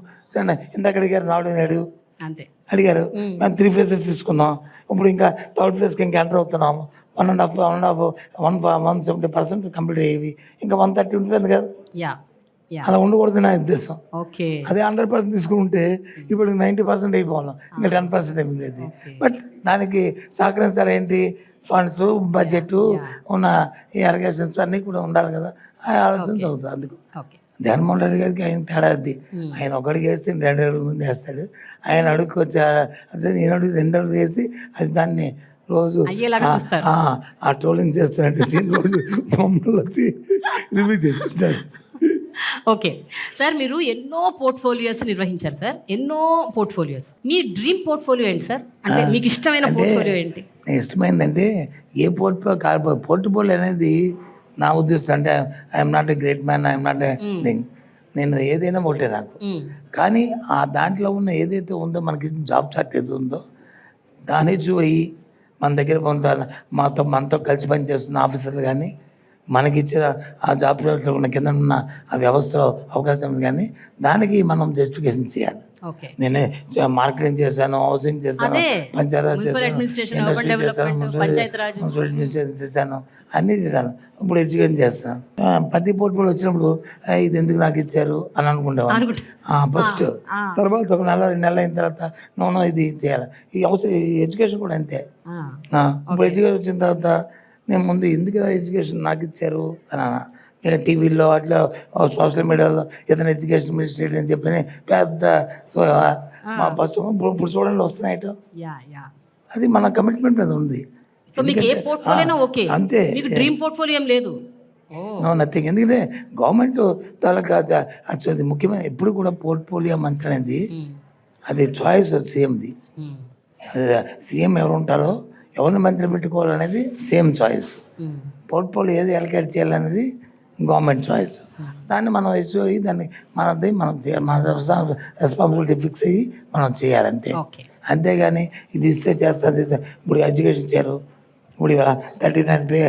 ఇందాక అడిగారు, నాడు అంతే అడిగారు, మేము 3 phases తీసుకున్నాం. ఇప్పుడు ఇంకా 3rd phase ఇంకా ఎంటర్ అవుతున్నాము. 170% కంప్లీట్ అయ్యేవి, ఇంకా 130 ఉంటుంది కదా. అలా ఉండకూడదు నా ఉద్దేశం. అదే 100% తీసుకుంటే ఇప్పుడు 90% అయిపోవాలి, ఇంకా 10% అయిపోయింది. బట్ దానికి సహకరించాలి ఏంటి, ఫండ్స్, బడ్జెట్, ఉన్న ఇరిగేషన్స్ అన్నీ కూడా ఉండాలి కదా. ఆ ఆలోచన అవుతుంది. అందుకు జగన్మోహన్ రెడ్డి గారికి ఆయన తేడా అది. ఆయన ఒకటికి వేస్తే 2 అడుగుల ముందు వేస్తాడు. ఆయన అడుగుకి వచ్చి నేను అడుగు 2 అడుగులు వేసి అది దాన్ని రోజు ఆ ట్రోలింగ్ చేస్తున్నట్టు రోజు మమ్మల్ని రివ్యూ చేస్తుంటారు. ఓకే సార్, మీరు ఎన్నో పోర్ట్ఫోలియోస్ నిర్వహించారు సార్, ఎన్నో పోర్ట్ఫోలియోస్. మీ డ్రీమ్ పోర్ట్ఫోలియో ఏంటి సార్? అంటే మీకు ఇష్టమైన పోర్ట్ఫోలియో ఏంటి? ఇష్టమైందంటే ఏ పోర్ట్ఫోలియో అనేది నా ఉద్దేశం. అంటే I'm not a great man, I'm not a thing, నేను ఏదైనా ఒకటే నాకు. కానీ ఆ దాంట్లో ఉన్న ఏదైతే ఉందో, మనకి జాబ్ షార్టేజ్ ఉందో దాన్ని చూయి మన దగ్గర ఉంటారు, మనతో కలిసి పనిచేస్తున్న ఆఫీసర్లు కానీ, మనకిచ్చిన ఆ జాబ్ ఉన్న కింద ఉన్న ఆ వ్యవస్థలో అవకాశం కానీ దానికి మనం జస్టిఫికేషన్ చేయాలి. నేనే మార్కెటింగ్ చేశాను, హౌసింగ్ చేశాను, పంచాయతీ చేశాను, ఇండస్ట్రీ చేశాను, మున్సిపల్ అడ్మినిస్ట్రేషన్ చేశాను, అన్నీ చేశాను. ఇప్పుడు ఎడ్యుకేషన్ చేస్తాను. ప్రతి పోర్ట్ఫోలియో వచ్చినప్పుడు ఇది ఎందుకు నాకు ఇచ్చారు అని అనుకుంటాను ఫస్ట్. తర్వాత 1 నెల 2 నెలలు అయిన తర్వాత నో ఇది చేయాలి. ఈ ఎడ్యుకేషన్ కూడా అంతే. ఇప్పుడు ఎడ్యుకేషన్ వచ్చిన తర్వాత నేను ముందు ఎందుకు ఎడ్యుకేషన్ నాకు ఇచ్చారు అని టీవీలో అట్లా సోషల్ మీడియాలో ఏదైనా ఎడ్యుకేషన్ మినిస్టర్ అని చెప్పని పెద్ద ఫస్ట్ ఇప్పుడు చూడండి వస్తున్నాయి. అది మన కమిట్మెంట్ మీద ఉంది. అంతే, నథింగ్. ఎందుకంటే గవర్నమెంట్ అది ముఖ్యమైన ఎప్పుడు కూడా పోర్ట్ఫోలియో మంత్రి అనేది అది చాయిస్ సీఎంది. సీఎం ఎవరు ఉంటారో ఎవరిని మంత్రి పెట్టుకోవాలనేది సేమ్ చాయిస్. పోర్ట్ఫోలియో ఏది అలకేట్ చేయాలనేది గవర్నమెంట్ చాయిస్. దాన్ని మనం ఇచ్చి దాన్ని మనం మన రెస్పాన్సిబిలిటీ ఫిక్స్ అయ్యి మనం చేయాలంతే. అంతేగాని ఇది ఇస్తే చేస్తుంది. ఇప్పుడు ఎడ్యుకేషన్ ఇచ్చారు, ఇప్పుడు 39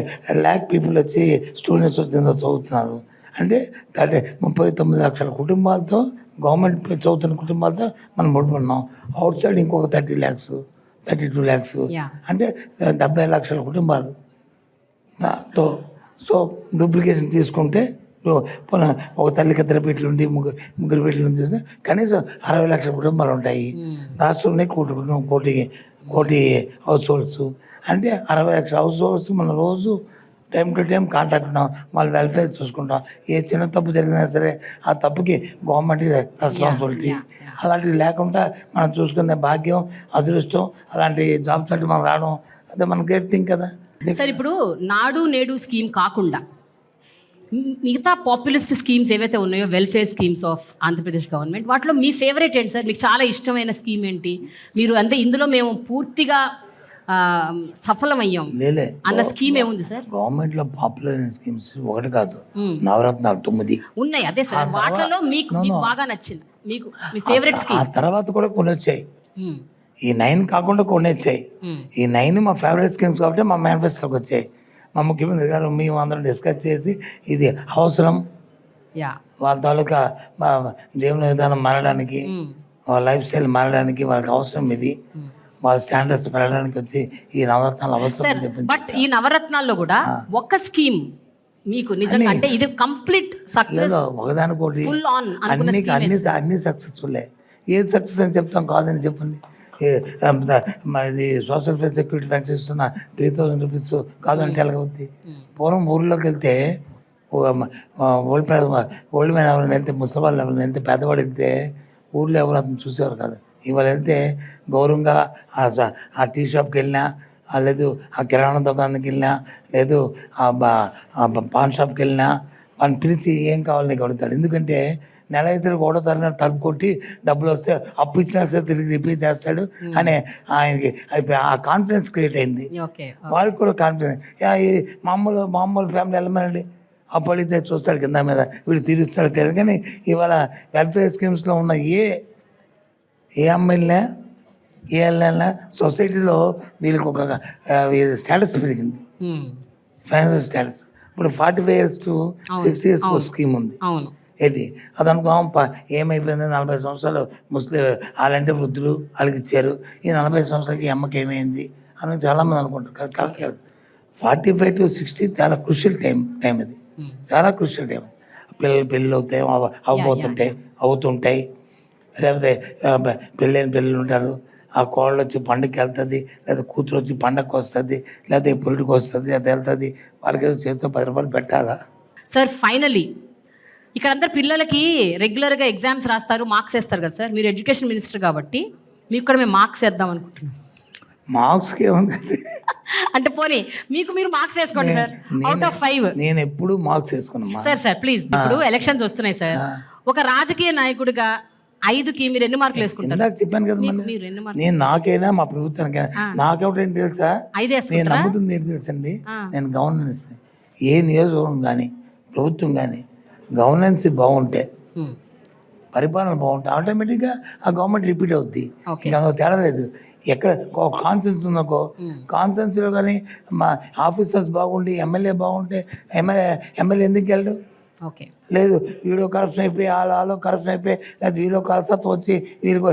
lakh పీపుల్ వచ్చి స్టూడెంట్స్ వచ్చిందో చదువుతున్నారు. అంటే 39 లక్షల కుటుంబాలతో, గవర్నమెంట్ చదువుతున్న కుటుంబాలతో మనం ముడిపడినాం. అవుట్ సైడ్ ఇంకొక 30 lakhs 32 lakhs, అంటే 70 లక్షల కుటుంబాలు. సో డూప్లికేషన్ తీసుకుంటే ఒక తల్లికి 2 బిడ్డలు ఉండి 3 బిడ్డలు చూస్తే కనీసం 60 లక్షల కుటుంబాలు ఉంటాయి. రాష్ట్రంలో కోటి హౌస్ హోల్డ్స్, అంటే 60 లక్షల హౌస్ హోల్డ్స్ మనం రోజు టైం టు టైం కాంటాక్ట్ ఉన్నాం, వాళ్ళ వెల్ఫేర్ చూసుకుంటాం. ఏ చిన్న తప్పు జరిగినా సరే ఆ తప్పుకి గవర్నమెంట్ రెస్పాన్సిబిలిటీ. అలాంటివి లేకుండా మనం చూసుకునే భాగ్యం, అదృష్టం, అలాంటి జాబ్ తోటి మనం రావడం అదే మన గ్రేట్ థింగ్ కదా. సార్, ఇప్పుడు నాడు నేడు స్కీమ్ కాకుండా మిగతా పాపులిస్ట్ స్కీమ్స్ ఏవైతే ఉన్నాయో welfare schemes of Andhra Pradesh government, వాటిలో మీ ఫేవరెట్ ఏంటి సార్? మీకు చాలా ఇష్టమైన స్కీమ్ ఏంటి? మీరు అంటే ఇందులో మేము పూర్తిగా సఫలమయ్యాం అన్న స్కీమ్ ఏముంది సార్? గవర్నమెంట్లో పాపులర్ స్కీమ్స్ ఒకటి కాదు, నవరత్నాలు 9 ఉన్నాయి. అదే సార్, వాటిలో మీకు బాగా నచ్చింది, మీకు మీ ఫేవరెట్ ఆ స్కీమ్? తర్వాత కూడా కొన్ని వచ్చాయి, ఈ 9 కాకుండా కొన్ని వచ్చాయి. ఈ 9 మా ఫేవరెట్ స్కీమ్స్ కాబట్టి మా మేనిఫెస్టోకి వచ్చాయి. మా ముఖ్యమంత్రి గారు మేము అందరం డిస్కస్ చేసి ఇది అవసరం, వాళ్ళ తాలూకా జీవన విధానం మారడానికి, వాళ్ళ లైఫ్ స్టైల్ మారడానికి వాళ్ళకి అవసరం, ఇది వాళ్ళ స్టాండర్డ్స్ పెరగడానికి వచ్చి ఈ నవరత్నాలు అవసరం అని చెప్పింది. బట్ ఈ నవరత్నాల్లో కూడా ఒక స్కీమ్ మీకు నిజంగా అంటే ఇది కంప్లీట్ సక్సెస్, ఒకదానికోటి ఫుల్ ఆన్ అన్ని సక్సెస్ఫుల్లే. ఏది సక్సెస్ అని చెప్తాం కాదని చెప్పండి. ఇది సోషల్ సెక్యూరిటీ పెన్షన్ ఇస్తున్న 3000 రూపీస్ కాదంటే ఎలాగవుద్ది? పూర్వం ఊళ్ళోకి వెళ్తే ఓల్డ్ మ్యాన్ ఎవరైనా వెళ్తే, ముసలి వాళ్ళు ఎవరైనా వెళ్తే, పెద్దవాడు వెళ్తే ఊళ్ళో ఎవరు అతను చూసేవారు కాదు. ఇవాళ వెళ్తే గౌరవంగా ఆ టీ షాప్కి వెళ్ళినా, లేదు ఆ కిరాణా దుకాణానికి వెళ్ళినా, లేదు ఆ పాన్ షాప్కి వెళ్ళినా వాళ్ళని పిలిచి ఏం కావాలి నీకు అడుగుతాడు. ఎందుకంటే నెల అయితే 1వ తారీఖున తలుపు కొట్టి డబ్బులు వస్తే అప్పు ఇచ్చినా సరే తిరిగి రిపీట్ చేస్తాడు అనే ఆయనకి ఆ కాన్ఫిడెన్స్ క్రియేట్ అయింది. వాళ్ళకి కూడా కాన్ఫిడెన్స్. మామూలు ఫ్యామిలీ వెళ్ళమనండి, అప్పు అడిగితే చూస్తాడు కింద మీద, వీడు తీరుస్తాడు తెలియదు. కానీ ఇవాళ వెల్ఫేర్ స్కీమ్స్లో ఉన్న ఏ అమ్మాయిలైనా ఏ వెళ్ళినా సొసైటీలో వీళ్ళకి ఒక స్టేటస్ పెరిగింది, ఫైనాన్షియల్ స్టేటస్. ఇప్పుడు 45 years to 60 years స్కీమ్ ఉంది. ఏంటి అది అనుకో, ఏమైపోయింది 40 సంవత్సరాలు ముస్లిం వాళ్ళంటే వృద్ధులు వాళ్ళకి ఇచ్చారు, ఈ 40 సంవత్సరాలకి అమ్మకి ఏమైంది అని చాలామంది అనుకుంటారు. కరెక్ట్ కాదు. 45 to 60 చాలా క్రూషియల్ టైం అది, చాలా క్రూషియల్ టైం. పెళ్ళిళ్ళు అవుతాయి, అవుతుంటాయి. లేకపోతే పెళ్ళిళ్ళు ఉంటారు, ఆ కోళ్ళు వచ్చి పండుగకి వెళ్తుంది, లేదా కూతురు వచ్చి పండగకి వస్తుంది, లేకపోతే పొలిటికి వస్తుంది, అది వెళ్తుంది. వాళ్ళకి ఏదో చేతితో 10 రూపాయలు పెట్టాలా సార్? ఫైనలీ ఇక్కడ అందరు పిల్లలకి రెగ్యులర్గా ఎగ్జామ్స్ రాస్తారు, మార్క్స్ వేస్తారు కదా సార్. మీరు ఎడ్యుకేషన్ మినిస్టర్ కాబట్టి మీకు కూడా మేము మార్క్స్ వేద్దాం అనుకుంటున్నాం. మార్క్స్కి ఏముంది అంటే పోనీ మీకు మీరు మార్క్స్ వేసుకోండి సార్, అవుట్ ఆఫ్ 5. నేను ఎప్పుడు మార్క్స్ వేసుకున్నా సార్ ప్లీజ్. ఇప్పుడు ఎలక్షన్స్ వస్తున్నాయి సార్, ఒక రాజకీయ నాయకుడిగా 5కి మీరు ఎన్ని మార్కులు వేసుకుంటారు? ఇందాక చెప్పాను కదా, నేను నాకైనా మా ప్రభుత్వానికైనా నాకేమిటంటే తెలుసా, నేను నమ్ముతుంది ఏంటి తెలుసండి, నేను గవర్నెన్స్, ఏ నియోజకవర్గం కానీ ప్రభుత్వం కానీ గవర్నెన్స్ బాగుంటే, పరిపాలన బాగుంటే ఆటోమేటిక్గా ఆ గవర్నమెంట్ రిపీట్ అవుద్ది. ఇంకా తేడా లేదు. ఎక్కడ కాన్సెన్స్ ఉందనుకో, కాన్సెన్స్లో కానీ మా ఆఫీసర్స్ బాగుండి, ఎమ్మెల్యే బాగుంటే ఎమ్మెల్యే ఎందుకు వెళ్ళడు? లేదు వీడియో కరప్షన్ అయిపోయి వాళ్ళు కరప్షన్ అయిపోయి, లేదా వీళ్ళు కరసత్వం వచ్చి వీళ్ళకు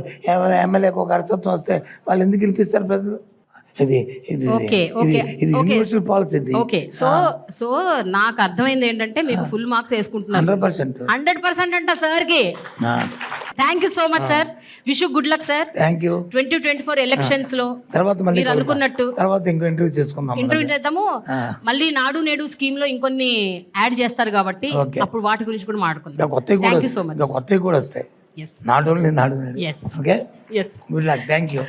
ఎమ్మెల్యేకి ఒక కరసత్వం వస్తే వాళ్ళు ఎందుకు గెలిపిస్తారు ప్రజలు? ఇది యూనివర్సల్ పాలసీ. ఓకే, సో నాకు అర్థమైంది ఏంటంటే మీకు ఫుల్ మార్క్స్ వేసుకుంటున్నారు 100% అంట సార్కి. Thank you so much sir, wish you good luck sir. Thank you. 2024 elections లో మీరు అనుకున్నట్టు ఇంటర్వ్యూ చేద్దాము. మళ్ళీ నాడు నేడు స్కీమ్ లో ఇంకొన్ని యాడ్ చేస్తారు కాబట్టి అప్పుడు వాటి గురించి కూడా మాట్లాడుకుందాం. కొత్తవి కూడా వస్తాయి, నాట్ ఓన్లీ నాడు నేడు. Okay, good luck, thank you.